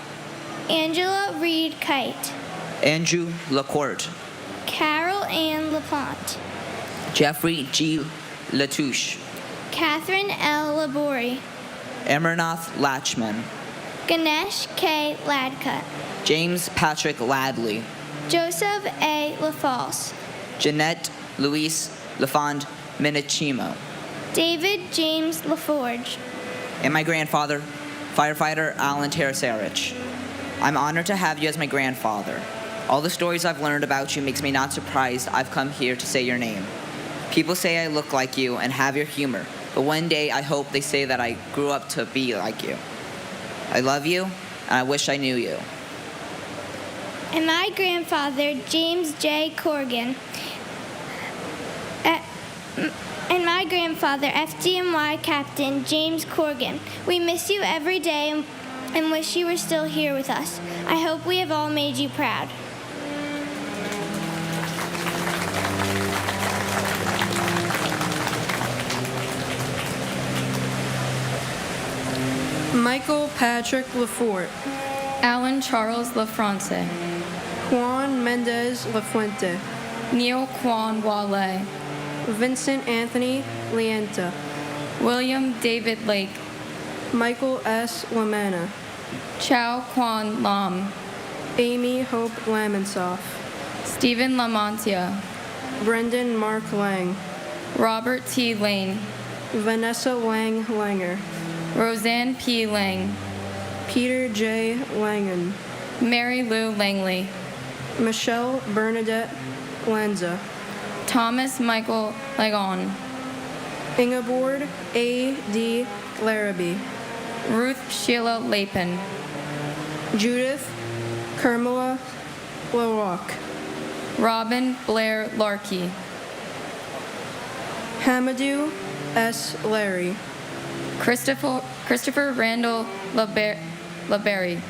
Angela Reed Kite. Andrew LaCourte. Carol Ann LaPlante. Jeffrey G. Latouche. Catherine L. Labori. Amarnath Lachman. Ganesh K. Ladkut. James Patrick Ladley. Joseph A. LaFalce. Jeanette Louise LaFond Minichimo. David James LaForge. And my grandfather, firefighter Alan Terasarich. I'm honored to have you as my grandfather. All the stories I've learned about you makes me not surprised I've come here to say your name. People say I look like you and have your humor, but one day I hope they say that I grew up to be like you. I love you, and I wish I knew you. And my grandfather, James J. Corrigan. And my grandfather, FDNY Captain James Corrigan. We miss you every day and wish you were still here with us. I hope we have all made you proud. Michael Patrick Lafort. Alan Charles LaFrance. Juan Mendez Lafuente. Neil Quan Wale. Vincent Anthony Lienta. William David Lake. Michael S. Lamana. Chow Quan Lam. Amy Hope Lamonsoff. Stephen Lamontia. Brendan Mark Lang. Robert T. Lane. Vanessa Lang Langer. Roseanne P. Lang. Peter J. Langen. Mary Lou Langley. Michelle Bernadette Lanza. Thomas Michael Lagon. Ingeborg A. D. Larrabee. Ruth Sheila Lapin. Judith Carmela LaRock. Robin Blair Larkey. Hamadou S. Larry. Christopher Randall LaBerry.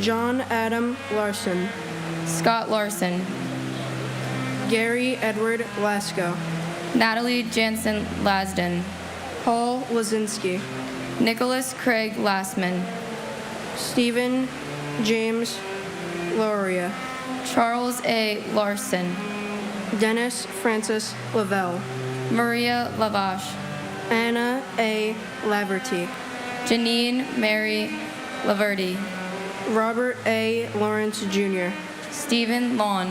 John Adam Larson. Scott Larson. Gary Edward Lasco. Natalie Jansen Lasden, Paul Lazinski, Nicholas Craig Lassman, Stephen James Lauria, Charles A. Larson, Dennis Francis Lavelle, Maria Lavache, Anna A. Laverty, Janine Mary Laverty, Robert A. Lawrence Jr., Stephen Lawn,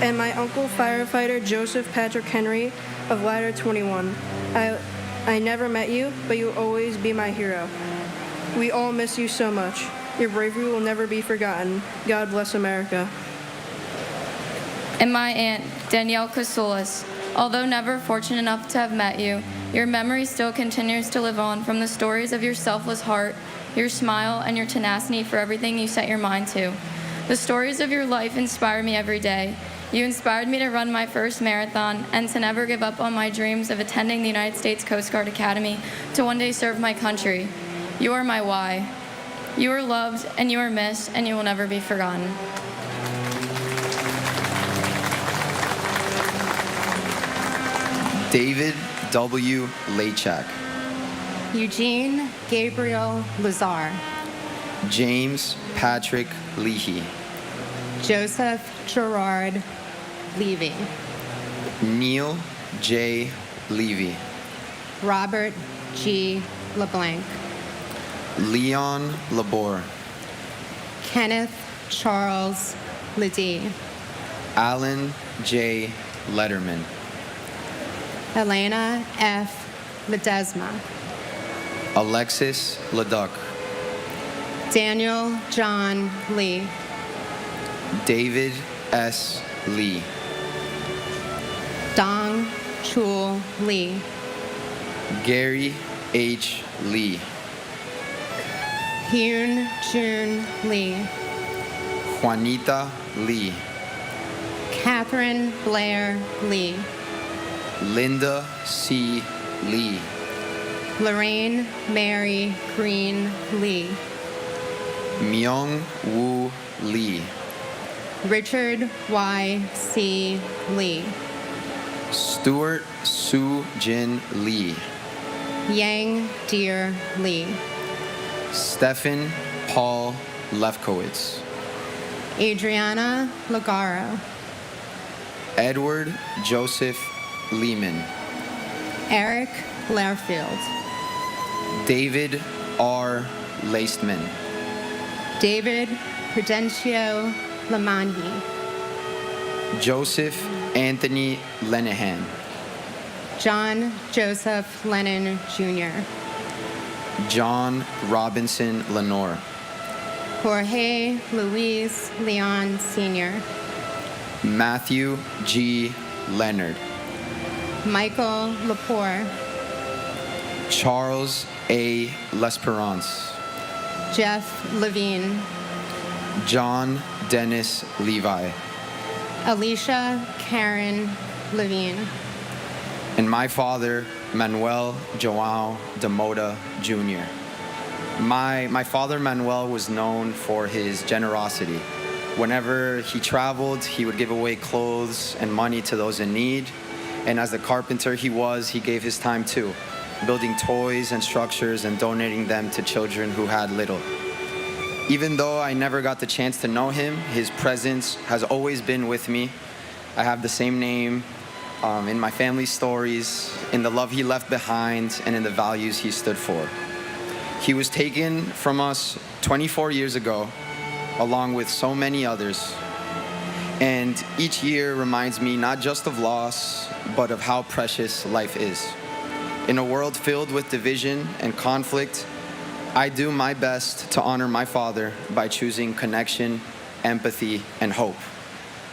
and my uncle firefighter Joseph Patrick Henry of Ladder 21. I never met you, but you'll always be my hero. We all miss you so much. Your bravery will never be forgotten. God bless America. and my aunt, Danielle Casoulas. Although never fortunate enough to have met you, your memory still continues to live on from the stories of your selfless heart, your smile, and your tenacity for everything you set your mind to. The stories of your life inspire me every day. You inspired me to run my first marathon and to never give up on my dreams of attending the United States Coast Guard Academy to one day serve my country. You are my why. You are loved and you are missed, and you will never be forgotten. David W. Lachak, Eugene Gabriel Lazar, James Patrick Leahy, Joseph Gerard Levy, Neil J. Levy, Robert G. LeBlanc, Leon Labor, Kenneth Charles Ledee, Alan J. Letterman, Elena F. Ledesma, Alexis Leduc, Daniel John Lee, David S. Lee, Dong Chul Lee, Gary H. Lee, Hyun Jun Lee, Juanita Lee, Catherine Blair Lee, Linda C. Lee, Lorraine Mary Green Lee, Myung Woo Lee, Richard Y. C. Lee, Stuart Soo Jin Lee, Yang Deer Lee, Stephen Paul Lefkowitz, Adriana Lagaro, Edward Joseph Lehman, Eric Lairfield, David R. Lastman, David Prudencio Lamanhi, Joseph Anthony Lenehan, John Joseph Lennon Jr., John Robinson Lenore, Jorge Luis Leon Sr., Matthew G. Leonard, Michael Lepore, Charles A. L'Esperance, Jeff Levine, John Dennis Levi, Alicia Karen Levine, and my father, Manuel Joao de Moda Jr. My father, Manuel, was known for his generosity. Whenever he traveled, he would give away clothes and money to those in need. And as the carpenter he gave his time too, building toys and structures and donating them to children who had little. Even though I never got the chance to know him, his presence has always been with me. I have the same name in my family stories, in the love he left behind, and in the values he stood for. He was taken from us 24 years ago, along with so many others. And each year reminds me not just of loss, but of how precious life is. In a world filled with division and conflict, I do my best to honor my father by choosing connection, empathy, and hope.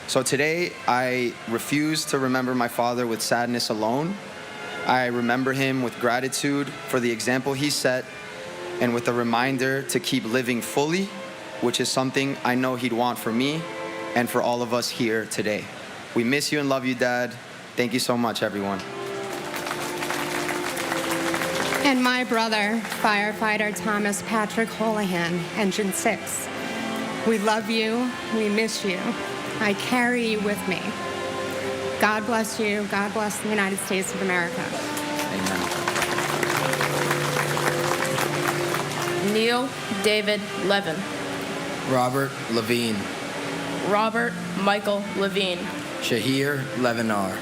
So today, I refuse to remember my father with sadness alone. I remember him with gratitude for the example he set, and with a reminder to keep living fully, which is something I know he'd want for me and for all of us here today. We miss you and love you, Dad. Thank you so much, everyone. and my brother, firefighter Thomas Patrick Holohan, Engine 6. We love you. We miss you. I carry you with me. God bless you. God bless the United States of America. Neil David Levin. Robert Levine. Robert Michael Levine. Shahir Levinar.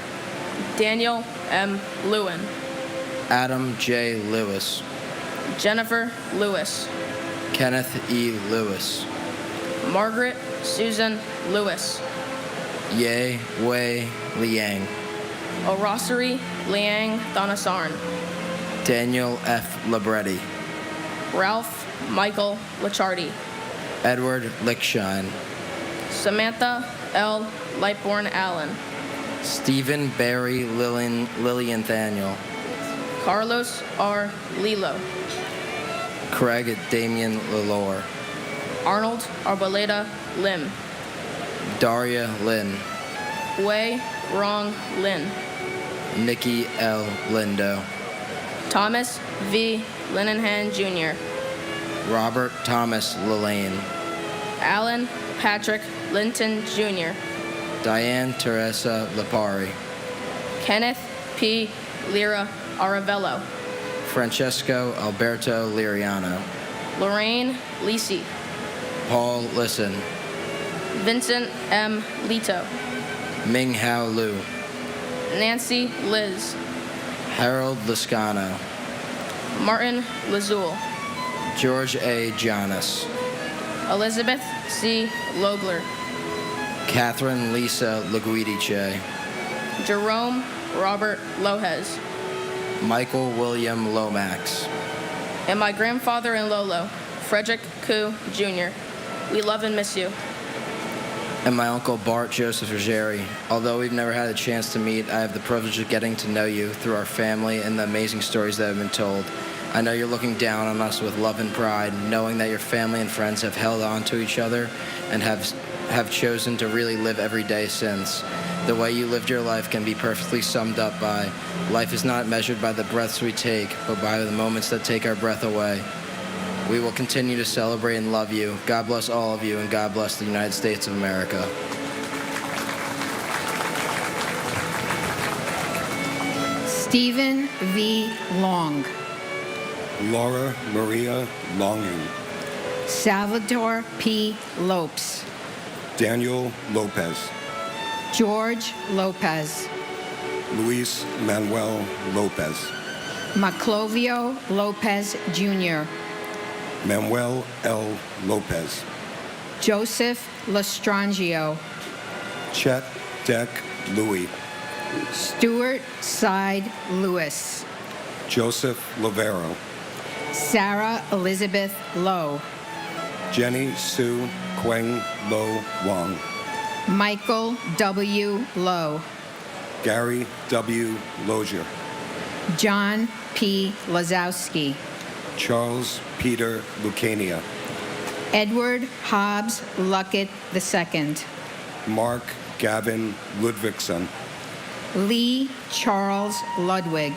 Daniel M. Lewin. Adam J. Lewis. Jennifer Lewis. Kenneth E. Lewis. Margaret Susan Lewis. Ye Wei Liang. Orosari Liang Thanasaran. Daniel F. Labretti. Ralph Michael Lichardi. Edward Lickshine. Samantha L. Lightborn Allen. Stephen Barry Lilienthaniel. Carlos R. Lilo. Craig Damian Lalore. Arnold Arboleda Lim. Daria Lynn. Wei Rong Lin. Nikki L. Lindo. Thomas V. Linehan Jr. Robert Thomas Lillane. Alan Patrick Linton Jr. Diane Teresa Lipari. Kenneth P. Lira Aravello. Francesco Alberto Liriano. Lorraine Lisi. Paul Lisson. Vincent M. Lito. Ming Hao Lu. Nancy Liz. Harold Lascano. Martin Lazul. George A. Jonas. Elizabeth C. Logler. Catherine Lisa Laguidice. Jerome Robert Lohez. Michael William Lomax. And my grandfather in Lolo, Frederick Koo Jr. We love and miss you. And my uncle Bart Joseph Ruggieri. Although we've never had a chance to meet, I have the privilege of getting to know you through our family and the amazing stories that have been told. I know you're looking down on us with love and pride, knowing that your family and friends have held on to each other and have chosen to really live every day since. The way you lived your life can be perfectly summed up by, life is not measured by the breaths we take, but by the moments that take our breath away. We will continue to celebrate and love you. God bless all of you, and God bless the United States of America. Stephen V. Long. Laura Maria Longing. Salvador P. Lopes. Daniel Lopez. George Lopez. Luis Manuel Lopez. Maclovio Lopez Jr. Manuel L. Lopez. Joseph Lestrangio. Chet Deck Louis. Stuart Side Lewis. Joseph Lavero. Sarah Elizabeth Lowe. Jenny Sue Quang Lo Wong. Michael W. Lowe. Gary W. Lozier. John P. Lazowski. Charles Peter Lucania. Edward Hobbs Luckett II. Mark Gavin Ludvigson. Lee Charles Ludwig.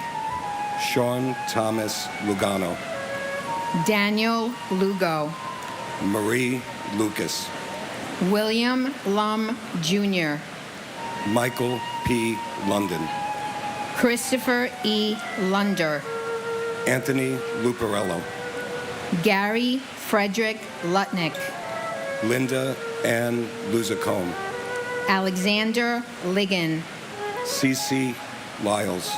Sean Thomas Lugano. Daniel Lugo. Marie Lucas. William Lum Jr. Michael P. London. Christopher E. Lunder. Anthony Luparello. Gary Frederick Lutnick. Linda Ann Luzacombe. Alexander Ligon. Cece Lyles.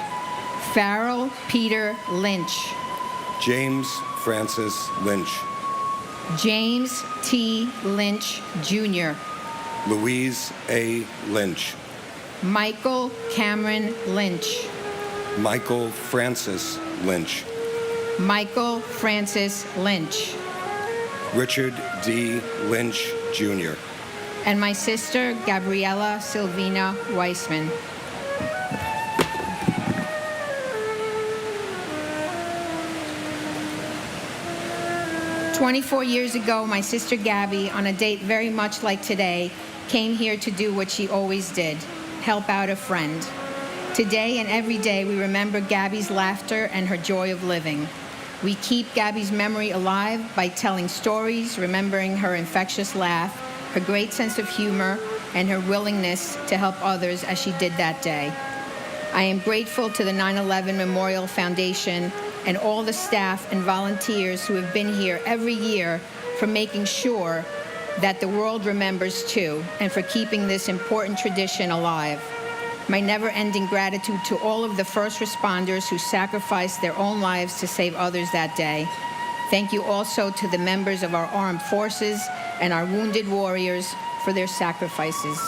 Farrell Peter Lynch. James Francis Lynch. James T. Lynch Jr. Louise A. Lynch. Michael Cameron Lynch. Michael Francis Lynch. Michael Francis Lynch. Richard D. Lynch Jr. And my sister, Gabriella Silvina Weissman. "24 years ago, my sister Gabby, on a date very much like today, came here to do what she always did, help out a friend. Today and every day, we remember Gabby's laughter and her joy of living. We keep Gabby's memory alive by telling stories, remembering her infectious laugh, her great sense of humor, and her willingness to help others as she did that day. I am grateful to the 9/11 Memorial Foundation and all the staff and volunteers who have been here every year for making sure that the world remembers too, and for keeping this important tradition alive. My never-ending gratitude to all of the first responders who sacrificed their own lives to save others that day. Thank you also to the members of our armed forces and our wounded warriors for their sacrifices.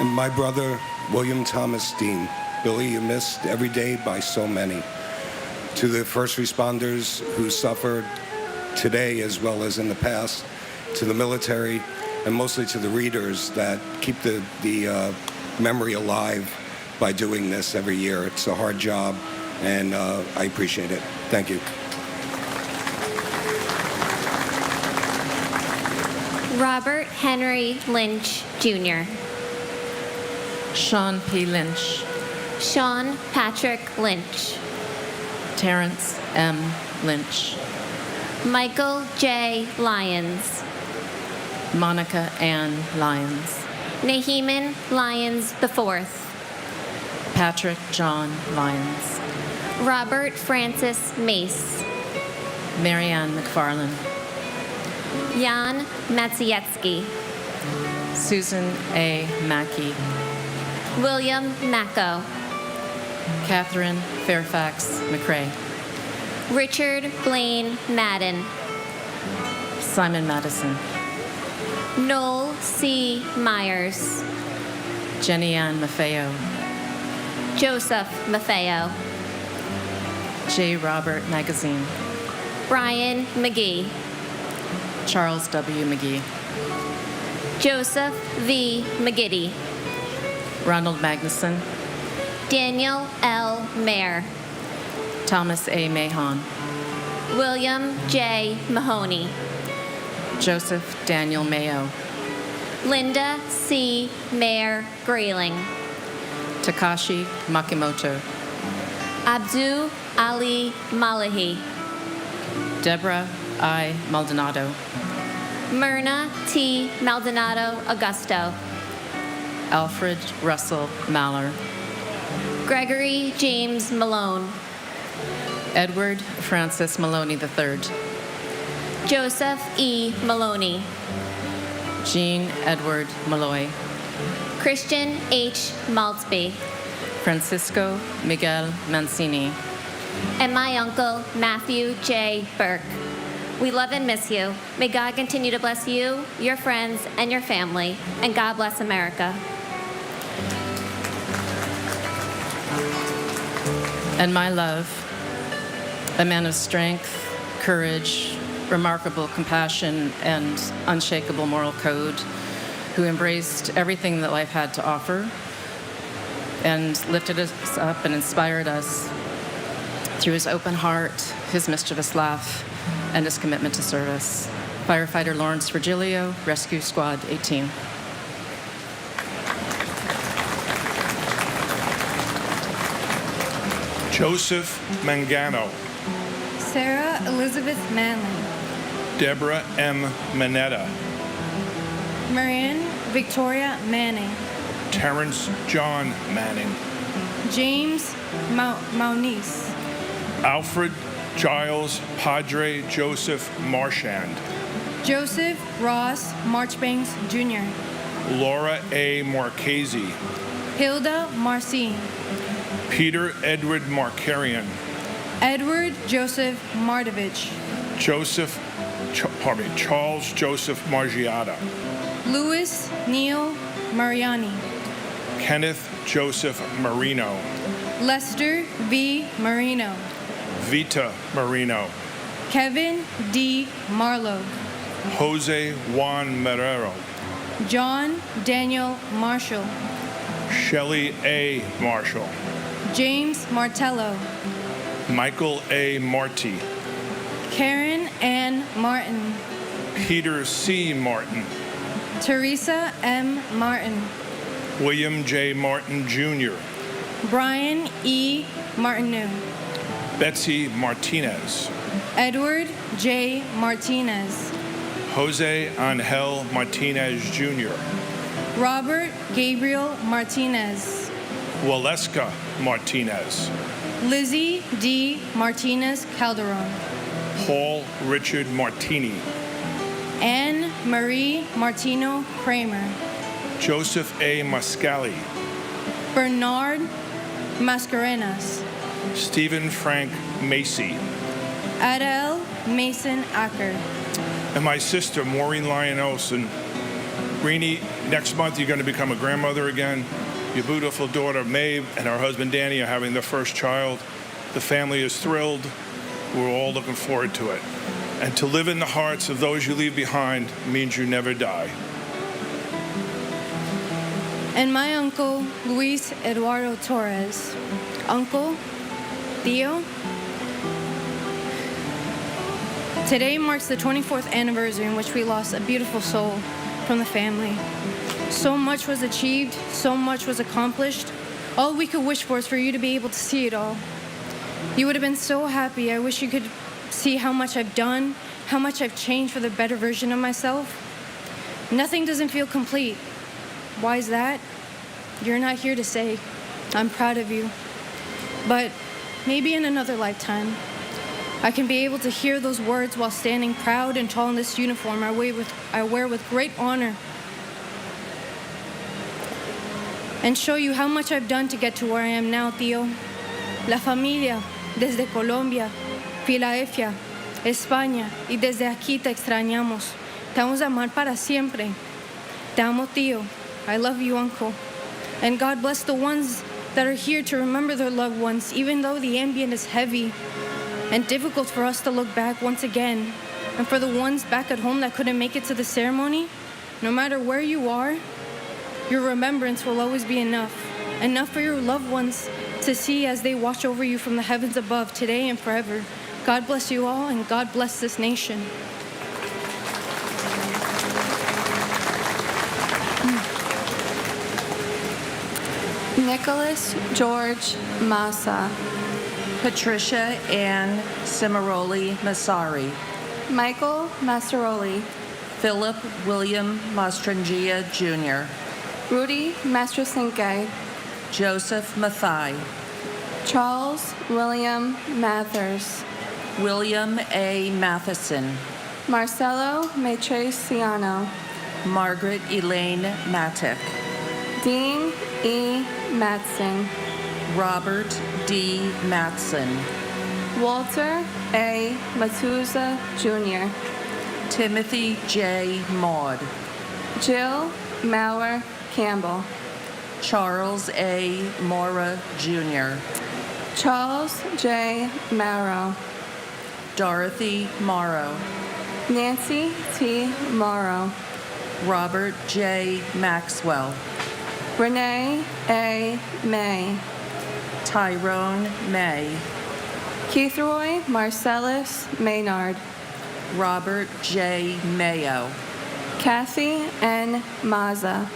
And my brother, William Thomas Dean. Billy, you're missed every day by so many. To the first responders who suffered today as well as in the past, to the military, and mostly to the readers that keep the memory alive by doing this every year. It's a hard job, and I appreciate it. Thank you. Robert Henry Lynch, Jr. Sean P. Lynch. Sean Patrick Lynch. Terrence M. Lynch. Michael J. Lyons. Monica Ann Lyons. Naheeman Lyons IV. Patrick John Lyons. Robert Francis Mace. Marianne McFarland. Jan Matsietsky. Susan A. Mackey. William Macco. Catherine Fairfax McRae. Richard Blaine Madden. Simon Madison. Noel C. Myers. Jenny Ann Maffeo. Joseph Maffeo. J. Robert Magazine. Brian McGee. Charles W. McGee. Joseph V. McGiddy. Ronald Magnuson. Daniel L. Mayer. Thomas A. Mahon. William J. Mahoney. Joseph Daniel Mayo. Linda C. Mayer Grayling. Takashi Makimoto. Abdu Ali Malahi. Deborah I. Maldonado. Myrna T. Maldonado Augusto. Alfred Russell Maller. Gregory James Malone. Edward Francis Maloney III. Joseph E. Maloney. Jean Edward Malloy. Christian H. Maltzby. Francisco Miguel Mancini. And my uncle, Matthew J. Burke. We love and miss you. May God continue to bless you, your friends, and your family. And God bless America. And my love, a man of strength, courage, remarkable compassion, and unshakable moral code, who embraced everything that life had to offer and lifted us up and inspired us through his open heart, his mischievous laugh, and his commitment to service. Firefighter Lawrence Virgilio, Rescue Squad 18. Joseph Mangano. Sarah Elizabeth Manley. Deborah M. Manetta. Marianne Victoria Manning. Terrence John Manning. James Maunice. Alfred Giles Padre Joseph Marchand. Joseph Ross Marchbanks Jr. Laura A. Marchese. Hilda Marcine. Peter Edward Markarian. Edward Joseph Mardovich. Charles Joseph Margiata. Louis Neil Mariani. Kenneth Joseph Marino. Lester V. Marino. Vita Marino. Kevin D. Marlowe. Jose Juan Marrero. John Daniel Marshall. Shelley A. Marshall. James Martello. Michael A. Marty. Karen Ann Martin. Peter C. Martin. Teresa M. Martin. William J. Martin, Jr. Brian E. Martineau. Betsy Martinez. Edward J. Martinez. Jose Angel Martinez, Jr. Robert Gabriel Martinez, Waleska Martinez, Lizzie D. Martinez Calderon, Paul Richard Martini, Anne Marie Martino Kramer, Joseph A. Mascali, Bernard Mascarenas, Stephen Frank Macy, Adele Mason Acker, and my sister Maureen Lionels. And Greenie, next month you're going to become a grandmother again. Your beautiful daughter Maeve and her husband Danny are having their first child. The family is thrilled. We're all looking forward to it. And to live in the hearts of those you leave behind means you never die. and my uncle Luis Eduardo Torres. Uncle, Tío, today marks the 24th anniversary in which we lost a beautiful soul from the family. So much was achieved, so much was accomplished. All we could wish for is for you to be able to see it all. You would have been so happy. I wish you could see how much I've done, how much I've changed for the better version of myself. Nothing doesn't feel complete. Why is that? You're not here to say, I'm proud of you. But maybe in another lifetime, I can be able to hear those words while standing proud and tall in this uniform I wear with great honor, and show you how much I've done to get to where I am now, tío. La familia, desde Colombia, Filadelfia, España, y desde aquí te extrañamos. Te vamos a amar para siempre. Te amo, tío. I love you, uncle. And God bless the ones that are here to remember their loved ones, even though the ambient is heavy and difficult for us to look back once again. And for the ones back at home that couldn't make it to the ceremony, no matter where you are, your remembrance will always be enough. Enough for your loved ones to see as they watch over you from the heavens above today and forever. God bless you all, and God bless this nation. Nicholas George Massa, Patricia Ann Cimaroli Massari, Michael Massaroli, Philip William Mastrangia Jr., Rudy Mastrosinke, Joseph Mathai, Charles William Mathers, William A. Matheson, Marcelo Matriciano, Margaret Elaine Mattick, Dean E. Matson, Robert D. Matson, Walter A. Matuza Jr., Timothy J. Maud, Jill Maurer Campbell, Charles A. Mora Jr., Charles J. Morrow, Dorothy Morrow, Nancy T. Morrow, Robert J. Maxwell, Renee A. May, Tyrone May, Keithroy Marcellus Maynard, Robert J. Mayo, Kathy N. Maza,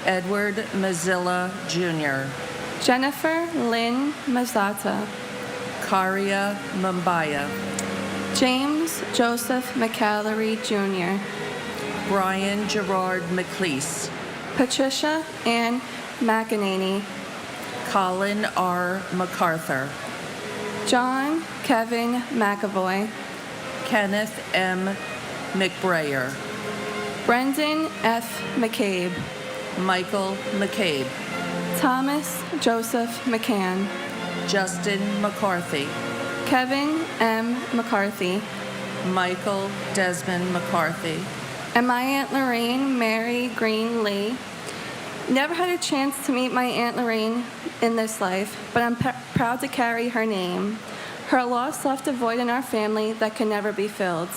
Edward Mazzilla Jr., Jennifer Lynn Mazzata, Karia Mumbaya, James Joseph McAllery Jr., Brian Gerard McLeese, Patricia Ann McEnany, Colin R. MacArthur, John Kevin McAvoy, Kenneth M. McBrayer, Brendan F. McCabe, Michael McCabe, Thomas Joseph McCann, Justin McCarthy, Kevin M. McCarthy, Michael Desmond McCarthy, and my Aunt Lorraine Mary Green Lee. Never had a chance to meet my Aunt Lorraine in this life, but I'm proud to carry her name. Her loss left a void in our family that can never be filled.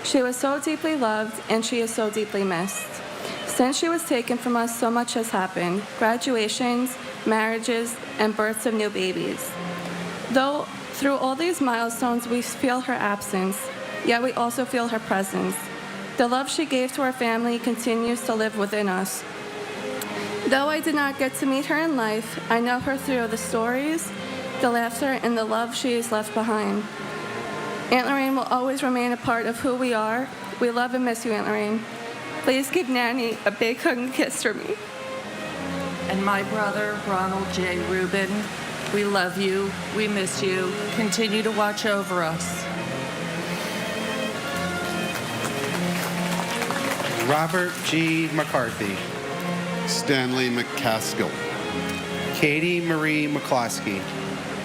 She was so deeply loved, and she is so deeply missed. Since she was taken from us, so much has happened: graduations, marriages, and births of new babies. Though through all these milestones, we feel her absence, yet we also feel her presence. The love she gave to our family continues to live within us. Though I did not get to meet her in life, I know her through the stories, the laughter, and the love she has left behind. Aunt Lorraine will always remain a part of who we are. We love and miss you, Aunt Lorraine. Please give Nanny a big hug and kiss for me. and my brother, Ronald J. Rubin. We love you. We miss you. Continue to watch over us. Robert G. McCarthy. Stanley McCaskill. Katie Marie McCloskey.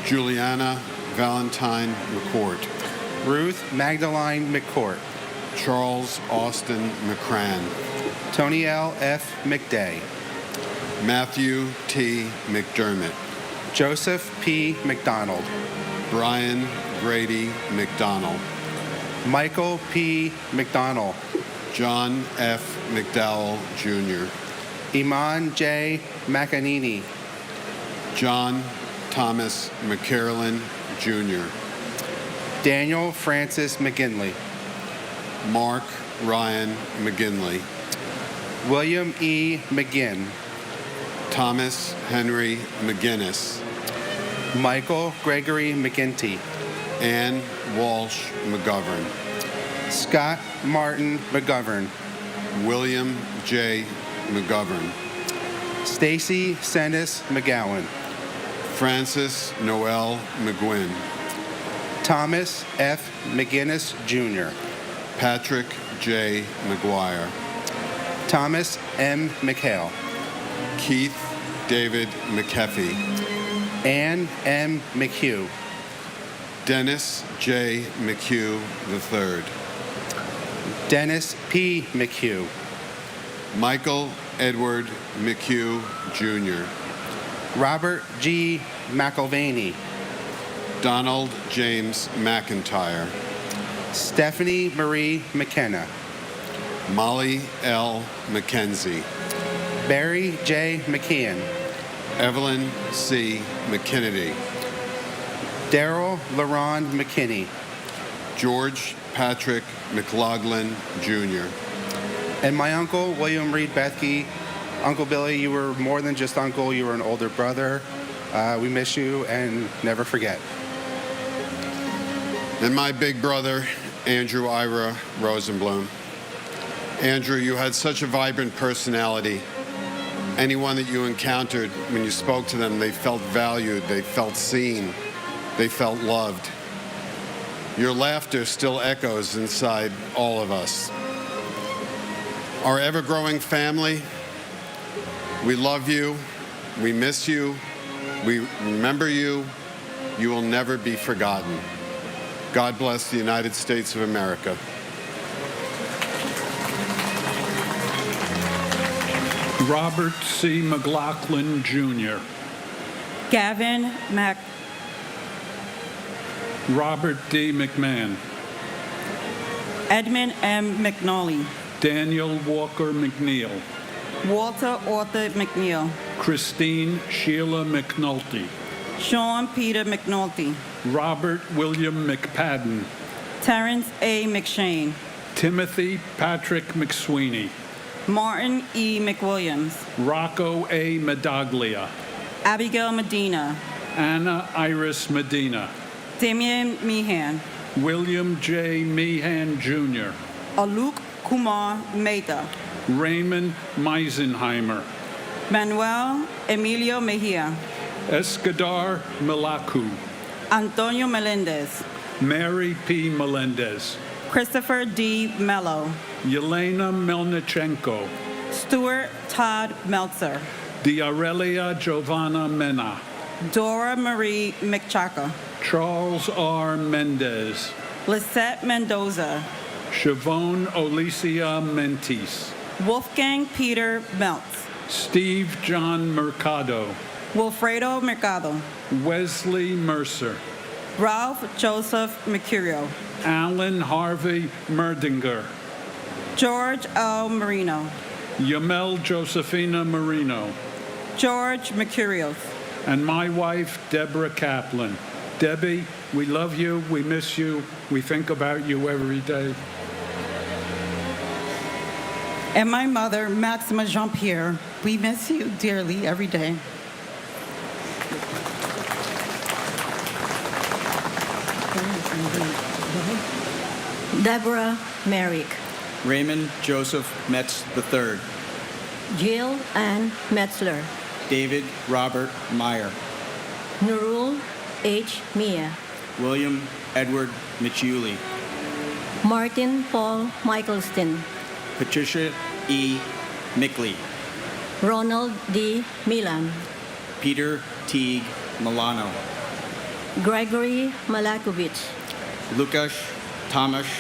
Juliana Valentine McCourt. Ruth Magdalene McCourt. Charles Austin McCran. Tony L. F. McDay. Matthew T. McDermott. Joseph P. McDonald. Brian Grady McDonald. Michael P. McDonald. John F. McDowell Jr. Iman J. McAnini. John Thomas McCarolyn Jr. Daniel Francis McGinley. Mark Ryan McGinley. William E. McGinn. Thomas Henry McGinnis. Michael Gregory McGinty. Ann Walsh McGovern. Scott Martin McGovern. William J. McGovern. Stacy Sennis McGowan. Francis Noel McGuinn. Thomas F. McGinnis Jr. Patrick J. McGuire. Thomas M. McHale. Keith David McKeffey. Ann M. McHugh. Dennis J. McHugh III. Dennis P. McHugh. Michael Edward McHugh Jr. Robert G. McIlvaney. Donald James McIntyre. Stephanie Marie McKenna. Molly L. McKenzie. Barry J. McKeon. Evelyn C. McKinney. Daryl LaRon McKinney. George Patrick McLaughlin Jr. And my uncle, William Reed Bethke. Uncle Billy, you were more than just uncle, you were an older brother. We miss you and never forget. And my big brother, Andrew Ira Rosenblum. Andrew, you had such a vibrant personality. Anyone that you encountered, when you spoke to them, they felt valued, they felt seen, they felt loved. Your laughter still echoes inside all of us. Our ever-growing family, we love you, we miss you, we remember you. You will never be forgotten. God bless the United States of America. Robert C. McLaughlin, Jr. Gavin Mac. Robert D. McMahon. Edmund M. McNally. Daniel Walker McNeil. Walter Arthur McNeil. Christine Sheila McNulty. Sean Peter McNulty. Robert William McPadden. Terrence A. McShane. Timothy Patrick McSweeney. Martin E. McWilliams. Rocco A. Medaglia. Abigail Medina. Anna Iris Medina. Damian Meehan. William J. Meehan, Jr. Aluk Kumar Mehta. Raymond Meisenheimer. Manuel Emilio Mejia. Escadar Malacu. Antonio Melendez. Mary P. Melendez. Christopher D. Mello. Yelena Melnichenko. Stuart Todd Meltzer. Diarelia Giovanna Mena. Dora Marie McChaka. Charles R. Mendez. Lisette Mendoza. Siobhan Olicia Mentis. Wolfgang Peter Meltz. Steve John Mercado. Wilfredo Mercado. Wesley Mercer. Ralph Joseph Mercurio. Alan Harvey Merdinger. George L. Marino. Yamel Josephina Marino. George Mercurios. And my wife, Deborah Kaplan. Debbie, we love you, we miss you, we think about you every day. And my mother, Maxima Jean-Pierre, we miss you dearly every day. Deborah Merrick. Raymond Joseph Metz III. Jill Ann Metzler. David Robert Meyer. Nurul H. Mia. William Edward Michiuli. Martin Paul Michaelston. Patricia E. Mickley. Ronald D. Milan. Peter Teague Milano. Gregory Malakovich. Lukasz Tomasz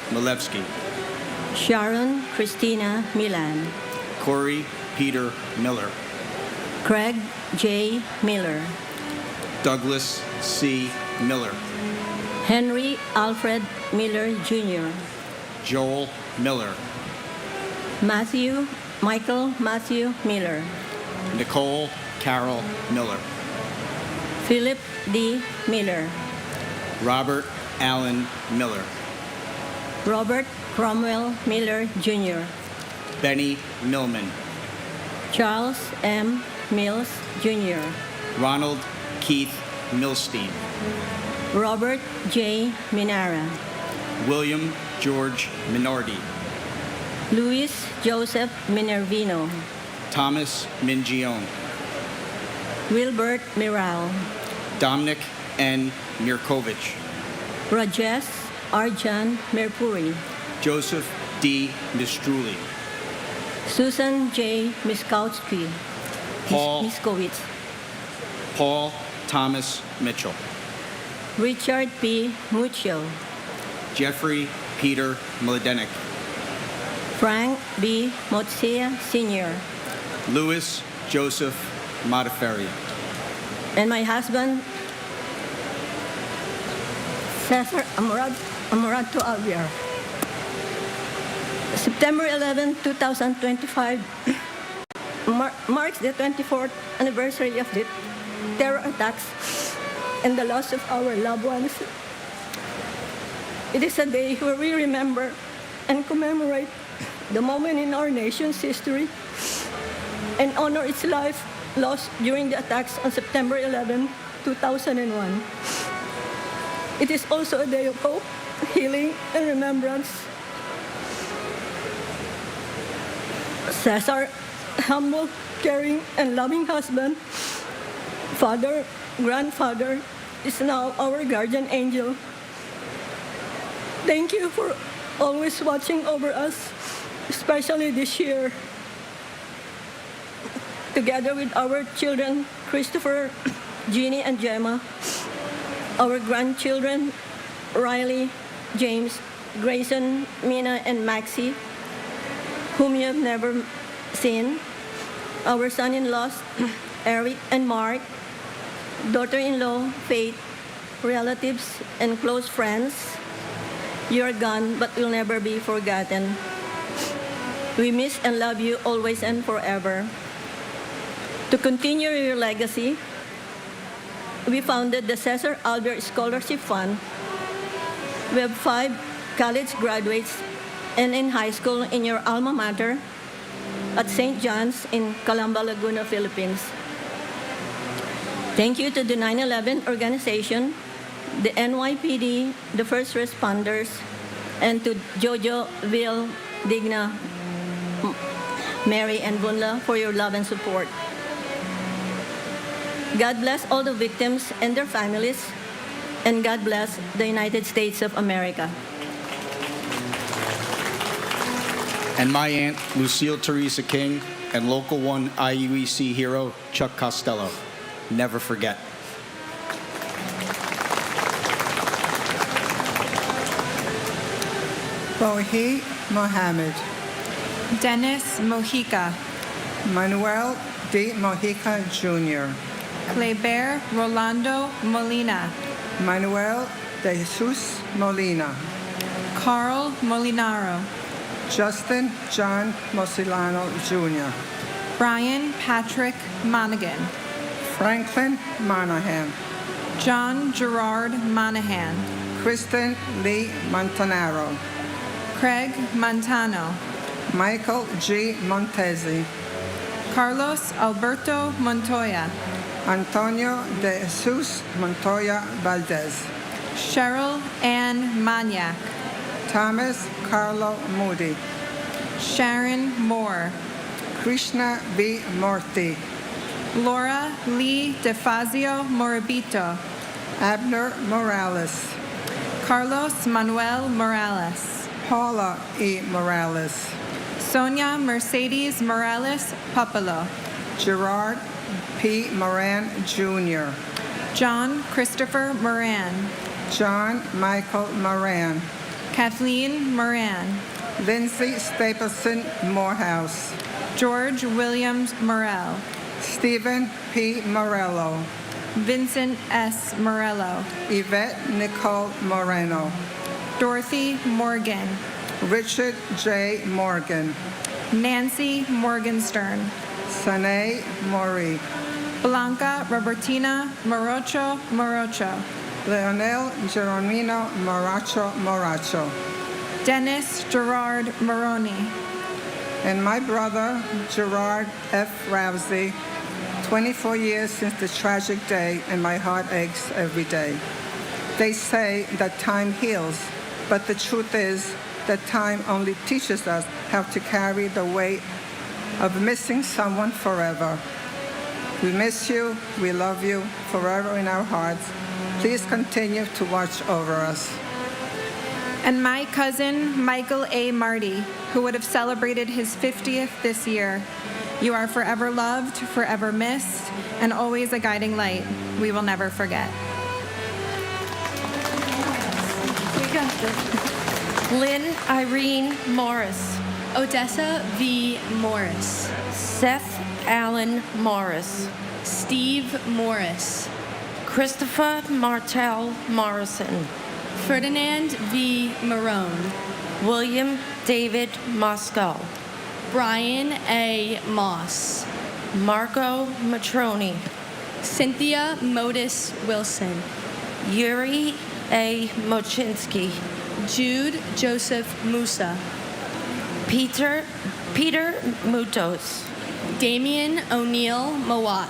Milewski. Sharon Christina Milan. Corey Peter Miller. Craig J. Miller. Douglas C. Miller. Henry Alfred Miller Jr. Joel Miller. Michael Matthew Miller. Nicole Carol Miller. Philip D. Miller. Robert Allen Miller. Robert Cromwell Miller Jr. Benny Millman. Charles M. Mills Jr. Ronald Keith Milstein. Robert J. Minara. William George Minardi. Luis Joseph Minervino. Thomas Mingione. Wilbert Miral. Dominic N. Mirkovich. Rajesh Arjan Merpuri. Joseph D. Mistruli. Susan J. Miskowski. Miskowitz. Paul Thomas Mitchell. Richard P. Muccio. Jeffrey Peter Mladenik. Frank B. Motsia Sr. Louis Joseph Modaferri. And my husband, Cesar Amorato Alviar. September 11, 2025 marks the 24th anniversary of the terror attacks and the loss of our loved ones. It is a day where we remember and commemorate the moment in our nation's history and honor its life lost during the attacks on September 11, 2001. It is also a day of hope, healing, and remembrance. Cesar, humble, caring, and loving husband, father, grandfather, is now our guardian angel. Thank you for always watching over us, especially this year. Together with our children, Christopher, Jeannie, and Gemma, our grandchildren, Riley, James, Grayson, Mina, and Maxie, whom you have never seen, our son-in-laws, Eric and Mark, daughter-in-law, Faith, relatives, and close friends, you are gone but will never be forgotten. We miss and love you always and forever. To continue your legacy, we founded the Cesar Albert Scholarship Fund. We have 5 college graduates and in high school in your alma mater at St. John's in Calamba, Laguna, Philippines. Thank you to the 9/11 organization, the NYPD, the first responders, and to Jojo, Vil, Digna, Mary, and Bunla for your love and support. God bless all the victims and their families, and God bless the United States of America. And my aunt, Lucille Teresa King, and Local 1 IUEC hero, Chuck Costello. Never forget. Bohi Mohammed. Dennis Mojica. Manuel D. Mojica Jr. Kleber Rolando Molina. Manuel de Jesus Molina. Carl Molinaro. Justin John Mosilano Jr. Brian Patrick Monaghan. Franklin Monahan. John Gerard Monahan. Kristen Lee Montanaro. Craig Montano. Michael G. Montesi. Carlos Alberto Montoya. Antonio de Jesus Montoya Valdez. Cheryl Ann Maniac. Thomas Carlo Moody. Sharon Moore. Krishna B. Murthy. Laura Lee DeFazio Morabito, Abner Morales, Carlos Manuel Morales, Paula E. Morales, Sonia Mercedes Morales Papalo, Gerard P. Moran Jr., John Christopher Moran, John Michael Moran, Kathleen Moran, Lindsay Stapleton Morehouse, George Williams Morel, Stephen P. Morello, Vincent S. Morello, Yvette Nicole Moreno, Dorothy Morgan, Richard J. Morgan, Nancy Morgenstern, Sanae Mori, Blanca Robertina Morocho Morocho, Leonel Geronimo Moracho Moracho, Dennis Gerard Moroni, and my brother Gerard F. Rousey. 24 years since the tragic day, and my heart aches every day. They say that time heals, but the truth is that time only teaches us how to carry the weight of missing someone forever. We miss you, we love you, forever in our hearts. Please continue to watch over us. and my cousin Michael A. Marty, who would have celebrated his 50th this year. You are forever loved, forever missed, and always a guiding light we will never forget. We got this. Lynn Irene Morris. Odessa V. Morris. Seth Allen Morris. Steve Morris. Christopher Martell Morrison. Ferdinand V. Marone. William David Moscow. Brian A. Moss. Marco Matroni. Cynthia Modis Wilson. Yuri A. Mochinsky. Jude Joseph Musa. Peter Mutos. Damian O'Neill Mowat.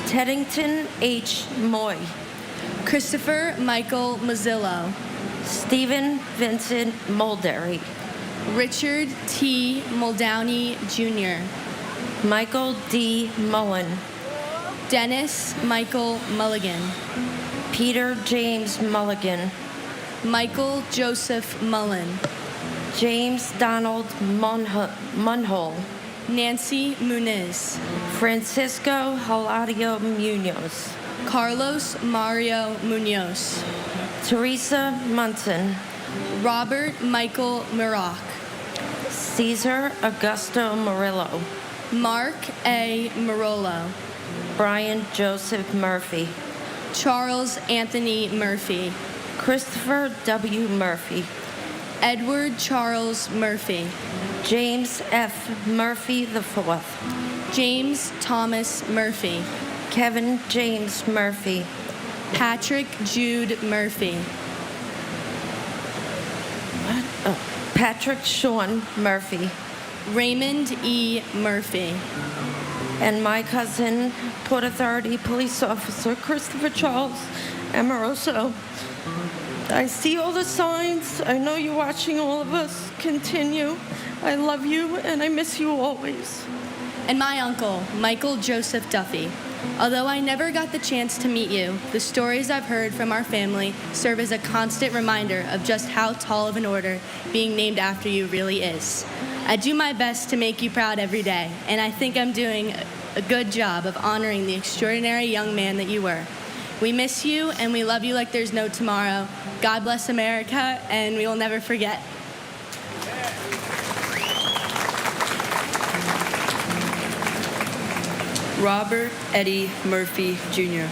Teddington H. Moy. Christopher Michael Mazzillo. Stephen Vincent Mulderry. Richard T. Muldowney Jr. Michael D. Mullen. Dennis Michael Mulligan. Peter James Mulligan. Michael Joseph Mullen. James Donald Munhole. Nancy Muniz. Francisco Hilario Munoz. Carlos Mario Munoz. Teresa Munson. Robert Michael Muroc. Cesar Augusto Murillo. Mark A. Marolo. Brian Joseph Murphy. Charles Anthony Murphy. Christopher W. Murphy. Edward Charles Murphy. James F. Murphy IV. James Thomas Murphy. Kevin James Murphy. Patrick Jude Murphy. Patrick Sean Murphy. Raymond E. Murphy. And my cousin, Port Authority Police Officer Christopher Charles Amoroso. I see all the signs. I know you're watching all of us. Continue. I love you and I miss you always. And my uncle, Michael Joseph Duffy. Although I never got the chance to meet you, the stories I've heard from our family serve as a constant reminder of just how tall of an order being named after you really is. I do my best to make you proud every day, and I think I'm doing a good job of honoring the extraordinary young man that you were. We miss you, and we love you like there's no tomorrow. God bless America, and we will never forget. Robert Eddie Murphy, Jr.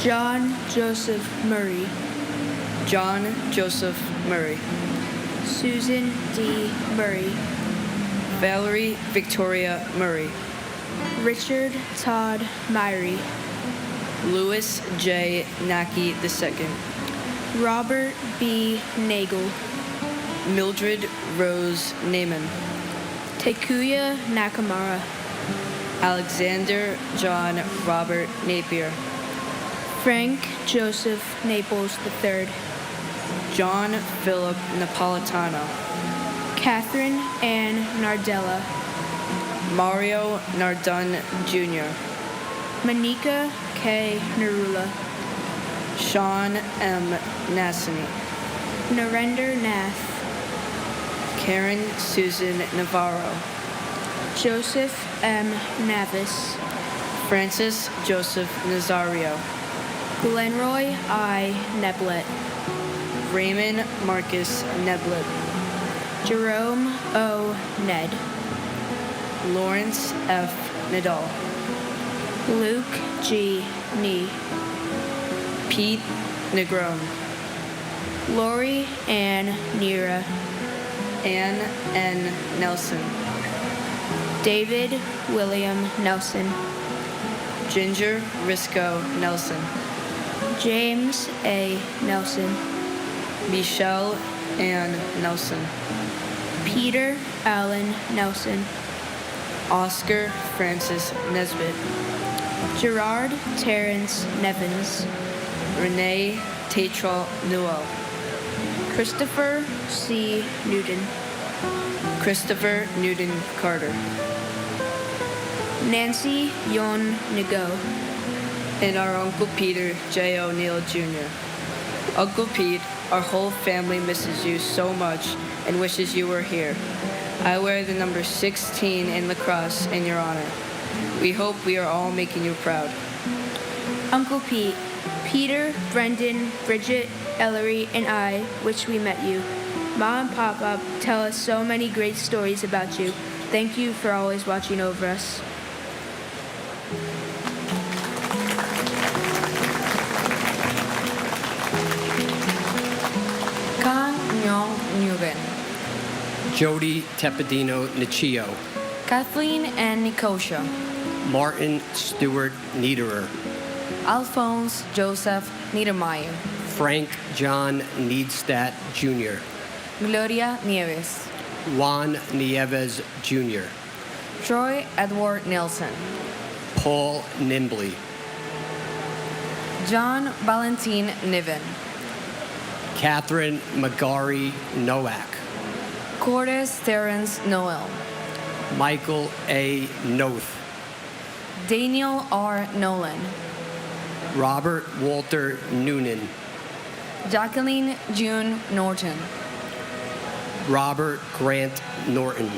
John Joseph Murray. John Joseph Murray. Susan D. Murray. Valerie Victoria Murray. Richard Todd Myrie. Louis J. Naki II. Robert B. Nagel. Mildred Rose Naiman. Takuya Nakamura. Alexander John Robert Napier. Frank Joseph Naples III. John Philip Napolitano. Catherine Ann Nardella. Mario Nardun Jr., Manika K. Narula, Sean M. Nassani, Narendra Nath, Karen Susan Navarro, Joseph M. Navis, Francis Joseph Nazario, Glenroy I. Neblet, Raymond Marcus Neblet, Jerome O. Ned, Lawrence F. Nadal, Luke G. Nee, Pete Negron, Lori Ann Nera, Ann N. Nelson, David William Nelson, Ginger Risco Nelson, James A. Nelson, Michelle Ann Nelson, Peter Allen Nelson, Oscar Francis Nesbitt, Gerard Terrence Nevins, Renee Tatral Newell, Christopher C. Newton, Christopher Newton Carter, Nancy Yon Nego, and our Uncle Peter J. O'Neill Jr. Uncle Pete, our whole family misses you so much and wishes you were here. I wear the number 16 in lacrosse in your honor. We hope we are all making you proud. Uncle Pete, Peter, Brendan, Bridget, Ellery, and I wish we met you. Mom and Papa tell us so many great stories about you. Thank you for always watching over us. Kang Myong Nguyen, Jody Tepedino Nichio, Kathleen Ann Nicosia, Martin Stewart Niederer, Alphonse Joseph Niedermeyer, Frank John Needstadt Jr., Gloria Nieves, Juan Nieves Jr., Troy Edward Nelson, Paul Nimbley, John Valentin Niven, Catherine Magari Nowak, Cordes Terrence Noel, Michael A. Noth, Daniel R. Nolan, Robert Walter Noonan, Jacqueline June Norton, Robert Grant Norton,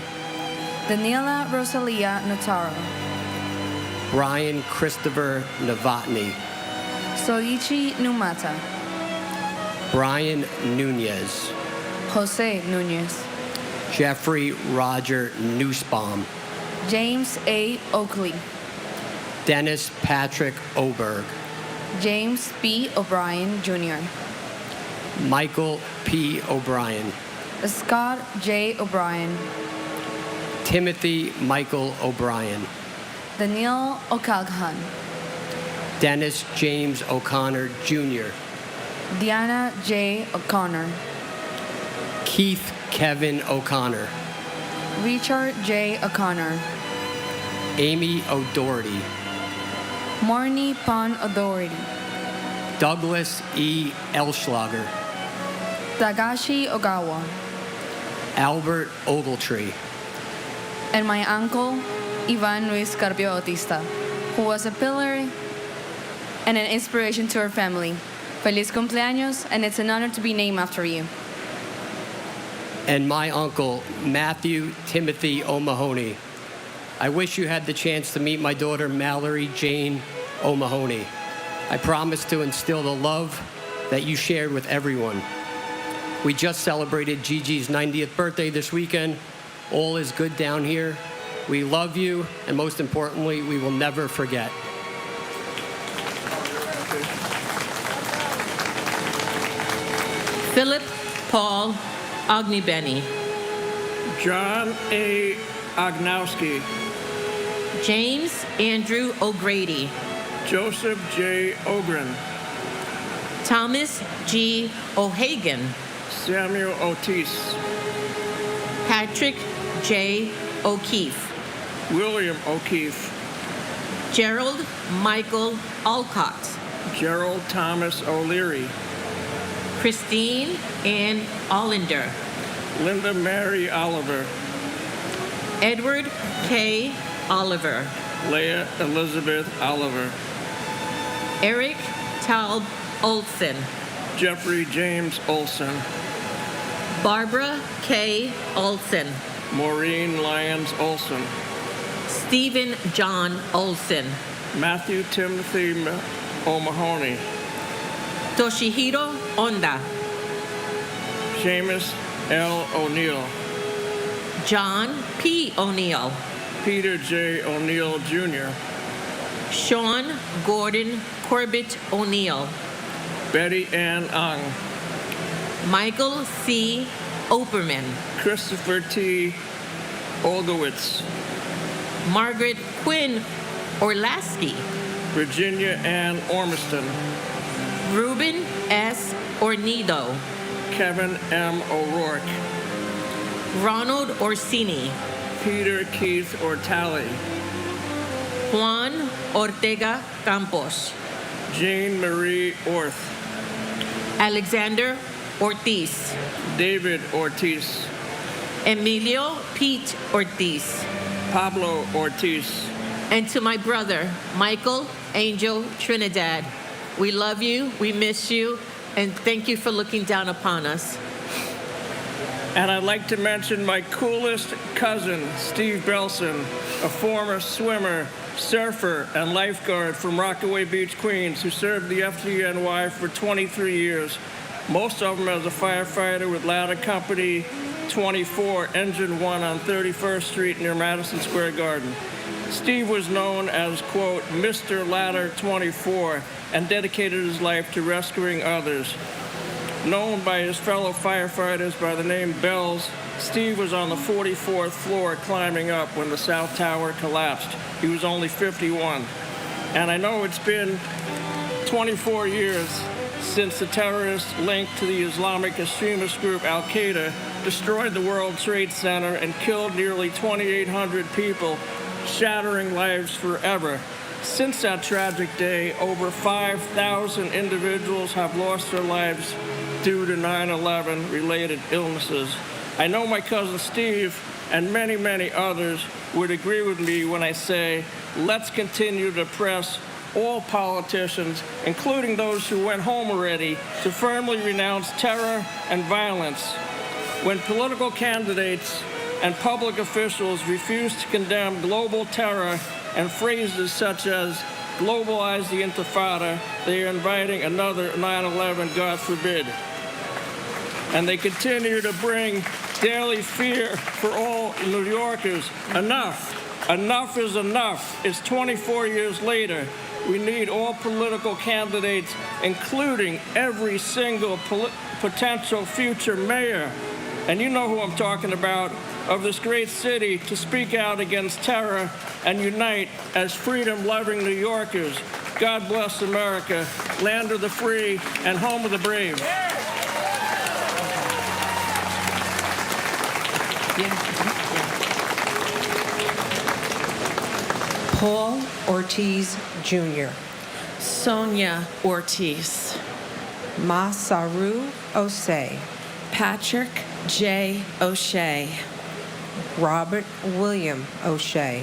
Daniela Rosalia Notaro, Brian Christopher Novotny, Soichi Numata, Brian Nunez, Jose Nunez, Jeffrey Roger Nussbaum, James A. Oakley, Dennis Patrick Oberg, James B. O'Brien Jr., Michael P. O'Brien, Scott J. O'Brien, Timothy Michael O'Brien, Daniel O'Callaghan, Dennis James O'Connor Jr., Diana J. O'Connor, Keith Kevin O'Connor, Richard J. O'Connor, Amy O'Doherty, Marnie Pon O'Doherty, Douglas E. Elschlager, Tagashi Ogawa, Albert Ogletree, and my uncle, Ivan Luis Carpio Bautista, who was a pillar and an inspiration to our family. Feliz cumpleaños, and it's an honor to be named after you. and my uncle, Matthew Timothy O'Mahony. I wish you had the chance to meet my daughter, Mallory Jane O'Mahony. I promise to instill the love that you shared with everyone. We just celebrated Gigi's 90th birthday this weekend. All is good down here. We love you, and most importantly, we will never forget. Philip Paul Ognibeni, John A. Ognowski, James Andrew O'Grady, Joseph J. Ogren, Thomas G. O'Hagan, Samuel Otis, Patrick J. O'Keefe, William O'Keefe, Gerald Michael Alcott, Gerald Thomas O'Leary, Christine Ann Allender, Linda Mary Oliver, Edward K. Oliver. Leah Elizabeth Oliver. Eric Taub Olson. Jeffrey James Olson. Barbara K. Olson. Maureen Lyons Olson. Stephen John Olson. Matthew Timothy O'Mahony. Toshihiro Onda. Seamus L. O'Neill. John P. O'Neill. Peter J. O'Neill Jr. Sean Gordon Corbett O'Neill. Betty Ann Ung. Michael C. Operman. Christopher T. Olgowitz. Margaret Quinn Orlasky. Virginia Ann Ormiston. Ruben S. Ornido. Kevin M. O'Rourke. Ronald Orsini. Peter Keith Ortali. Juan Ortega Campos. Jane Marie Orth. Alexander Ortiz. David Ortiz. Emilio Pete Ortiz. Pablo Ortiz. And to my brother, Michael Angel Trinidad, we love you, we miss you, and thank you for looking down upon us. And I'd like to mention my coolest cousin, Steve Belson, a former swimmer, surfer, and lifeguard from Rockaway Beach, Queens, who served the FDNY for 23 years, most of them as a firefighter with Ladder Company 24, Engine 1 on 31st Street near Madison Square Garden. Steve was known as, quote, Mr. Ladder 24, and dedicated his life to rescuing others. Known by his fellow firefighters by the name Bells, Steve was on the 44th floor climbing up when the South Tower collapsed. He was only 51. And I know it's been 24 years since the terrorists linked to the Islamic extremist group Al-Qaeda destroyed the World Trade Center and killed nearly 2,800 people, shattering lives forever. Since that tragic day, over 5,000 individuals have lost their lives due to 9/11 related illnesses. I know my cousin Steve and many, many others would agree with me when I say, let's continue to press all politicians, including those who went home already, to firmly renounce terror and violence. When political candidates and public officials refuse to condemn global terror and phrases such as globalize the Intifada, they are inviting another 9/11, God forbid. And they continue to bring daily fear for all New Yorkers. Enough. Enough is enough. It's 24 years later. We need all political candidates, including every single potential future mayor, and you know who I'm talking about, of this great city, to speak out against terror and unite as freedom-loving New Yorkers. God bless America, land of the free and home of the brave. Paul Ortiz Jr. Sonia Ortiz. Masaru Osei. Patrick J. O'Shea. Robert William O'Shea.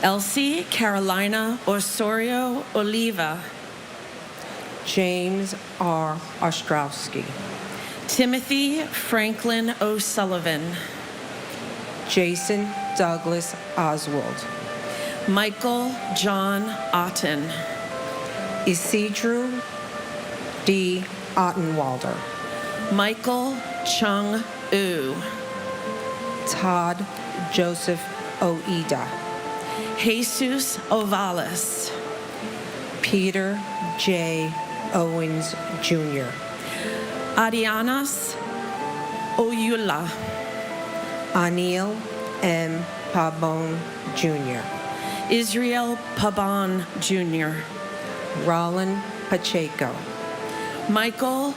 Elsie Carolina Osorio Oliva. James R. Ostrowski. Timothy Franklin O'Sullivan. Jason Douglas Oswald. Michael John Otten. Isidro D. Ottenwalder. Michael Chung U. Todd Joseph Oida. Jesus Ovalis. Peter J. Owens Jr. Arianas Oyula. Anil M. Pabon Jr. Israel Pabon Jr. Roland Pacheco. Michael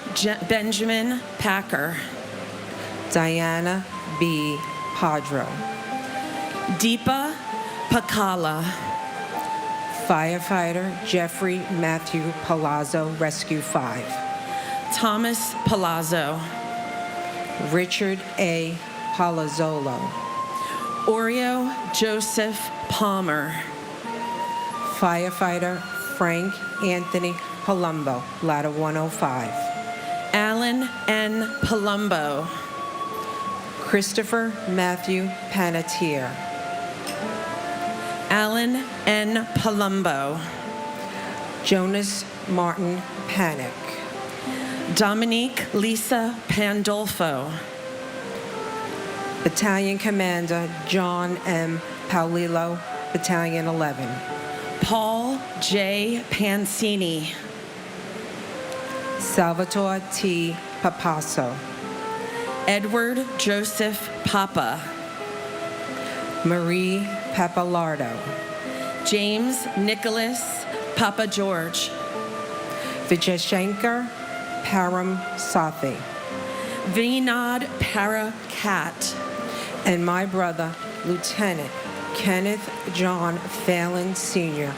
Benjamin Packer. Diana B. Padro. Deepa Pakala. Firefighter Jeffrey Matthew Palazzo, Rescue 5. Thomas Palazzo. Richard A. Palazzolo. Oreo Joseph Palmer. Firefighter Frank Anthony Palumbo, ladder 105. Alan N. Palumbo. Christopher Matthew Panettiere. Alan N. Palumbo. Jonas Martin Panic. Dominique Lisa Pandolfo. Battalion Commander John M. Paulillo, Battalion 11. Paul J. Pansini. Salvatore T. Papasso. Edward Joseph Papa. Marie Papalardo. James Nicholas Papa George. Vijayashankar Param Sathi. Vinod Parakat. And my brother, Lieutenant Kenneth John Phelan Sr.,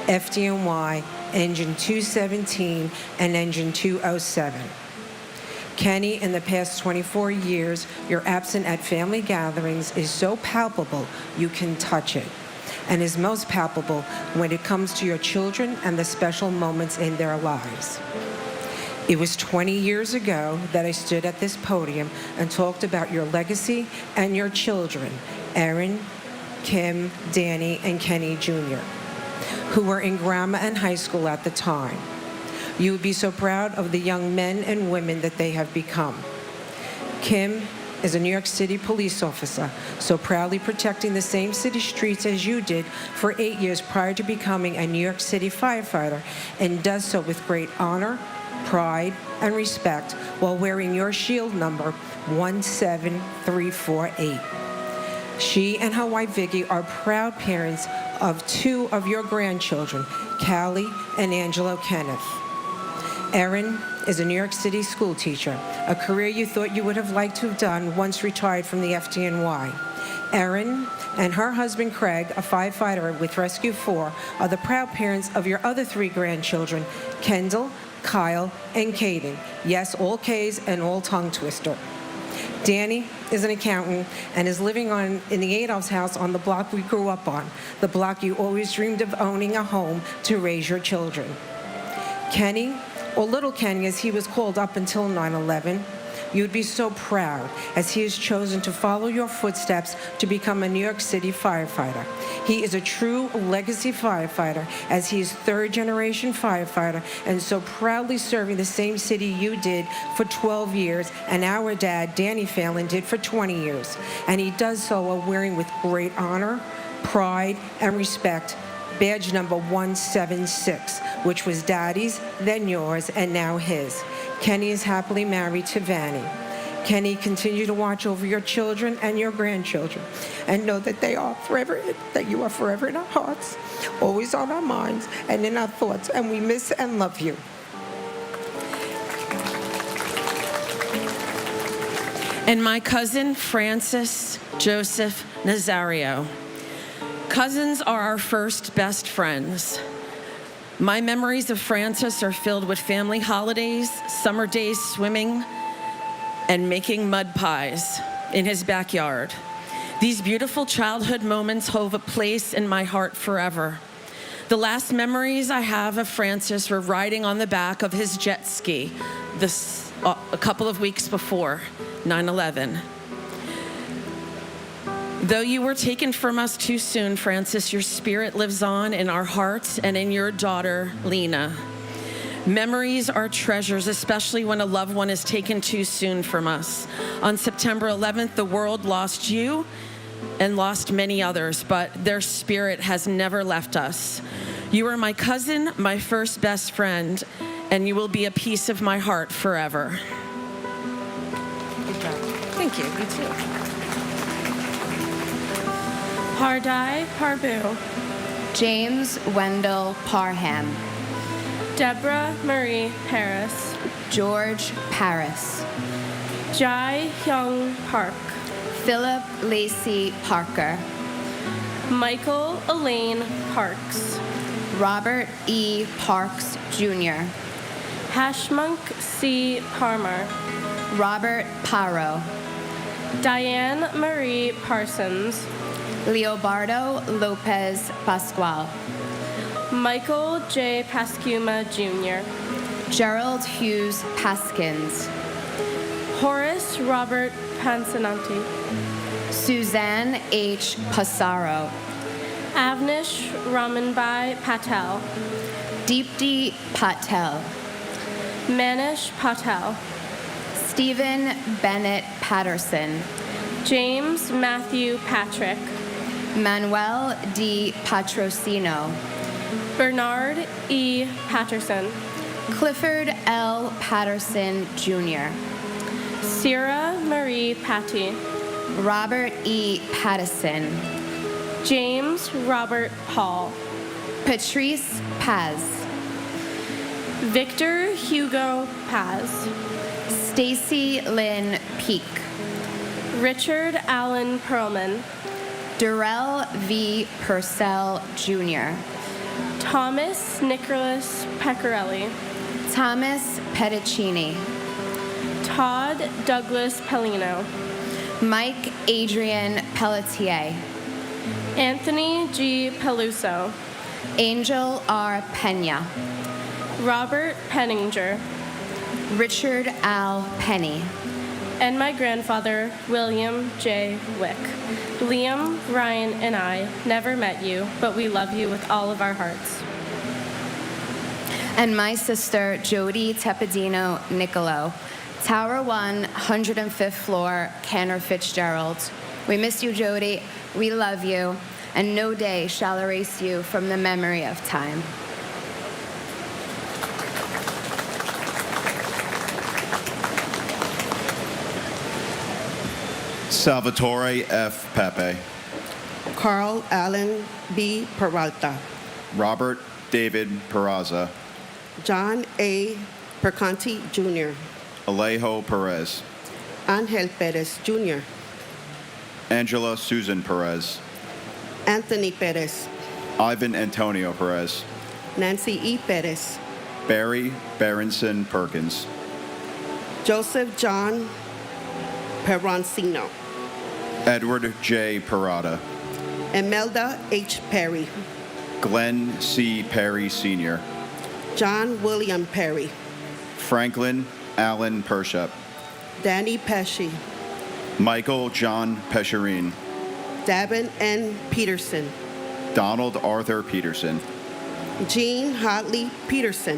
FDNY, Engine 217 and Engine 207. Kenny, in the past 24 years, your absence at family gatherings is so palpable you can touch it, and is most palpable when it comes to your children and the special moments in their lives. It was 20 years ago that I stood at this podium and talked about your legacy and your children, Erin, Kim, Danny, and Kenny Jr., who were in grammar and high school at the time. You would be so proud of the young men and women that they have become. Kim is a New York City police officer, so proudly protecting the same city streets as you did for 8 years prior to becoming a New York City firefighter, and does so with great honor, pride, and respect while wearing your shield number 17348. She and her wife Vicky are proud parents of 2 of your grandchildren, Callie and Angelo Kenneth. Erin is a New York City school teacher, a career you thought you would have liked to have done once retired from the FDNY. Erin and her husband Craig, a firefighter with Rescue 4, are the proud parents of your other 3 grandchildren, Kendall, Kyle, and Caden. Yes, all K's and all tongue twister. Danny is an accountant and is living in the Adolph's house on the block we grew up on, the block you always dreamed of owning a home to raise your children. Kenny, or Little Kenny as he was called up until 9/11, you'd be so proud as he has chosen to follow your footsteps to become a New York City firefighter. He is a true legacy firefighter as he is 3rd-generation firefighter and so proudly serving the same city you did for 12 years and our dad, Danny Phelan, did for 20 years. And he does so while wearing with great honor, pride, and respect badge number 176, which was Daddy's, then yours, and now his. Kenny is happily married to Vanny. Kenny, continue to watch over your children and your grandchildren, and know that you are forever in our hearts, always on our minds and in our thoughts, and we miss and love you. And my cousin, Francis Joseph Nazario. Cousins are our first best friends. My memories of Francis are filled with family holidays, summer days swimming, and making mud pies in his backyard. These beautiful childhood moments hold a place in my heart forever. The last memories I have of Francis were riding on the back of his jet ski a couple of weeks before 9/11. Though you were taken from us too soon, Francis, your spirit lives on in our hearts and in your daughter, Lena. Memories are treasures, especially when a loved one is taken too soon from us. On September 11th, the world lost you and lost many others, but their spirit has never left us. You are my cousin, my first best friend, and you will be a piece of my heart forever. Good job. Thank you. You too. Pardai Parbu. James Wendell Parham. Deborah Marie Harris. George Paris. Jai Hyung Park. Philip Lacey Parker. Michael Elaine Parks. Robert E. Parks, Jr. Hashmunk C. Parmar. Robert Paro. Diane Marie Parsons. Leobardo Lopez Pascual. Michael J. Pascuma Jr. Gerald Hughes Paskins. Horace Robert Pansananti. Suzanne H. Passaro. Avnish Ramanbai Patel. Deepti Patel. Manish Patel. Stephen Bennett Patterson. James Matthew Patrick. Manuel D. Patrocino. Bernard E. Patterson. Clifford L. Patterson, Jr. Sarah Marie Patty. Robert E. Pattison. James Robert Paul. Patrice Paz. Victor Hugo Paz. Stacy Lynn Peak. Richard Allen Perlman. Durrell V. Purcell, Jr. Thomas Nicholas Pecorelli. Thomas Petticini. Todd Douglas Pellino. Mike Adrian Pelletier. Anthony G. Peluso. Angel R. Pena. Robert Penninger. Richard Al Penny. And my grandfather, William J. Wick. Liam, Ryan, and I never met you, but we love you with all of our hearts. And my sister, Jody Tepedino Nicolo. Tower 1, 105th floor, Cantor Fitzgerald. We miss you, Jody. We love you. And no day shall erase you from the memory of time. Salvatore F. Pepe. Carl Allen B. Peralta. Robert David Peraza. John A. Perconti, Jr. Alejo Perez. Angel Perez, Jr. Angela Susan Perez. Anthony Perez. Ivan Antonio Perez. Nancy E. Perez. Barry Berenson Perkins. Joseph John Peroncino. Edward J. Parada. Imelda H. Perry. Glenn C. Perry Sr. John William Perry. Franklin Allen Pershep. Danny Pesci. Michael John Pescherine. Davin N. Peterson. Donald Arthur Peterson. Jean Hotley Peterson.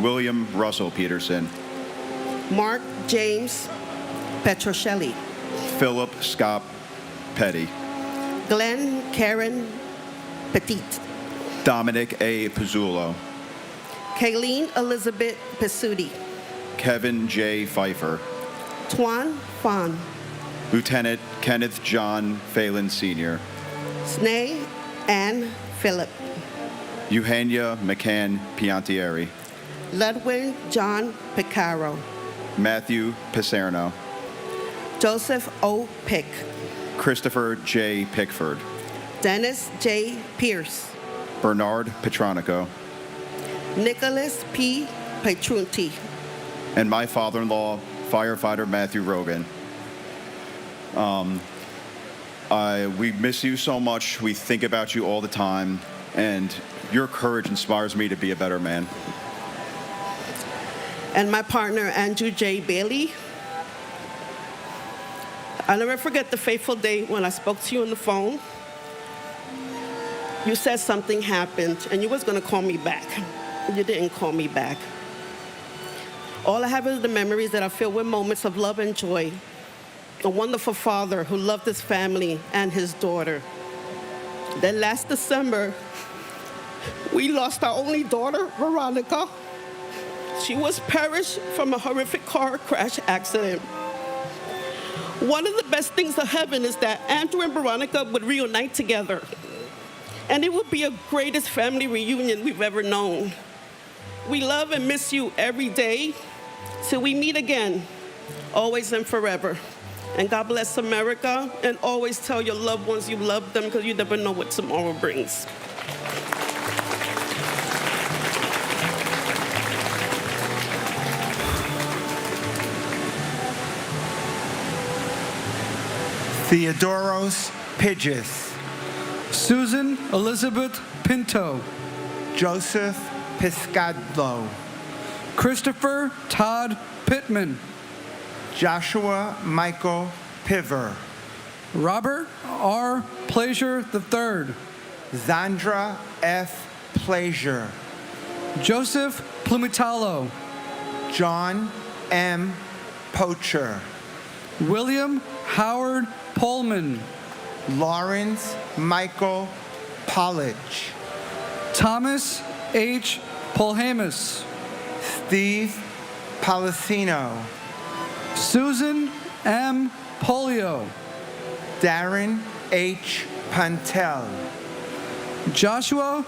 William Russell Peterson. Mark James Petrocelli. Philip Scott Petty. Glenn Karen Petit. Dominic A. Pizzulo. Kayleen Elizabeth Pasuti. Kevin J. Pfeiffer. Tuan Fan. Lieutenant Kenneth John Phelan Sr. Snay Ann Phillip. Eugenia McCann Piantieri. Ludwig John Picaro. Matthew Picerno. Joseph O. Pick. Christopher J. Pickford. Dennis J. Pierce. Bernard Petronico. Nicholas P. Petrunti. And my father-in-law, firefighter Matthew Rogan. We miss you so much. We think about you all the time. And your courage inspires me to be a better man. And my partner, Andrew J. Bailey. I'll never forget the fateful day when I spoke to you on the phone. You said something happened, and you was going to call me back. You didn't call me back. All I have is the memories that are filled with moments of love and joy. A wonderful father who loved his family and his daughter. Then last December, we lost our only daughter, Veronica. She was perished from a horrific car crash accident. One of the best things of heaven is that Andrew and Veronica would reunite together. And it would be the greatest family reunion we've ever known. We love and miss you every day till we meet again, always and forever. And God bless America, and always tell your loved ones you love them because you never know what tomorrow brings. Theodoros Pidgeis. Susan Elizabeth Pinto. Joseph Piscadlo. Christopher Todd Pittman. Joshua Michael Piver. Robert R. Plaisir III. Zandra F. Plaisir. Joseph Plumitalo. John M. Pocher. William Howard Pullman. Lawrence Michael Pollage. Thomas H. Polhamus. Steve Policino. Susan M. Polio. Darren H. Pantel. Joshua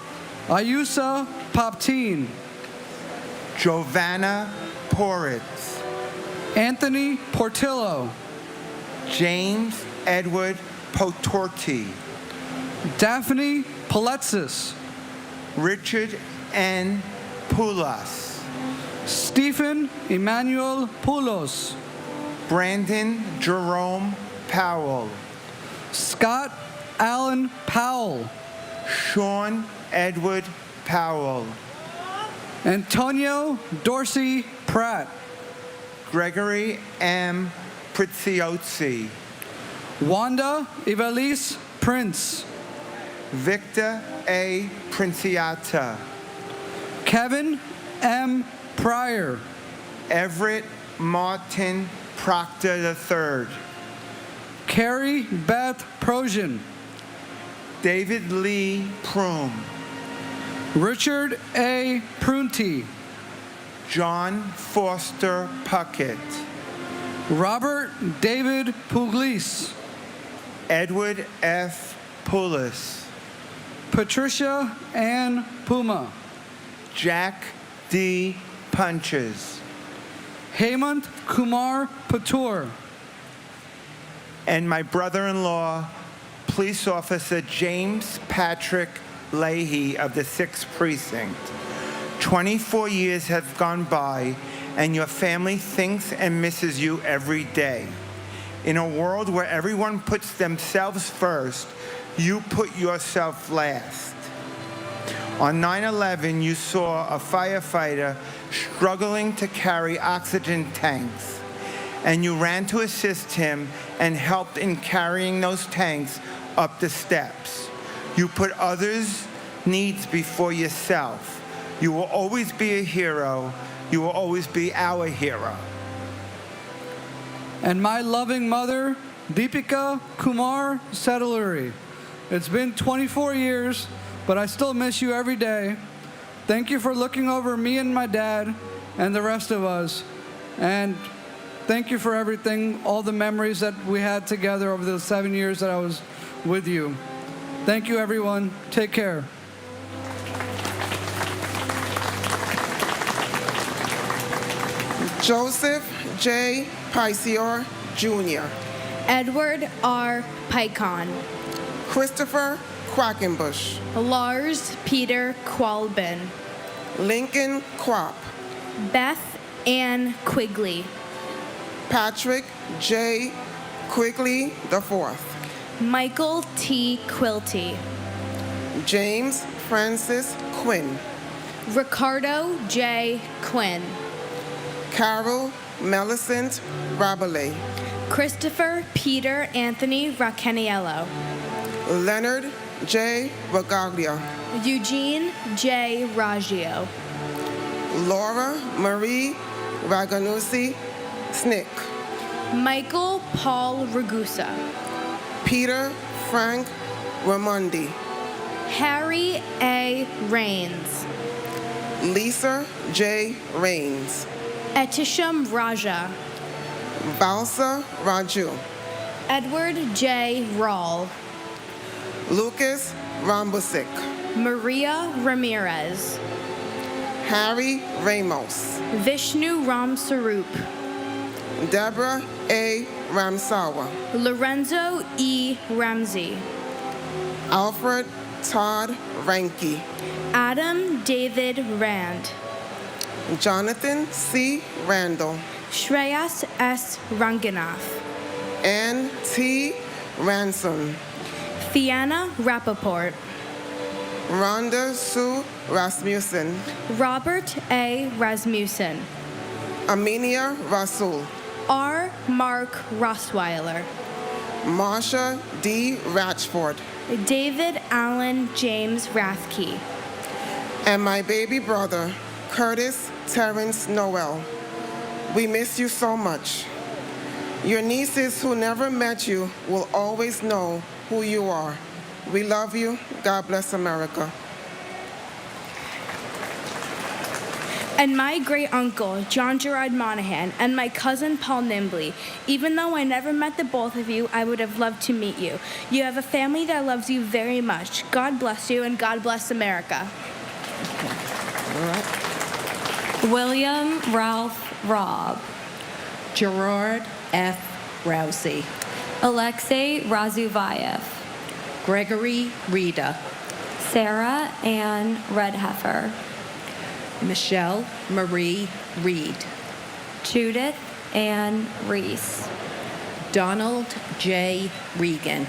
Ayusa Popteen. Giovanna Poritz. Anthony Portillo. James Edward Potorti. Daphne Paletsis. Richard N. Poulas. Stephen Emmanuel Poulos. Brandon Jerome Powell. Scott Allen Powell. Sean Edward Powell. Antonio Dorsey Pratt. Gregory M. Priziozzi. Wanda Ivelisse Prince. Victor A. Princiata. Kevin M. Pryor. Everett Martin Proctor III. Carrie Beth Prosian. David Lee Prum. Richard A. Prunty. John Foster Puckett. Robert David Pugliese. Edward F. Poulis. Patricia Ann Puma. Jack D. Punches. Hemant Kumar Patur. And my brother-in-law, Police Officer James Patrick Leahy of the 6th Precinct. 24 years have gone by, and your family thinks and misses you every day. In a world where everyone puts themselves first, you put yourself last. On 9/11, you saw a firefighter struggling to carry oxygen tanks, and you ran to assist him and helped in carrying those tanks up the steps. You put others' needs before yourself. You will always be a hero. You will always be our hero. And my loving mother, Deepika Kumar Sedaluri. It's been 24 years, but I still miss you every day. Thank you for looking over me and my dad and the rest of us. And thank you for everything, all the memories that we had together over the 7 years that I was with you. Thank you, everyone. Take care. Joseph J. Pisior, Jr. Edward R. Picon. Christopher Quackenbush. Lars Peter Qualbin. Lincoln Quapp. Beth Ann Quigley. Patrick J. Quigley IV. Michael T. Quilty. James Francis Quinn. Ricardo J. Quinn. Carol Millicent Rabelais. Christopher Peter Anthony Raccaniello. Leonard J. Ragaglia. Eugene J. Raggio. Laura Marie Raganusi Snick. Michael Paul Ragusa. Peter Frank Ramondi. Harry A. Rains. Lisa J. Rains. Etisham Raja. Balsa Raju. Edward J. Rawl. Lucas Rambusik. Maria Ramirez. Harry Ramos. Vishnu Ramsarup. Deborah A. Ramsawa. Lorenzo E. Ramsey. Alfred Todd Ranke. Adam David Rand. Jonathan C. Randall. Shreyas S. Ranganath. Ann T. Ransom. Thiana Rappaport. Rhonda Sue Rasmussen. Robert A. Rasmussen. Aminia Rasul. R. Mark Rossweiler. Marsha D. Ratchford. David Allen James Rathke. And my baby brother, Curtis Terrence Noel. We miss you so much. Your nieces who never met you will always know who you are. We love you. God bless America. And my great uncle, John Gerard Monahan, and my cousin, Paul Nimbley. Even though I never met the both of you, I would have loved to meet you. You have a family that loves you very much. God bless you, and God bless America. William Ralph Robb. Gerard F. Rousey. Alexei Razuvayev. Gregory Rita. Sarah Ann Redheffer. Michelle Marie Reed. Judith Ann Reese. Donald J. Regan.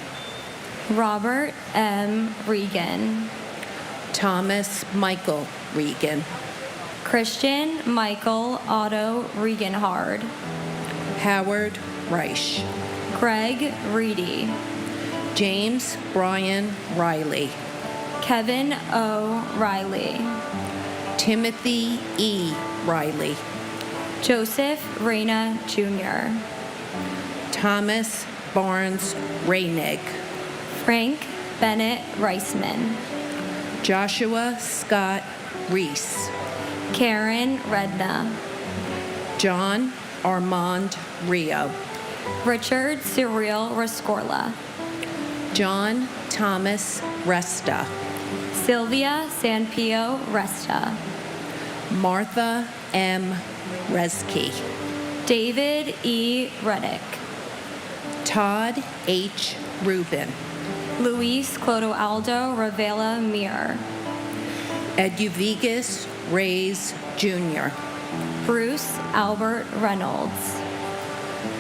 Robert M. Regan. Thomas Michael Regan. Christian Michael Otto Regenhard. Howard Reich. Greg Reedy. James Brian Riley. Kevin O. Riley. Timothy E. Riley. Joseph Reyna Jr. Thomas Barnes Reinig. Frank Bennett Reisman. Joshua Scott Reese. Karen Redna. John Armand Rio. Richard Cyril Rescorla. John Thomas Resta. Sylvia Sanpio Resta. Martha M. Reski. David E. Reddick. Todd H. Rubin. Luis Clodoaldo Ravela Mir. Eduvigus Reyes Jr. Bruce Albert Reynolds.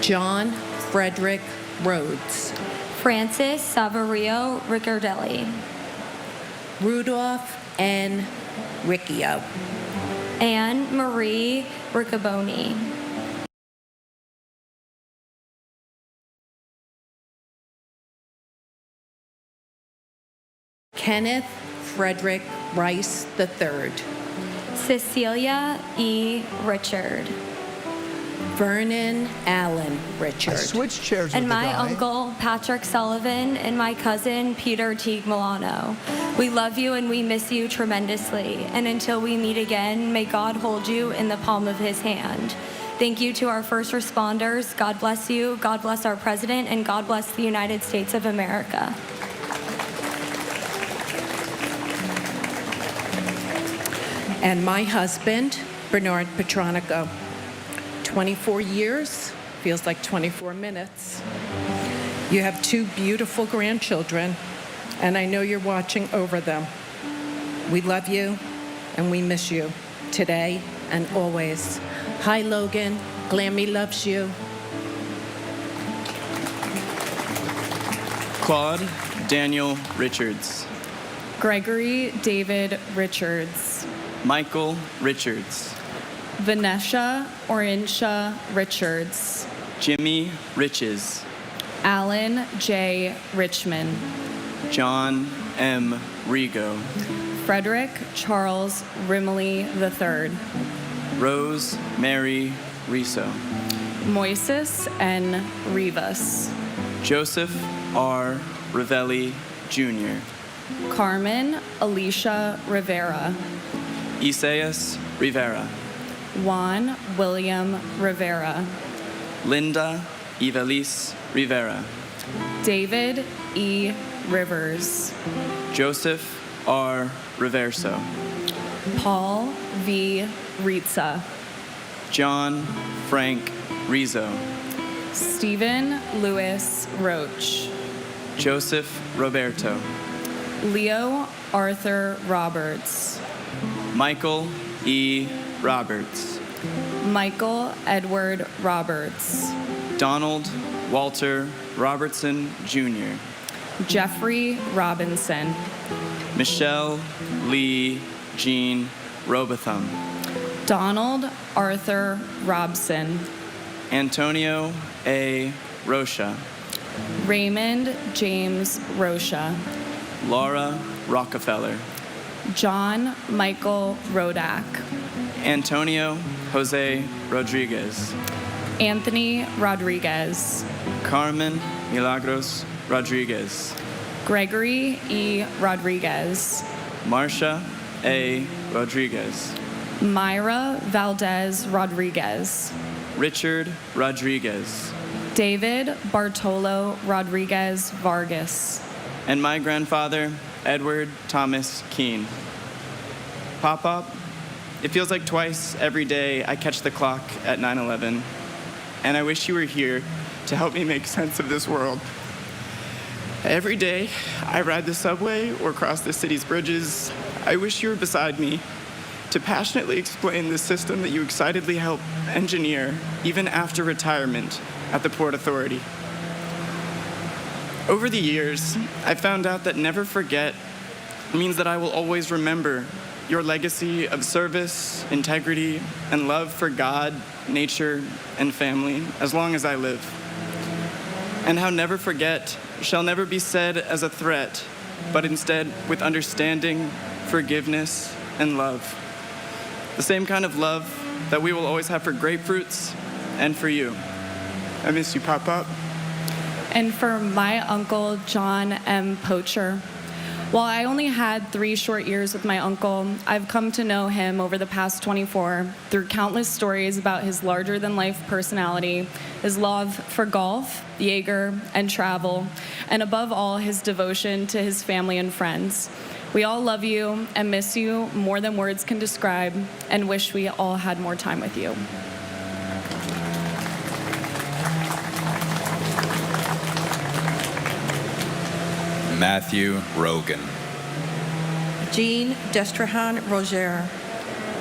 John Frederick Rhodes. Francis Saverio Riccardelli. Rudolph N. Riccio. Anne Marie Riccaboni. Kenneth Frederick Rice III. Cecilia E. Richard. Vernon Allen Richard. I switched chairs And with the my guy. uncle, Patrick Sullivan, and my cousin, Peter Teague Milano. We love you and we miss you tremendously. And until we meet again, may God hold you in the palm of his hand. Thank you to our first responders. God bless you. God bless our president. And God bless the United States of America. And my husband, Bernard Petronico. 24 years, feels like 24 minutes. You have two beautiful grandchildren, and I know you're watching over them. We love you, and we miss you today and always. Hi, Logan. Glammy loves you. Claude Daniel Richards. Gregory David Richards. Michael Richards. Vanessa Orinsha Richards. Jimmy Riches. Alan J. Richmond. John M. Rigo. Frederick Charles Rimley III. Rose Mary Riso. Moises N. Rivas. Joseph R. Ravelli Jr. Carmen Alicia Rivera. Isaias Rivera. Juan William Rivera. Linda Ivelisse Rivera. David E. Rivers. Joseph R. Reverso. Paul V. Ritza. John Frank Rizzo. Stephen Louis Roach. Joseph Roberto. Leo Arthur Roberts. Michael E. Roberts. Michael Edward Roberts. Donald Walter Robertson Jr. Jeffrey Robinson. Michelle Lee Jean Robotham. Donald Arthur Robson. Antonio A. Rocha. Raymond James Rocha. Laura Rockefeller. John Michael Rodak. Antonio Jose Rodriguez. Anthony Rodriguez. Carmen Milagros Rodriguez. Gregory E. Rodriguez. Marcia A. Rodriguez. Myra Valdez Rodriguez. Richard Rodriguez. David Bartolo Rodriguez Vargas. And my grandfather, Edward Thomas Keene. Pop-Pop, it feels like twice every day I catch the clock at 9/11, and I wish you were here to help me make sense of this world. Every day I ride the subway or cross the city's bridges, I wish you were beside me to passionately explain the system that you excitedly help engineer even after retirement at the Port Authority. Over the years, I found out that never forget means that I will always remember your legacy of service, integrity, and love for God, nature, and family as long as I live. And how never forget shall never be said as a threat, but instead with understanding, forgiveness, and love. The same kind of love that we will always have for grapefruits and for you. I miss you, Pop-Pop. And for my uncle, John M. Poacher. While I only had 3 short years with my uncle, I've come to know him over the past 24 through countless stories about his larger-than-life personality, his love for golf, Jaeger, and travel, and above all, his devotion to his family and friends. We all love you and miss you more than words can describe, and wish we all had more time with you. Matthew Rogan. Jean Destrahan Roger.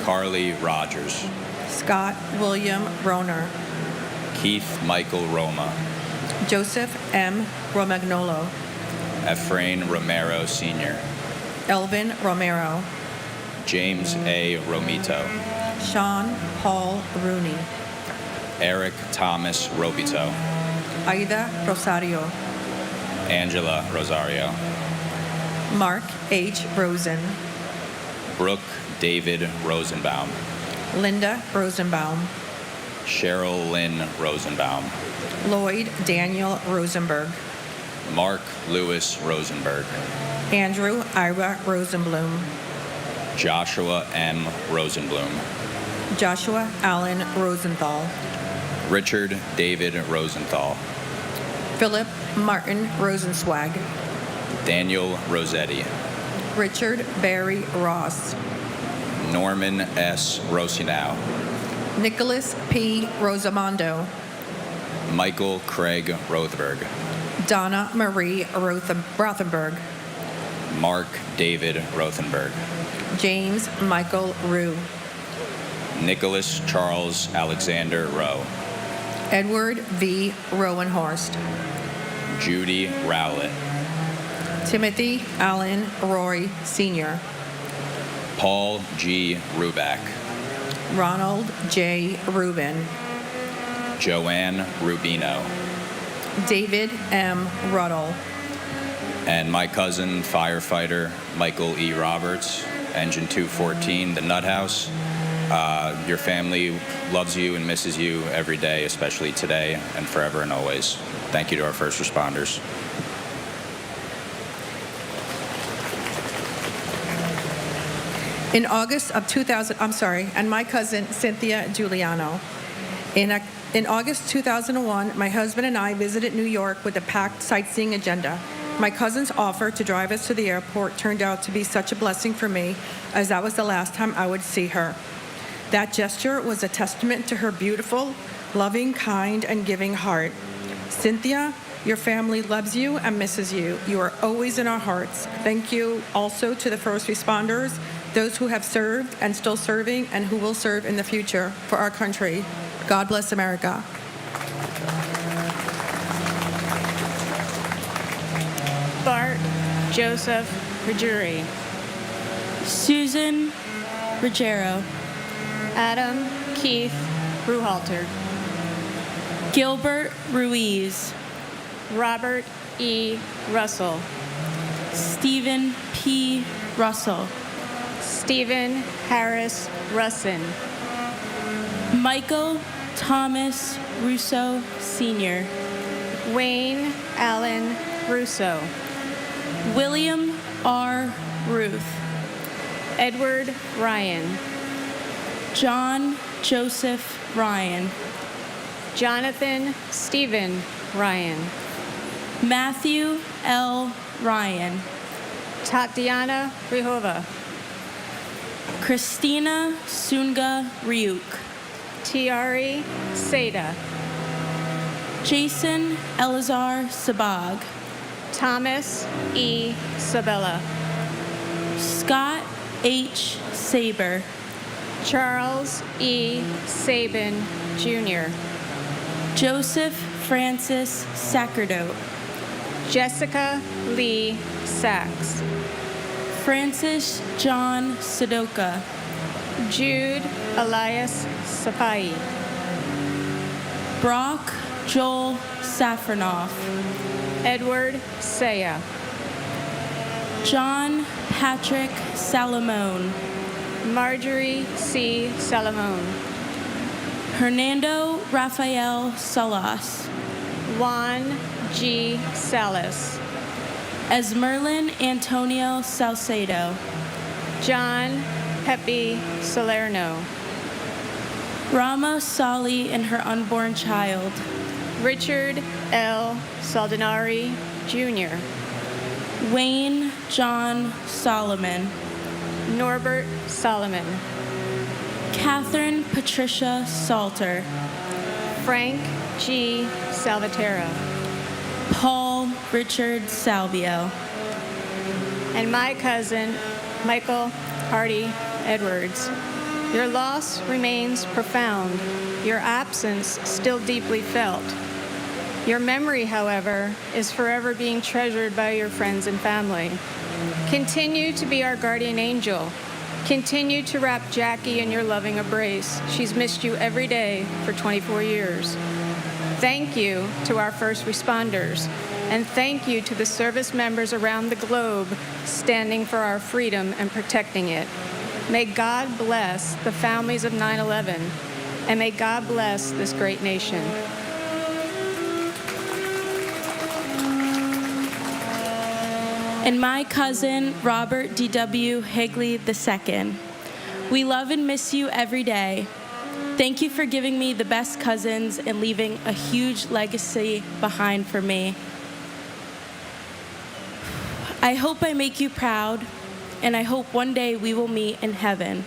Carly Rogers. Scott William Roner. Keith Michael Roma. Joseph M. Romagnolo. Efrain Romero Sr. Elvin Romero. James A. Romito. Sean Paul Rooney. Eric Thomas Robito. Aida Rosario. Angela Rosario. Mark H. Rosen. Brooke David Rosenbaum. Linda Rosenbaum. Cheryl Lynn Rosenbaum. Lloyd Daniel Rosenberg. Mark Lewis Rosenberg. Andrew Ira Rosenblum. Joshua M. Rosenblum. Joshua Allen Rosenthal. Richard David Rosenthal. Philip Martin Rosenswag. Daniel Rossetti. Richard Barry Ross. Norman S. Rosinow. Nicholas P. Rosamondo. Michael Craig Rothberg. Donna Marie Rothenberg. Mark David Rothenberg. James Michael Rue. Nicholas Charles Alexander Rowe. Edward V. Rowenhorst. Judy Rowlett. Timothy Allen Roy Sr. Paul G. Ruback. Ronald J. Rubin. Joanne Rubino. David M. Ruddle. And my cousin, firefighter Michael E. Roberts, Engine 214, the Nut House. Your family loves you and misses you every day, especially today and forever and always. Thank you to our first responders. In August of 2000, and my cousin Cynthia Giuliano. In August 2001, my husband and I visited New York with a packed sightseeing agenda. My cousin's offer to drive us to the airport turned out to be such a blessing for me, as that was the last time I would see her. That gesture was a testament to her beautiful, loving, kind, and giving heart. Cynthia, your family loves you and misses you. You are always in our hearts. Thank you also to the first responders, those who have served and still serving and who will serve in the future for our country. God bless America. Joseph Ruggieri, Susan Ruggiero, Adam Keith Ruhalter, Gilbert Ruiz, Robert E. Russell, Stephen P. Russell, Stephen Harris Russin, Michael Thomas Russo Sr., Wayne Allen Russo, William R. Ruth, Edward Ryan, John Joseph Ryan, Jonathan Stephen Ryan, Matthew L. Ryan, Tatiana Rihova, Christina Sunga Ryuk, Tiari Seda, Jason Elazar Sabag, Thomas E. Sabella, Scott H. Saber, Charles E. Sabin, Jr., Joseph Francis Sacerdote, Jessica Lee Sachs, Francis John Sudoka, Jude Elias Sapai, Brock Joel Safranoff, Edward Saya, John Patrick Salamone, Marjorie C. Salamone, Hernando Rafael Salas, Juan G. Salas, Esmerlin Antonio Salcedo, John Pepe Salerno, Rama Sali and her unborn child, Richard L. Saldinari, Jr., Wayne John Solomon, Norbert Solomon, Catherine Patricia Salter, Frank G. Salvatierra, Paul Richard Salvio, and my cousin, Michael Hardy Edwards. Your loss remains profound, your absence still deeply felt. Your memory, however, is forever being treasured by your friends and family. Continue to be our guardian angel. Continue to wrap Jackie in your loving embrace. She's missed you every day for 24 years. Thank you to our first responders, and thank you to the service members around the globe standing for our freedom and protecting it. May God bless the families of 9/11, and may God bless this great nation. And my cousin, Robert D.W. Higley II. We love and miss you every day. Thank you for giving me the best cousins and leaving a huge legacy behind for me. I hope I make you proud, and I hope one day we will meet in heaven.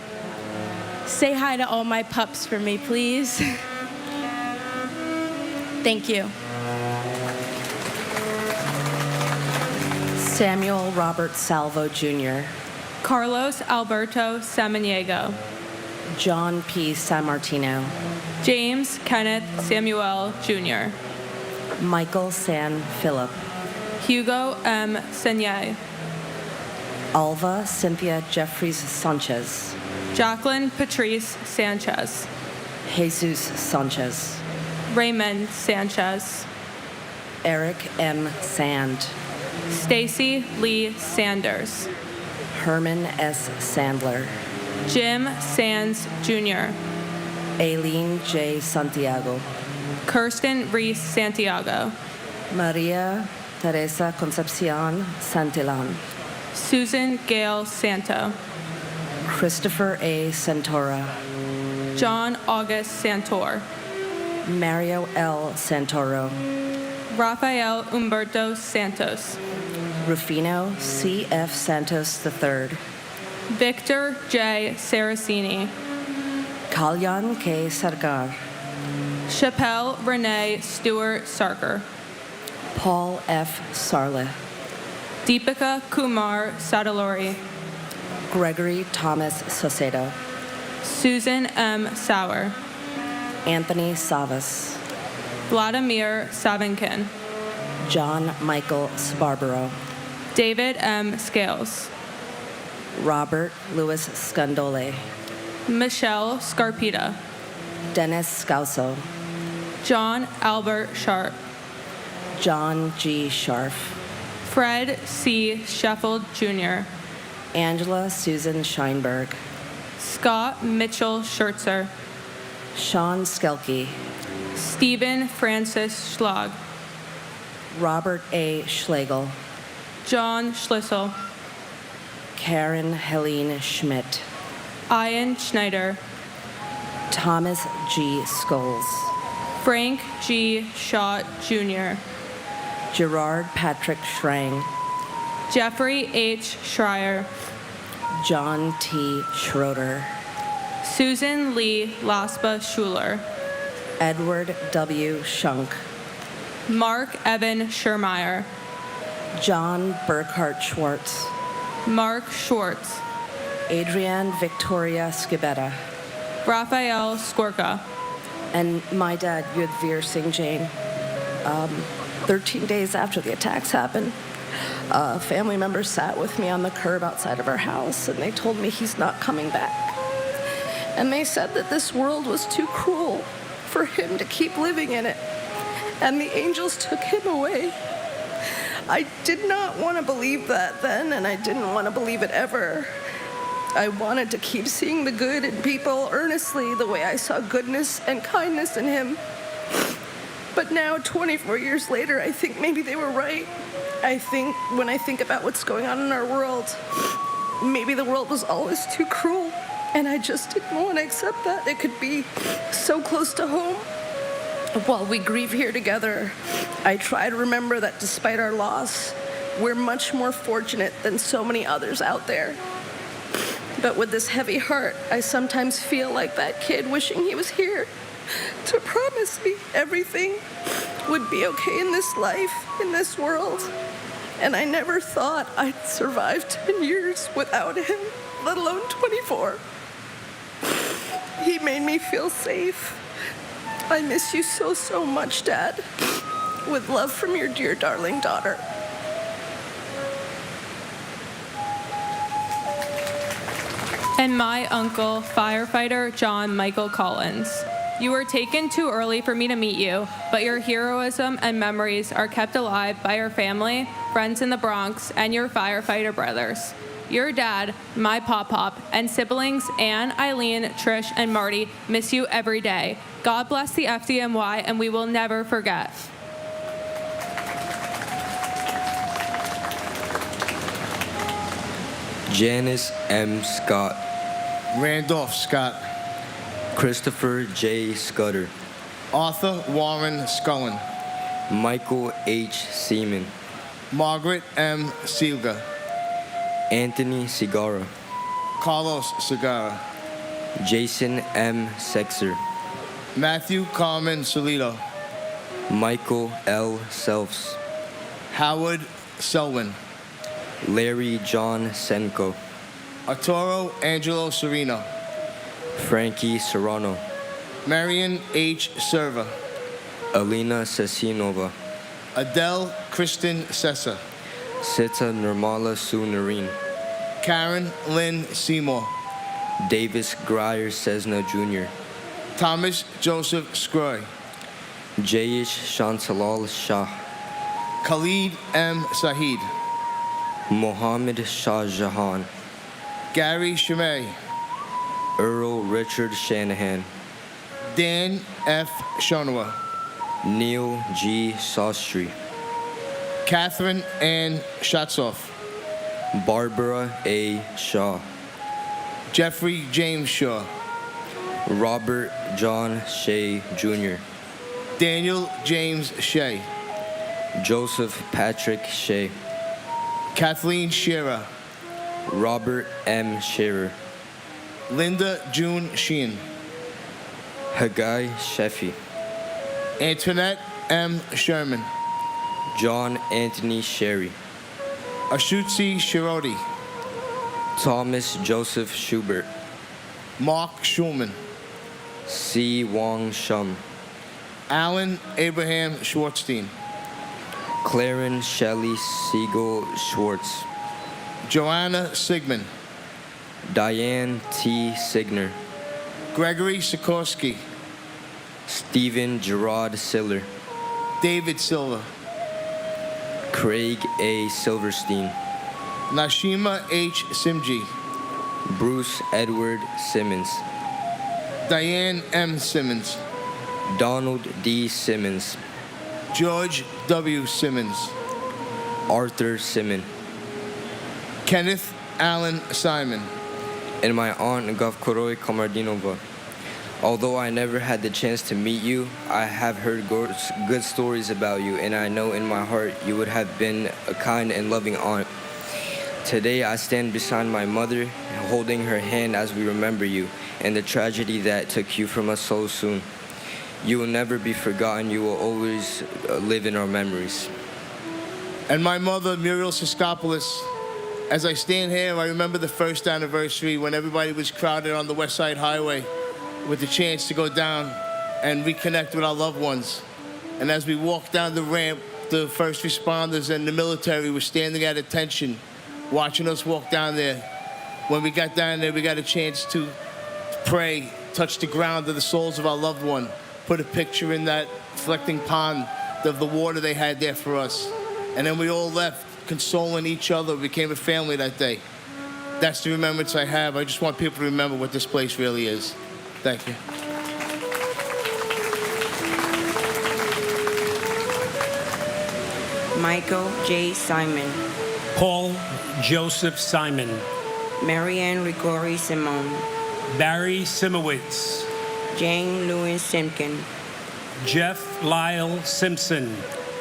Say hi to all my pups for me, please. Thank you. Samuel Robert Salvo, Jr., Carlos Alberto Samaniego, John P. Sammartino, James Kenneth Samuel, Jr., Michael San Philip, Hugo M. Senye, Alva Cynthia Jeffries Sanchez, Jacqueline Patrice Sanchez, Jesus Sanchez, Raymond Sanchez, Eric M. Sand, Stacy Lee Sanders, Herman S. Sandler, Jim Sands, Jr., Aileen J. Santiago, Kirsten Reese Santiago, Maria Teresa Concepcion Santillan, Susan Gale Santo, Christopher A. Santora, John August Santor, Mario L. Santoro, Rafael Humberto Santos, Rufino C. F. Santos III, Victor J. Saraceni, Kalyan K. Sarkar, Chappelle Renee Stewart Sarker, Paul F. Sarle, Deepika Kumar Sadalori, Gregory Thomas Saucedo, Susan M. Sauer, Anthony Savas, Vladimir Savinkin, John Michael Sbarbaro, David M. Scales, Robert Louis Scandole, Michelle Scarpita, Dennis Scalzo, John Albert Sharp, John G. Scharf, Fred C. Sheffield Jr., Angela Susan Scheinberg, Scott Mitchell Schertzer, Sean Skelke, Stephen Francis Schlag, Robert A. Schlegel, John Schlissel, Karen Helene Schmidt, Ian Schneider, Thomas G. Scholes, Frank G. Schott Jr., Gerard Patrick Schrang, Jeffrey H. Schreier, John T. Schroeder, Susan Lee Laspa Schuler, Edward W. Shunk, Mark Evan Schermeyer, John Burkhart Schwartz, Mark Schwartz, Adrienne Victoria Skibetta, Raphael Skorka, and my dad, Yudhvir Singh Jain. 13 days after the attacks happened, family members sat with me on the curb outside of our house, and they told me he's not coming back. And they said that this world was too cruel for him to keep living in it, and the angels took him away. I did not want to believe that then, and I didn't want to believe it ever. I wanted to keep seeing the good in people earnestly, the way I saw goodness and kindness in him. But now, 24 years later, I think maybe they were right. I think when I think about what's going on in our world, maybe the world was always too cruel, and I just didn't want to accept that it could be so close to home. While we grieve here together, I try to remember that despite our loss, we're much more fortunate than so many others out there. But with this heavy heart, I sometimes feel like that kid wishing he was here to promise me everything would be okay in this life, in this world. And I never thought I'd survive 10 years without him, let alone 24. He made me feel safe. I miss you so, so much, Dad. With love from your dear, darling daughter. and my uncle, firefighter John Michael Collins. You were taken too early for me to meet you, but your heroism and memories are kept alive by your family, friends in the Bronx, and your firefighter brothers. Your dad, my pop-pop, and siblings Ann, Eileen, Trish, and Marty miss you every day. God bless the FDNY, and we will never forget. Janice M. Scott, Randolph Scott, Christopher J. Scudder, Arthur Warren Scullen, Michael H. Seaman, Margaret M. Seelga, Anthony Segarra, Carlos Segarra, Jason M. Sexer, Matthew Carmen Solito, Michael L. Selfs, Howard Selwyn, Larry John Senko, Arturo Angelo Sereno, Frankie Serrano, Marion H. Serva, Alina Sesinova, Adele Kristen Sessa, Sita Nirmala Sunareen, Karen Lynn Seymour, Davis Grier Cessna Jr., Thomas Joseph Scroy, Jayish Shantalal Shah, Khalid M. Sahid, Mohammed Shah Jahan, Gary Shemay, Earl Richard Shanahan, Dan F. Shonowa, Neil G. Sastry, Catherine Ann Shatzoff, Barbara A. Shaw, Jeffrey James Shaw, Robert John Shea Jr., Daniel James Shea, Joseph Patrick Shea, Kathleen Shearer, Robert M. Shearer, Linda June Sheehan, Haggai Sheffy, Antoinette M. Sherman, John Anthony Sherry, Ashutsi Shiroti, Thomas Joseph Schubert, Mark Schulman, C. Wong Shum, Alan Abraham Schwartzstein, Clarence Shelley Siegel Schwartz, Joanna Sigmund, Diane T. Signer, Gregory Sikorsky, Stephen Gerard Siller, David Silva, Craig A. Silverstein, Nashima H. Simji, Bruce Edward Simmons, Diane M. Simmons, Donald D. Simmons, George W. Simmons, Arthur Simon, Kenneth Allen Simon, and my aunt Gavkoroi Komardinova. Although I never had the chance to meet you, I have heard good stories about you, and I know in my heart you would have been a kind and loving aunt. Today I stand beside my mother, holding her hand as we remember you and the tragedy that took you from us so soon. You will never be forgotten. You will always live in our memories. and my mother, Muriel Siskopoulos. As I stand here, I remember the first anniversary when everybody was crowded on the West Side Highway with the chance to go down and reconnect with our loved ones. And as we walked down the ramp, the first responders and the military were standing at attention, watching us walk down there. When we got down there, we got a chance to pray, touch the ground of the souls of our loved one, put a picture in that reflecting pond of the water they had there for us. And then we all left consoling each other, became a family that day. That's the remembrance I have. I just want people to remember what this place really is. Thank you. Michael J. Simon, Paul Joseph Simon, Marianne Rigori Simone, Barry Simowitz, Jane Lewis Simpkin, Jeff Lyle Simpson,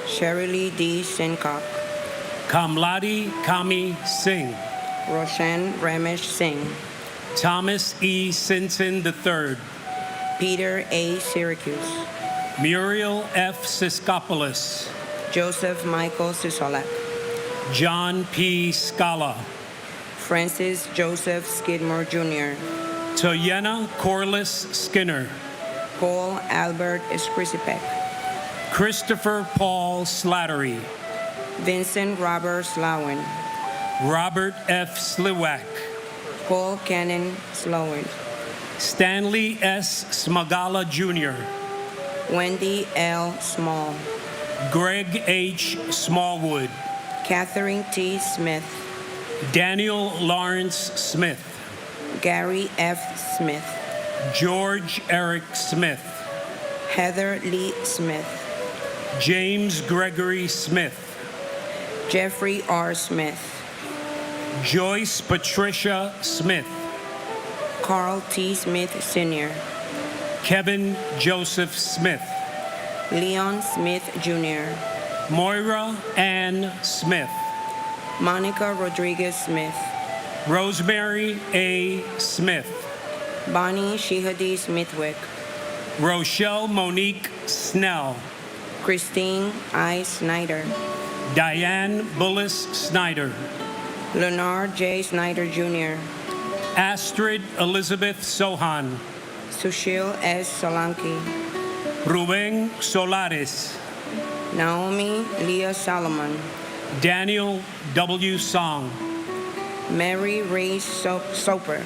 Shirley D. Sincock, Kamladi Kami Singh, Roshan Ramesh Singh, Thomas E. Sinson III, Peter A. Syracuse, Muriel F. Siskopoulos, Joseph Michael Sisolak, John P. Scala, Francis Joseph Skidmore Jr., Toyena Corliss Skinner, Paul Albert Skrisipek, Christopher Paul Slattery, Vincent Robert Slowen, Robert F. Sliwak, Paul Cannon Slowen, Stanley S. Smagala Jr., Wendy L. Small, Greg H. Smallwood, Catherine T. Smith, Daniel Lawrence Smith, Gary F. Smith, George Eric Smith, Heather Lee Smith, James Gregory Smith, Jeffrey R. Smith, Joyce Patricia Smith, Carl T. Smith Sr., Kevin Joseph Smith, Leon Smith Jr., Moira Ann Smith, Monica Rodriguez Smith, Rosemary A. Smith, Bonnie Shihadi Smithwick, Rochelle Monique Snell, Christine I. Snyder, Diane Bullis Snyder, Leonard J. Snyder Jr., Astrid Elizabeth Sohan, Sushil S. Solanki, Ruben Solares, Naomi Leah Solomon, Daniel W. Song, Mary Ray Soper,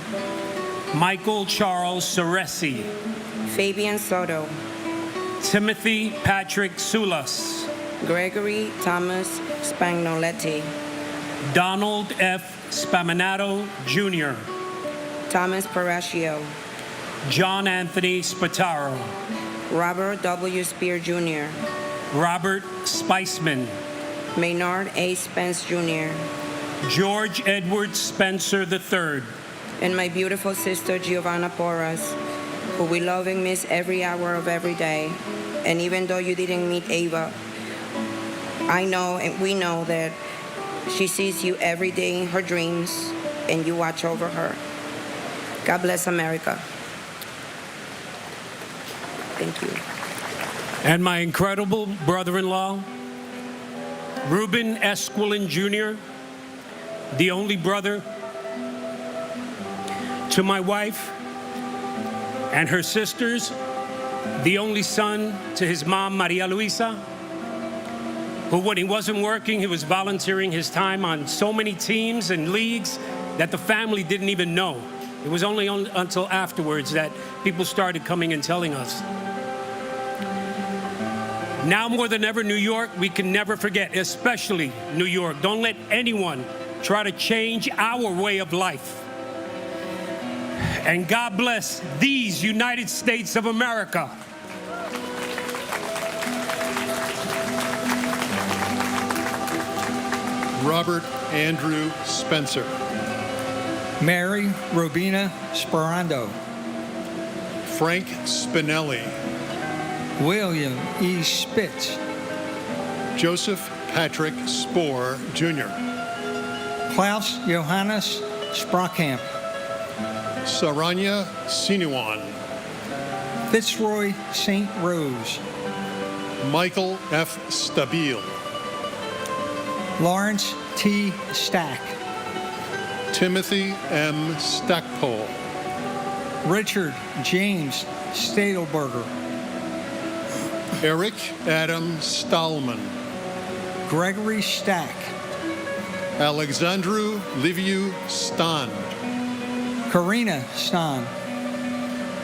Michael Charles Ceresi, Fabian Soto, Timothy Patrick Sulas, Gregory Thomas Spagnoletti, Donald F. Spaminato Jr., Thomas Parascio, John Anthony Spataro, Robert W. Spear Jr., Robert Spiceman, Maynard A. Spence Jr., George Edward Spencer III, and my beautiful sister Giovanna Porras, who we love and miss every hour of every day. And even though you didn't meet Ava, I know and we know that she sees you every day in her dreams and you watch over her. God bless America. Thank you. and my incredible brother-in-law, Reuben Esquilin Jr., the only brother to my wife and her sisters, the only son to his mom, Maria Luisa, who, when he wasn't working, he was volunteering his time on so many teams and leagues that the family didn't even know. It was only until afterwards that people started coming and telling us. Now more than ever, New York, we can never forget, especially New York. Don't let anyone try to change our way of life. And God bless these United States of America. Robert Andrew Spencer. Mary Robina Sperando. Frank Spinelli. William E. Spitz. Joseph Patrick Spohr, Jr. Klaus Johannes Sprockamp. Saranya Sinuan. Fitzroy St. Rose. Michael F. Stabile. Lawrence T. Stack. Timothy M. Stackpole. Richard James Stadelberger. Eric Adam Stahlman. Gregory Stack. Alexandru Liviu Stan. Karina Stan.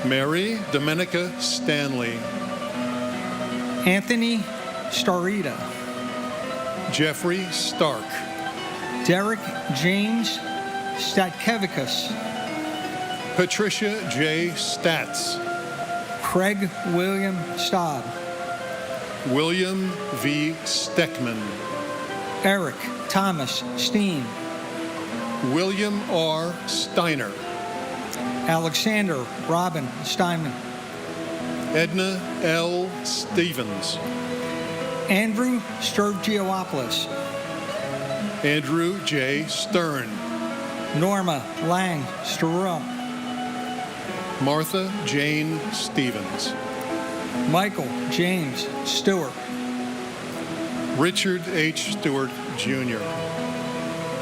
Mary Domenica Stanley. Anthony Starita. Jeffrey Stark. Derek James Statkevicius. Patricia J. Statz. Craig William Staub. William V. Steckman. Eric Thomas Steen. William R. Steiner. Alexander Robin Steinman. Edna L. Stevens. Andrew Sturgiopoulos. Andrew J. Stern. Norma Lang Sturrell. Martha Jane Stevens. Michael James Stewart. Richard H. Stewart, Jr.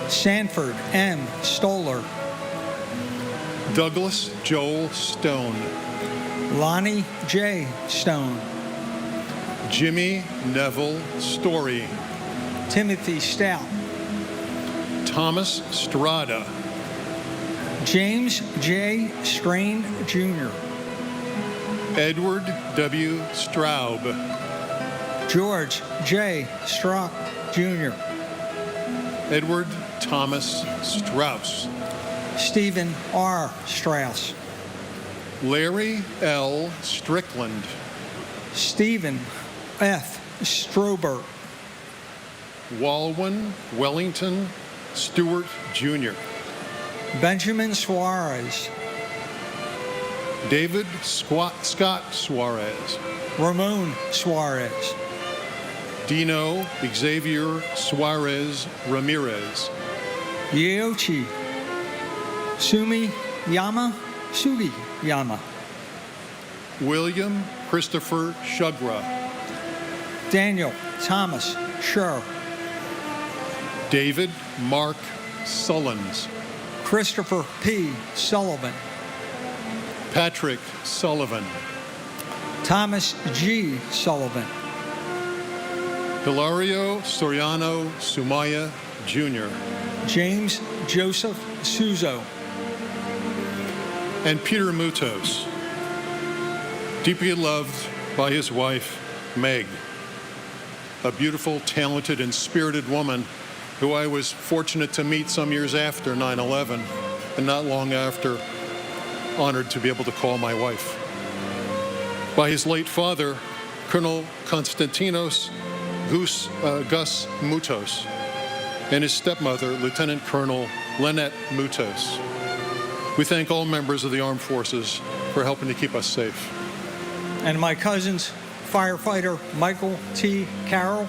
Sanford M. Stoller. Douglas Joel Stone. Lonnie J. Stone. Jimmy Neville Story. Timothy Stout. Thomas Strada. James J. Strain, Jr. Edward W. Straub. George J. Strock, Jr. Edward Thomas Strauss. Stephen R. Strauss. Larry L. Strickland. Stephen F. Strober. Walwyn Wellington Stewart, Jr. Benjamin Suarez. David Scott Suarez. Ramon Suarez. Dino Xavier Suarez Ramirez. Yoichi Sumi Yama Sugi Yama. William Christopher Shugra. Daniel Thomas Schur. David Mark Sullins. Christopher P. Sullivan. Patrick Sullivan. Thomas G. Sullivan. Hilario Soriano Sumaya, Jr. James Joseph Suzo. And Peter Mutos, deeply loved by his wife, Meg, a beautiful, talented, and spirited woman who I was fortunate to meet some years after 9/11, and not long after, honored to be able to call my wife. By his late father, Colonel Konstantinos Gus Mutos, and his stepmother, Lieutenant Colonel Lynette Mutos. We thank all members of the armed forces for helping to keep us safe. And my cousins, firefighter Michael T. Carroll,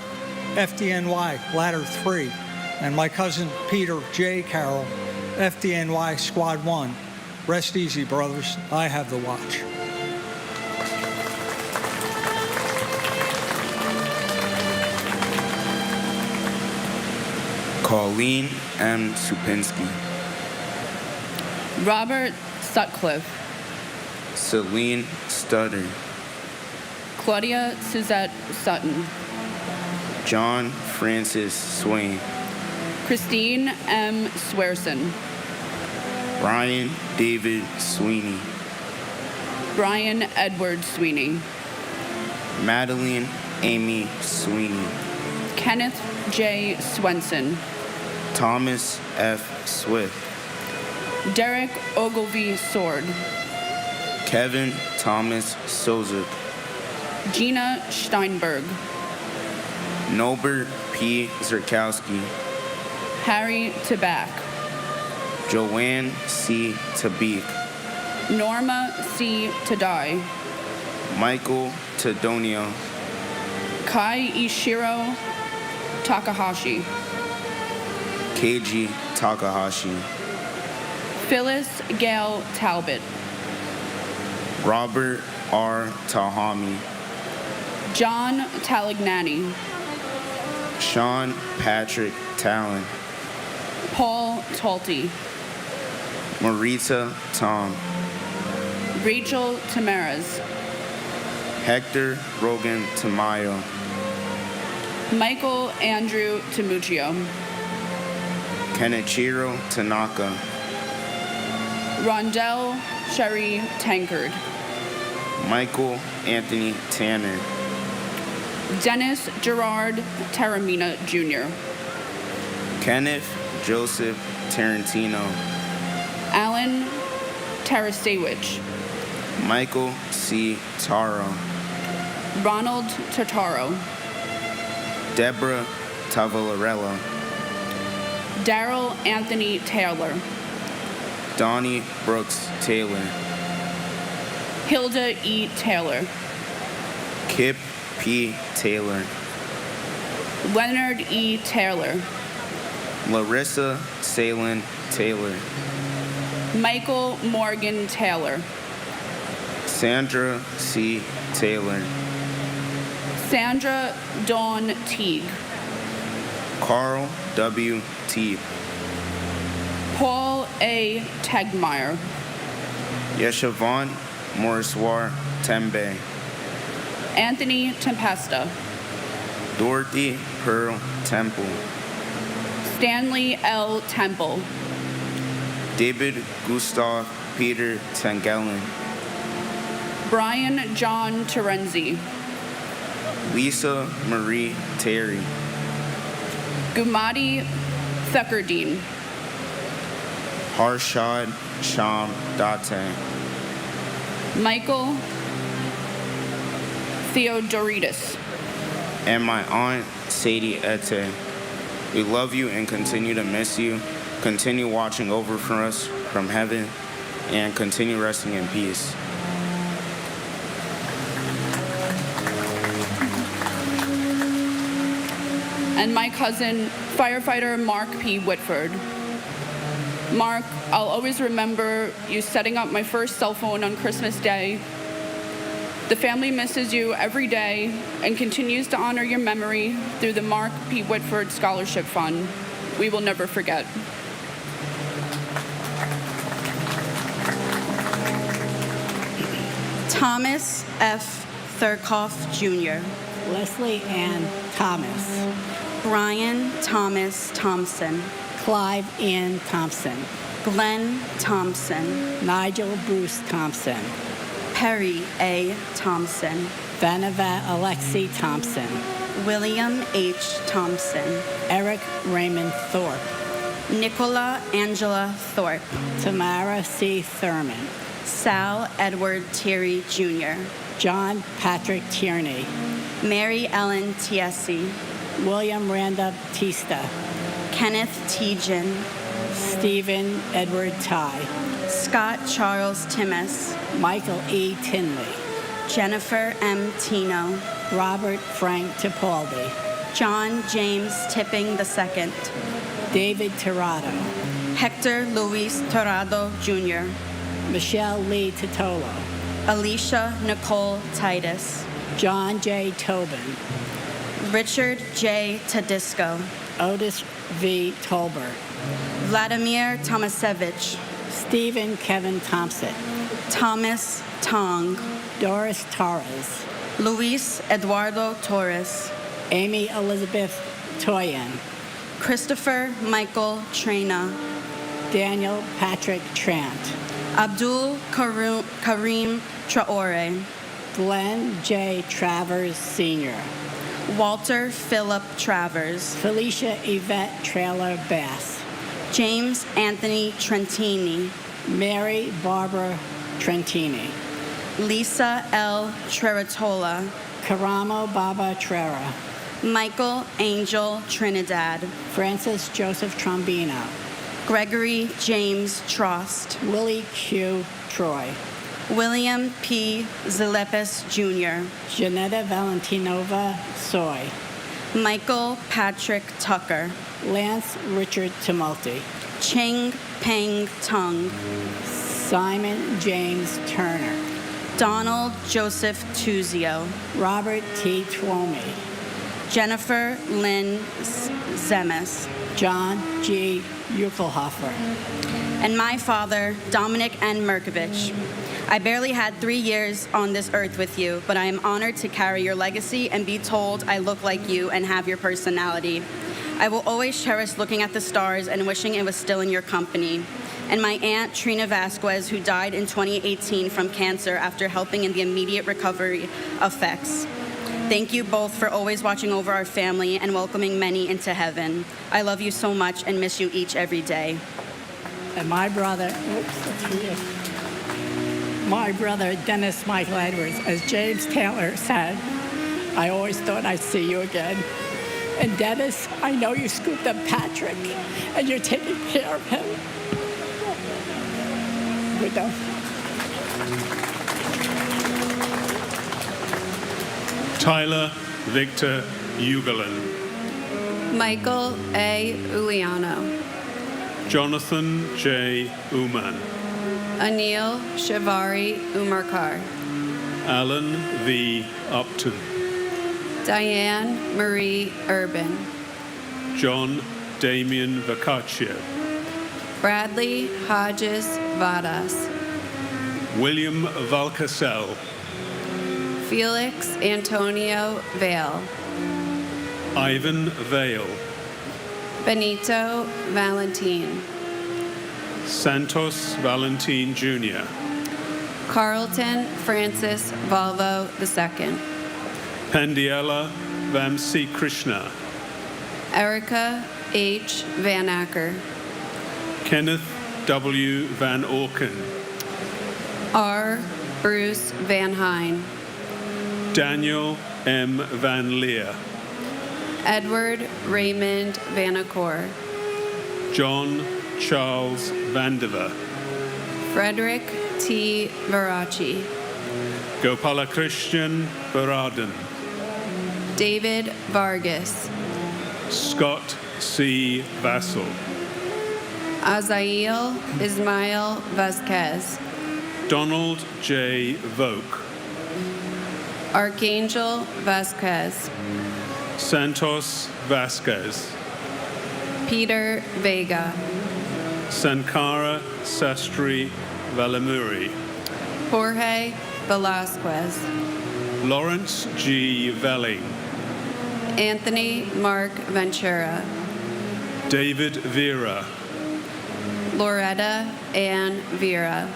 FDNY Ladder 3, and my cousin Peter J. Carroll, FDNY Squad 1. Rest easy, brothers. I have the watch. Colleen M. Supinski. Robert Sutcliffe. Celine Stutter. Claudia Suzette Sutton. John Francis Swain, Christine M. Swearson, Brian David Sweeney, Brian Edward Sweeney, Madeline Amy Sweeney, Kenneth J. Swenson, Thomas F. Swift, Derek Ogilvie Sword, Kevin Thomas Souza, Gina Steinberg, Norbert P. Zerkowski, Harry Tabak, Joanne C. Tabik, Norma C. Tadai, Michael Tadonio, Kai Ishiro Takahashi, Keiji Takahashi, Phyllis Gail Talbot, Robert R. Tahami, John Talagnani, Sean Patrick Talon, Paul Talty, Marita Tom, Rachel Tamaras, Hector Rogan Tamayo, Michael Andrew Tamuccio, Kenichiro Tanaka, Rondell Sherry Tankard, Michael Anthony Tanner, Dennis Gerard Taramina Jr., Kenneth Joseph Tarantino, Alan Tarasewicz, Michael C. Taro, Ronald Totaro, Deborah Tavalarella, Daryl Anthony Taylor, Donnie Brooks Taylor, Hilda E. Taylor, Kip P. Taylor, Leonard E. Taylor, Larissa Salen Taylor, Michael Morgan Taylor, Sandra C. Taylor, Sandra Dawn Teague, Carl W. Teep, Paul A. Tegmeyer, Yeshavon Moriswar Tembe, Anthony Tempesta, Dorothy Pearl Temple, Stanley L. Temple, David Gustav Peter Tangelen, Brian John Terenzi, Lisa Marie Terry, Gumadi Thuckerdine, Harshad Sham Date, Michael Theodoridis, and my aunt Sadie Ete. We love you and continue to miss you. Continue watching over for us from heaven and continue resting in peace. and my cousin, firefighter Mark P. Whitford. Mark, I'll always remember you setting up my first cell phone on Christmas Day. The family misses you every day and continues to honor your memory through the Mark P. Whitford Scholarship Fund. We will never forget. Thomas F. Thurkoff, Jr. Leslie Ann Thomas. Brian Thomas Thompson. Clive Ann Thompson. Glenn Thompson. Nigel Bruce Thompson. Perry A. Thompson. Vanavat Alexi Thompson. William H. Thompson. Eric Raymond Thorpe. Nicola Angela Thorpe. Tamara C. Thurman. Sal Edward Thierry, Jr. John Patrick Tierney. Mary Ellen Tiesi. William Randall Tista. Kenneth Tejan. Stephen Edward Ty. Scott Charles Timmis. Michael E. Tinley. Jennifer M. Tino. Robert Frank Tipaldi. John James Tipping II. David Tirado. Hector Luis Torrado, Jr. Michelle Lee Totolo. Alicia Nicole Titus. John J. Tobin. Richard J. Tedisco. Otis V. Tolbert. Vladimir Tomasevich. Stephen Kevin Thompson. Thomas Tong. Doris Torres. Luis Eduardo Torres. Amy Elizabeth Toyin, Christopher Michael Trena, Daniel Patrick Trant, Abdul Karim Traore, Glenn J. Travers Sr., Walter Philip Travers, Felicia Yvette Trailer Bass, James Anthony Trentini, Mary Barbara Trentini, Lisa L. Treratola, Karamo Baba Trera, Michael Angel Trinidad, Francis Joseph Trombino, Gregory James Trost, Willie Q. Troy, William P. Zalepis Jr., Janetta Valentinova Soy, Michael Patrick Tucker, Lance Richard Tumulty, Cheng Peng Tung, Simon James Turner, Donald Joseph Tuzio, Robert T. Twomey, Jennifer Lynn Zemes, John G. Uckelhofer, and my father, Dominic N. Merkovich. I barely had 3 years on this earth with you, but I am honored to carry your legacy and be told I look like you and have your personality. I will always cherish looking at the stars and wishing it was still in your company. And my aunt, Trina Vasquez, who died in 2018 from cancer after helping in the immediate recovery effects. Thank you both for always watching over our family and welcoming many into heaven. I love you so much and miss you each every day. And my brother, my brother, Dennis Michael Edwards, as James Taylor said, I always thought I'd see you again. And Dennis, I know you scooped up Patrick, and you're taking care of him. We're done. Tyler Victor Ugalin, Michael A. Uliano, Jonathan J. Uman, Anil Shivari Umarkar, Alan V. Upton, Diane Marie Urban, John Damian Vacaccio, Bradley Hodges Vadas, William Valcasel, Felix Antonio Vale, Ivan Vale, Benito Valentin, Santos Valentin Jr., Carlton Francis Volvo II, Pandiela Vamsi Krishna, Erica H. Van Acker, Kenneth W. Van Orken, R. Bruce Van Hine, Daniel M. Van Leer, Edward Raymond Vanacore, John Charles Vandiver, Frederick T. Varachi, Gopalakrishnan Baradan, David Vargas, Scott C. Vassell, Azael Ismail Vasquez, Donald J. Voke, Archangel Vasquez, Santos Vasquez, Peter Vega, Sankara Sastry Valamuri, Jorge Velasquez, Lawrence G. Velling, Anthony Mark Ventura, David Vera, Loretta Ann Vera,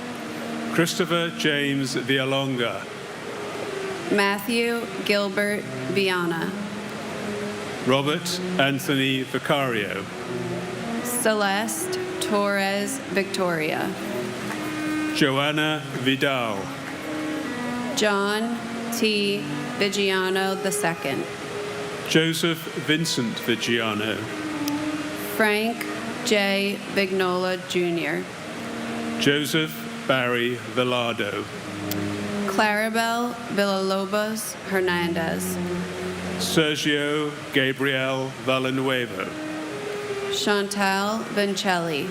Christopher James Vialonga, Matthew Gilbert Viana, Robert Anthony Vicario, Celeste Torres Victoria, Joanna Vidal, John T. Vigiano II, Joseph Vincent Vigiano, Frank J. Vignola Jr., Joseph Barry Velado, Clarabelle Villalobos Hernandez, Sergio Gabriel Villanueva, Chantal Vincelli,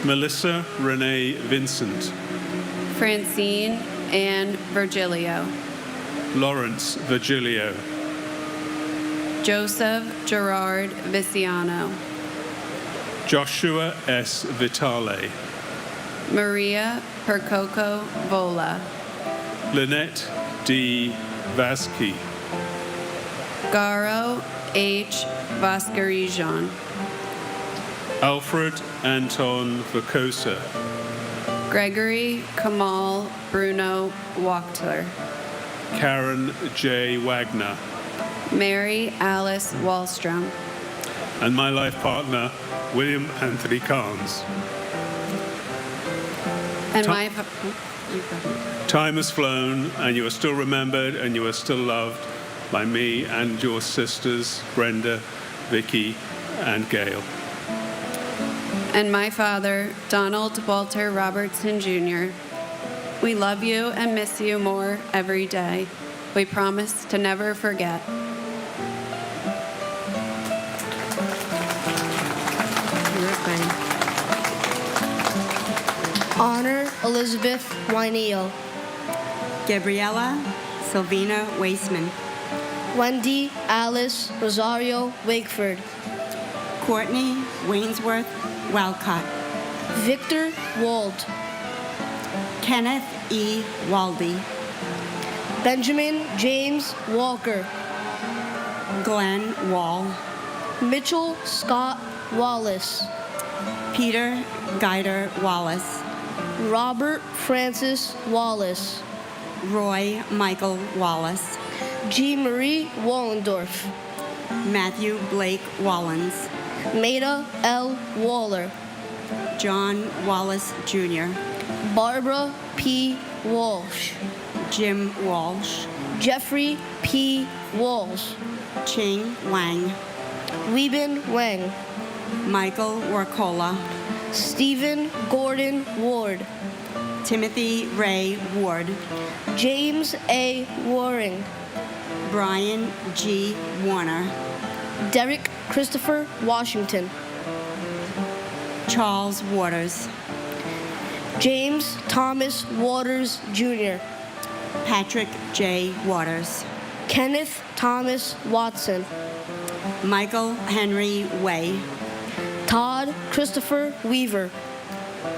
Melissa Renee Vincent, Francine Ann Virgilio, Lawrence Virgilio, Joseph Gerard Viciano, Joshua S. Vitale, Maria Percoco Vola, Lynette D. Vasky, Garo H. Vaskarijan. Alfred Anton Vacosa. Gregory Kamal Bruno Wachter. Karen J. Wagner. Mary Alice Wallstrom. And my life partner, William Anthony Carnes. And Time has flown, and you are still remembered, and you are still loved by me and your sisters, Brenda, Vicky, and Gail. And my father, Donald Walter Robertson Jr. We love you and miss you more every day. We promise to never forget. Honor Elizabeth Wyneel. Gabriella Sylvina Waisman. Wendy Alice Rosario Wakeford. Courtney Wainsworth Walcott. Victor Wald. Kenneth E. Waldy. Benjamin James Walker. Glenn Wall. Mitchell Scott Wallace. Peter Guider Wallace. Robert Francis Wallace. Roy Michael Wallace. G. Marie Wallendorf. Matthew Blake Wallens. Maida L. Waller. John Wallace Jr. Barbara P. Walsh. Jim Walsh. Jeffrey P. Walsh. Ching Wang. Weibin Wang. Michael Warcola. Stephen Gordon Ward. Timothy Ray Ward. James A. Waring. Brian G. Warner. Derek Christopher Washington. Charles Waters. James Thomas Waters Jr. Patrick J. Waters. Kenneth Thomas Watson. Michael Henry Way. Todd Christopher Weaver.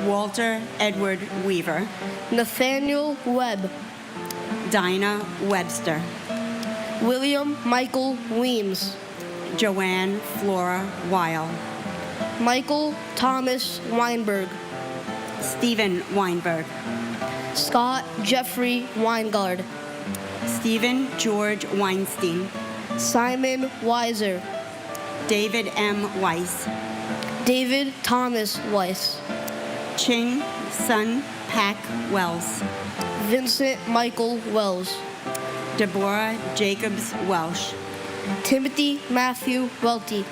Walter Edward Weaver. Nathaniel Webb. Dinah Webster. William Michael Weems. Joanne Flora Weil. Michael Thomas Weinberg. Stephen Weinberg. Scott Jeffrey Weingard. Stephen George Weinstein. Simon Weiser. David M. Weiss. David Thomas Weiss. Ching Sun Pak Wells. Vincent Michael Wells. Deborah Jacobs Welsh. Timothy Matthew Welty.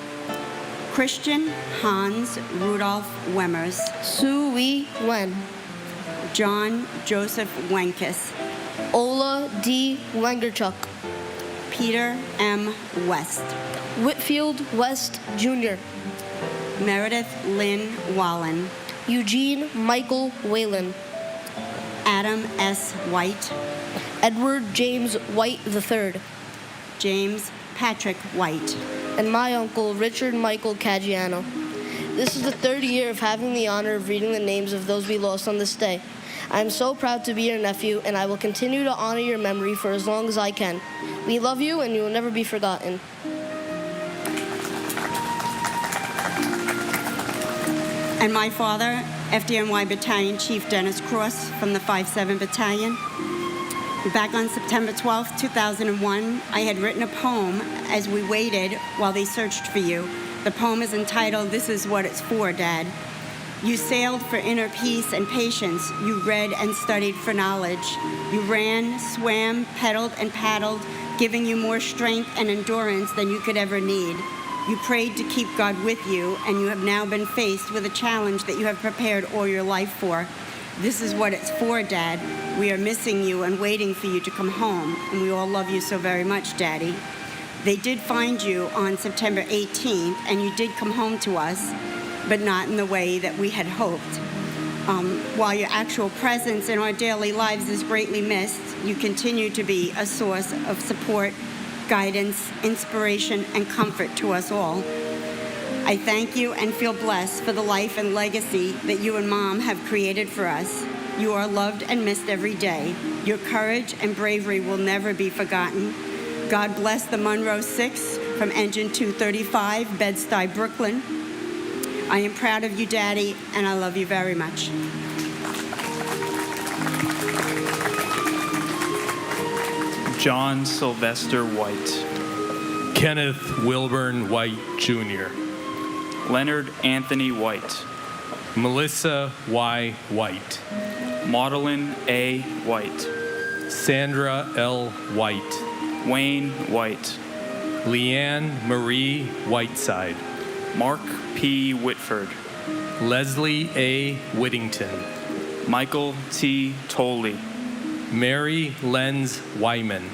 Christian Hans Rudolph Wemmers. Sue Wee Wen. John Joseph Wenkus. Ola D. Wengerchuk. Peter M. West. Whitfield West Jr. Meredith Lynn Wallen. Eugene Michael Whalen. Adam S. White. Edward James White III. James Patrick White. And my uncle, Richard Michael Caggiano. This is the third year of having the honor of reading the names of those we lost on this day. I am so proud to be your nephew, and I will continue to honor your memory for as long as I can. We love you, and you will never be forgotten. And my father, FDNY Battalion Chief Dennis Cross from the 5-7 Battalion. Back on September 12, 2001, I had written a poem as we waited while they searched for you. The poem is entitled, "This Is What It's For, Dad." You sailed for inner peace and patience. You read and studied for knowledge. You ran, swam, pedaled, and paddled, giving you more strength and endurance than you could ever need. You prayed to keep God with you, and you have now been faced with a challenge that you have prepared all your life for. This is what it's for, Dad. We are missing you and waiting for you to come home, and we all love you so very much, Daddy. They did find you on September 18th, and you did come home to us, but not in the way that we had hoped. While your actual presence in our daily lives is greatly missed, you continue to be a source of support, guidance, inspiration, and comfort to us all. I thank you and feel blessed for the life and legacy that you and Mom have created for us. You are loved and missed every day. Your courage and bravery will never be forgotten. God bless the Monroe 6 from Engine 235, Bed-Stuy, Brooklyn. I am proud of you, Daddy, and I love you very much. John Sylvester White. Kenneth Wilburn White, Jr. Leonard Anthony White. Melissa Y. White. Maudlin A. White. Sandra L. White. Wayne White. Leanne Marie Whiteside. Mark P. Whitford. Leslie A. Whittington. Michael T. Tolley. Mary Lenz Wyman.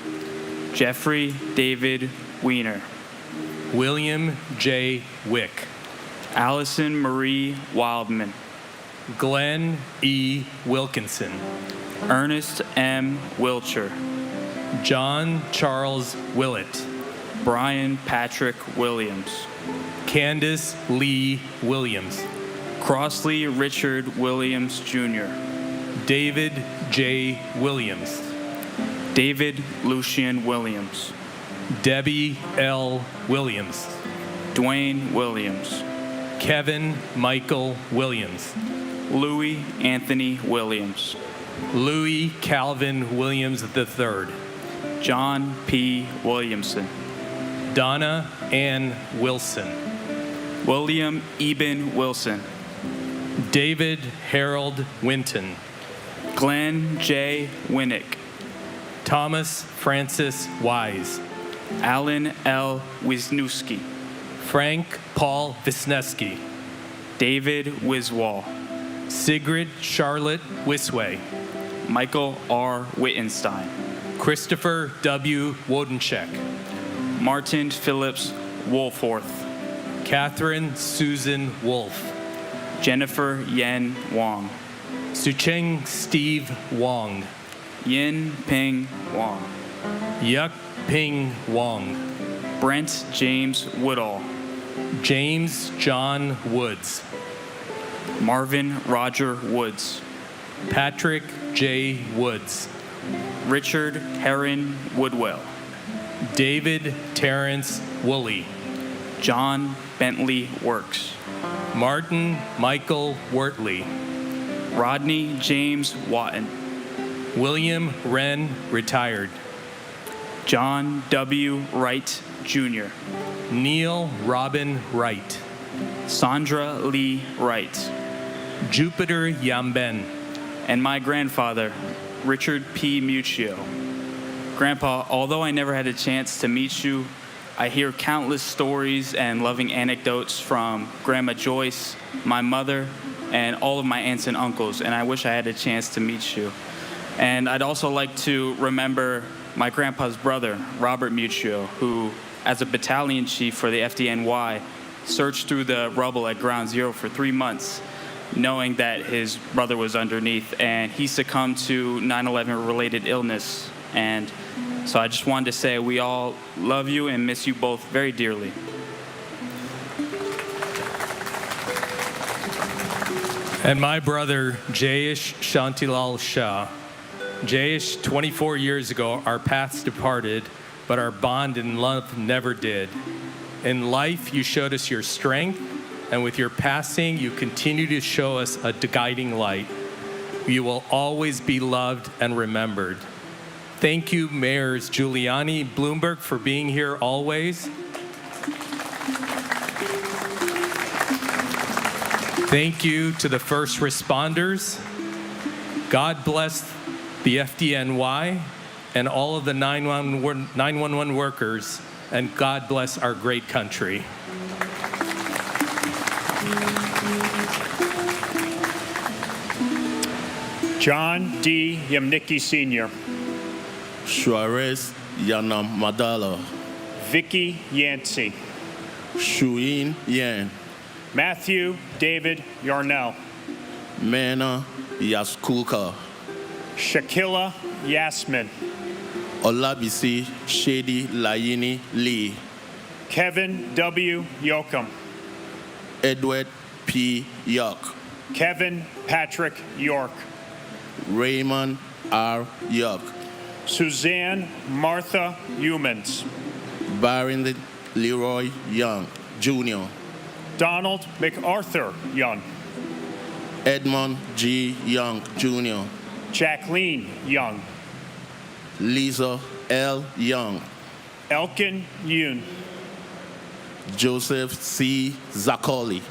Jeffrey David Wiener. William J. Wick. Allison Marie Wildman. Glenn E. Wilkinson. Ernest M. Wilcher. John Charles Willett. Brian Patrick Williams. Candace Lee Williams. Crossley Richard Williams, Jr. David J. Williams. David Lucian Williams. Debbie L. Williams. Dwayne Williams. Kevin Michael Williams. Louis Anthony Williams. Louis Calvin Williams III. John P. Williamson. Donna Ann Wilson. William Eben Wilson. David Harold Winton. Glenn J. Winnick. Thomas Francis Wise. Alan L. Wisniewski. Frank Paul Wisniewski. David Wiswall. Sigrid Charlotte Wisway. Michael R. Wittenstein. Christopher W. Wodencheck. Martin Phillips Wolforth. Catherine Susan Wolf. Jennifer Yen Wong. Sucheng Steve Wong. Yin Ping Wong. Yuk Ping Wong. Brent James Woodall. James John Woods. Marvin Roger Woods. Patrick J. Woods. Richard Heron Woodwell. David Terrence Woolley. John Bentley Works. Martin Michael Wortley. Rodney James Watton. William Wren, retired. John W. Wright, Jr. Neil Robin Wright. Sandra Lee Wright. Jupiter Yamben. And my grandfather, Richard P. Muccio. Grandpa, although I never had a chance to meet you, I hear countless stories and loving anecdotes from Grandma Joyce, my mother, and all of my aunts and uncles, and I wish I had a chance to meet you. And I'd also like to remember my grandpa's brother, Robert Muccio, who, as a battalion chief for the FDNY, searched through the rubble at Ground Zero for 3 months, knowing that his brother was underneath, and he succumbed to 9/11 related illness. And so I just wanted to say we all love you and miss you both very dearly. And my brother, Jayesh Shantilal Shah. Jayesh, 24 years ago, our paths departed, but our bond in love never did. In life, you showed us your strength, and with your passing, you continue to show us a guiding light. You will always be loved and remembered. Thank you, Mayors Giuliani, Bloomberg, for being here always. Thank you to the first responders. God bless the FDNY and all of the 911 workers, and God bless our great country. John D. Yamnicki Sr. Suarez Yana Madala. Vicky Yancey. Shuin Yan. Matthew David Yarnell. Mena Yaskulka. Shakila Yasmin. Olabisi Shady Layini Lee. Kevin W. Yoakum. Edward P. York. Kevin Patrick York. Raymond R. York. Suzanne Martha Humans. Byron Leroy Young, Jr. Donald MacArthur Young. Edmund G. Young, Jr. Jacqueline Young. Lisa L. Young. Elkin Yoon. Joseph C. Zakoli.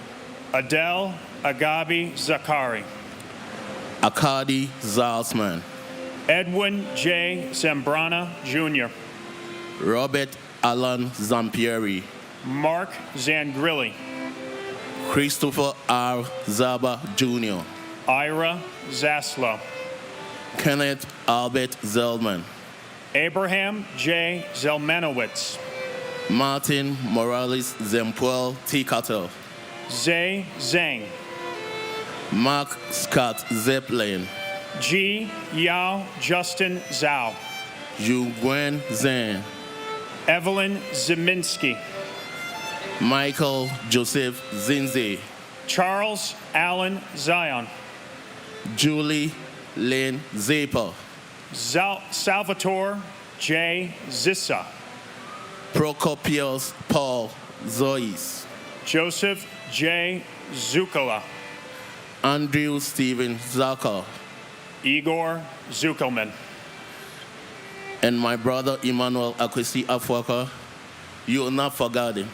Adele Agabi Zakari. Akadi Zalsman. Edwin J. Zambrana Jr. Robert Alan Zampieri. Mark Zangrilli. Christopher R. Zaba, Jr. Ira Zaslow. Kenneth Albert Zellman. Abraham J. Zelmanowitz. Martin Morales Zempuel Tikato. Zay Zhang. Mark Scott Zeppelin. G. Yao Justin Zhao. Yu Gwen Zhang. Evelyn Zeminski. Michael Joseph Zinze. Charles Allen Zion. Julie Lynn Zaper. Salvatore J. Zissa. Procopius Paul Zois. Joseph J. Zukola. Andrew Stephen Zaka. Igor Zukelman. And my brother Emmanuel Akwesi Afwaka, you are not forgotten.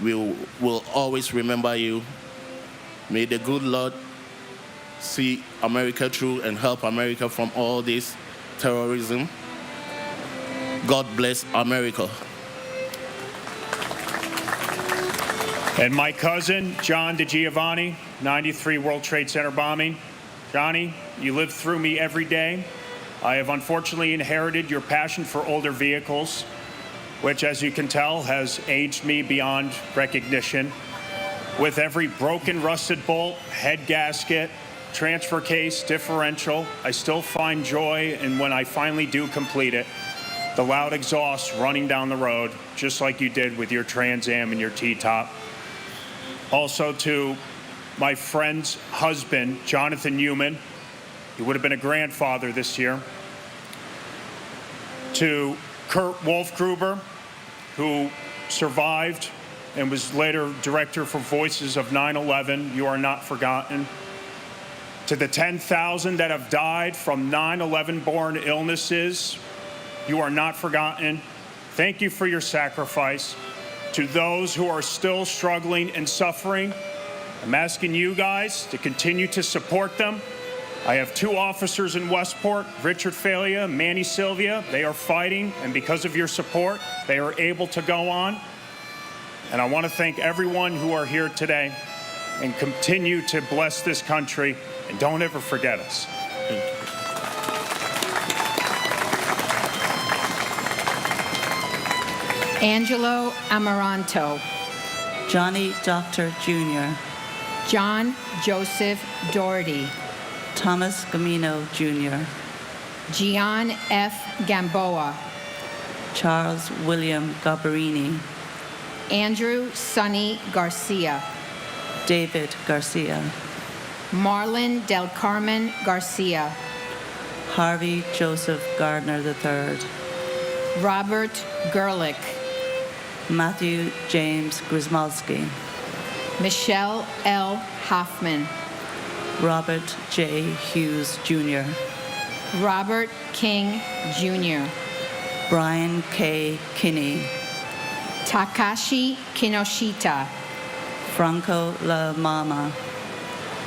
We will always remember you. May the good Lord see America through and help America from all this terrorism. God bless America. And my cousin, John DiGiovanni, 93 World Trade Center bombing. Johnny, you live through me every day. I have unfortunately inherited your passion for older vehicles, which, as you can tell, has aged me beyond recognition. With every broken, rusted bolt, head gasket, transfer case, differential, I still find joy in when I finally do complete it. The loud exhaust running down the road, just like you did with your Trans Am and your T-top. Also to my friend's husband, Jonathan Newman. He would have been a grandfather this year. To Kurt Wolfgruber, who survived and was later director for Voices of 9/11. You are not forgotten. To the 10,000 that have died from 9/11-born illnesses, you are not forgotten. Thank you for your sacrifice. To those who are still struggling and suffering, I'm asking you guys to continue to support them. I have 2 officers in Westport, Richard Falia, Manny Sylvia. They are fighting, and because of your support, they are able to go on. And I want to thank everyone who are here today and continue to bless this country, and don't ever forget us. Thank you. Angelo Amaranto. Johnny Doctor Jr. John Joseph Doherty. Thomas Gamino Jr. Gian F. Gamboa. Charles William Gabarini. Andrew Sonny Garcia. David Garcia. Marlon Del Carmen Garcia. Harvey Joseph Gardner III. Robert Gerlich. Matthew James Grismalski. Michelle L. Hoffman. Robert J. Hughes Jr. Robert King Jr. Brian K. Kinney. Takashi Kinoshita. Franco La Mama.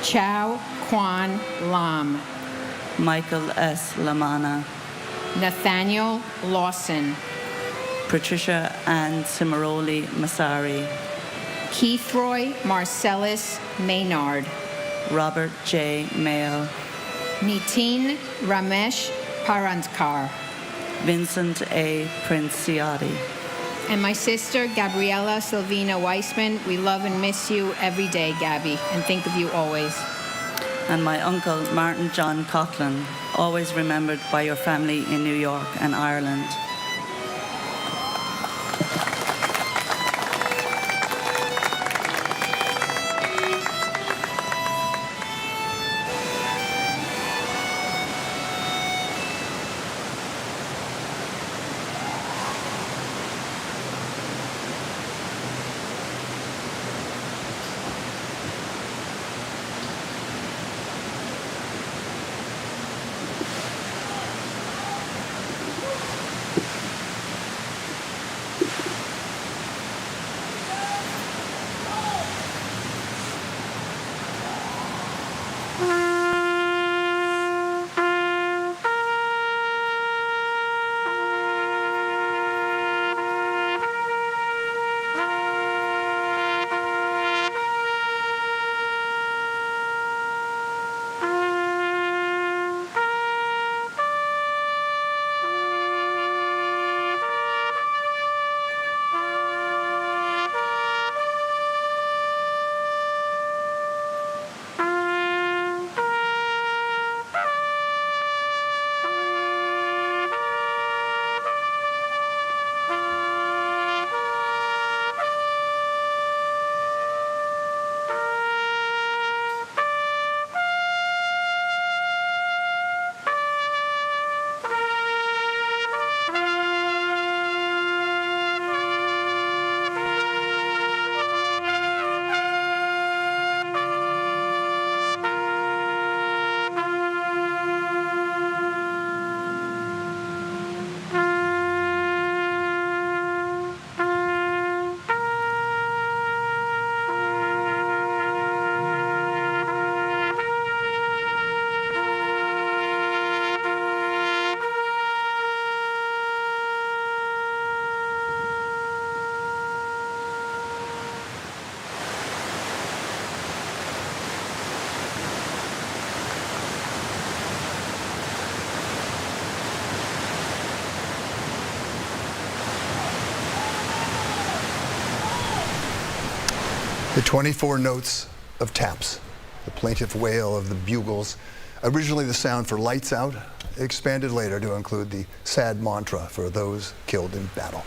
Chow Kwan Lam. Michael S. Lamana. Nathaniel Lawson. Patricia Ann Cimaroli Masari. Keithroy Marcellus Maynard. Robert J. Mayo. Nitin Ramesh Parantkar. Vincent A. Princiati. And my sister, Gabriela Silvina Weissman. We love and miss you every day, Gabby, and think of you always. And my uncle, Martin John Coughlin, always remembered by your family in New York and Ireland. The 24 notes of taps, the plaintive wail of the bugles, originally the sound for lights out, expanded later to include the sad mantra for those killed in battle.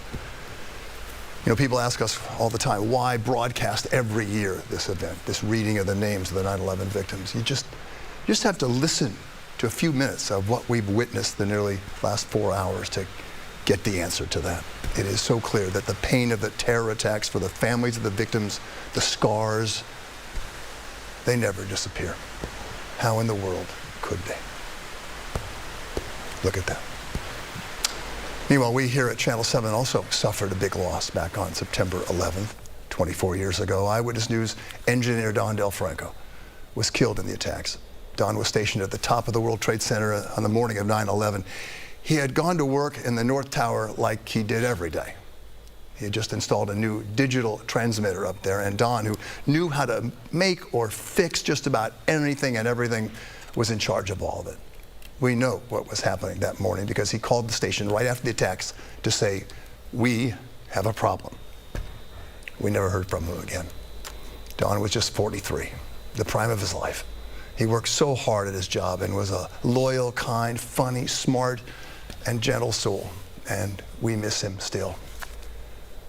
You know, people ask us all the time, why broadcast every year this event, this reading of the names of the 9/11 victims? You just have to listen to a few minutes of what we've witnessed the nearly last 4 hours to get the answer to that. It is so clear that the pain of the terror attacks for the families of the victims, the scars, they never disappear. How in the world could they? Look at that. Meanwhile, we here at Channel 7 also suffered a big loss back on September 11th, 24 years ago. Eyewitness News engineer Don Del Franco was killed in the attacks. Don was stationed at the top of the World Trade Center on the morning of 9/11. He had gone to work in the North Tower like he did every day. He had just installed a new digital transmitter up there, and Don, who knew how to make or fix just about anything and everything, was in charge of all of it. We know what was happening that morning because he called the station right after the attacks to say, "We have a problem." We never heard from him again. Don was just 43, the prime of his life. He worked so hard at his job and was a loyal, kind, funny, smart, and gentle soul, and we miss him still.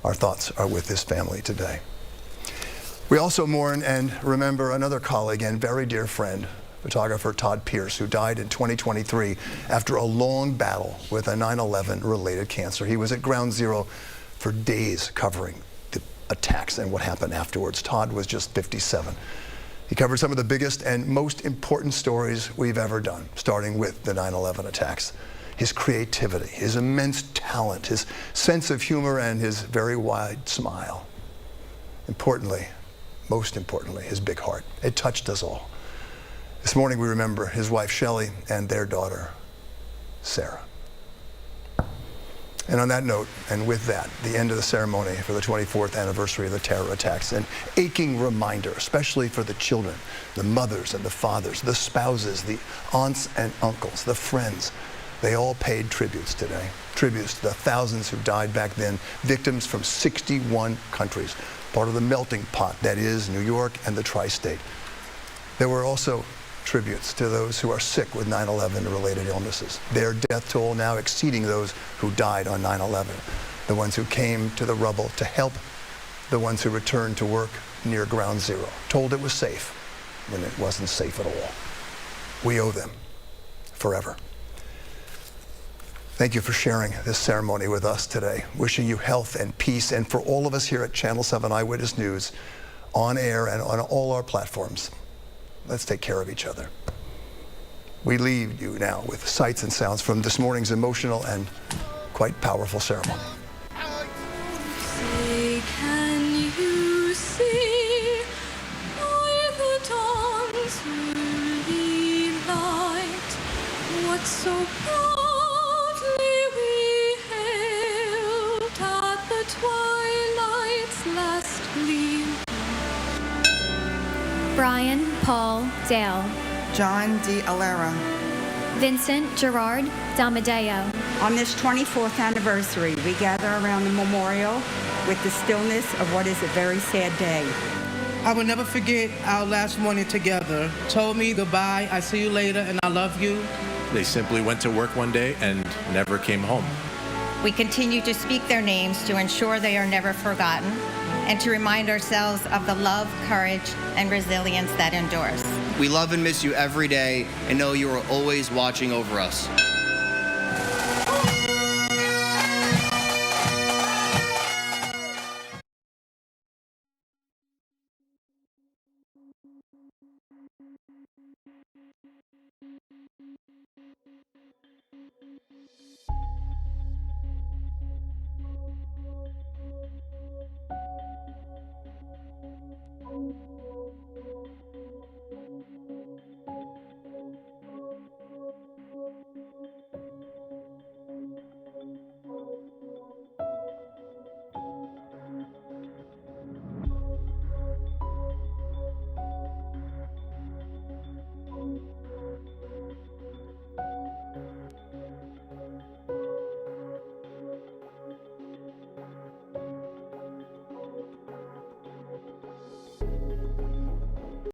Our thoughts are with his family today. We also mourn and remember another colleague and very dear friend, photographer Todd Pierce, who died in 2023 after a long battle with a 9/11 related cancer. He was at Ground Zero for days covering the attacks and what happened afterwards. Todd was just 57. He covered some of the biggest and most important stories we've ever done, starting with the 9/11 attacks. His creativity, his immense talent, his sense of humor, and his very wide smile. Importantly, most importantly, his big heart. It touched us all. This morning we remember his wife Shelley and their daughter Sarah. And on that note, and with that, the end of the ceremony for the 24th anniversary of the terror attacks, an aching reminder, especially for the children, the mothers and the fathers, the spouses, the aunts and uncles, the friends. They all paid tributes today, tributes to the thousands who died back then, victims from 61 countries, part of the melting pot that is New York and the tri-state. There were also tributes to those who are sick with 9/11 related illnesses, their death toll now exceeding those who died on 9/11, the ones who came to the rubble to help, the ones who returned to work near Ground Zero, told it was safe when it wasn't safe at all. We owe them forever. Thank you for sharing this ceremony with us today. Wishing you health and peace, and for all of us here at Channel 7 Eyewitness News, on air and on all our platforms, let's take care of each other. We leave you now with sights and sounds from this morning's emotional and quite powerful ceremony. Say, can you see by the dawn's early light what so proudly we hailed at the twilight's last gleam? Brian Paul Dale. John D. Alera. Vincent Gerard Damadeo. On this 24th anniversary, we gather around the memorial with the stillness of what is a very sad day. I will never forget our last morning together. Told me goodbye, I see you later, and I love you. They simply went to work one day and never came home. We continue to speak their names to ensure they are never forgotten and to remind ourselves of the love, courage, and resilience that endures. We love and miss you every day and know you are always watching over us.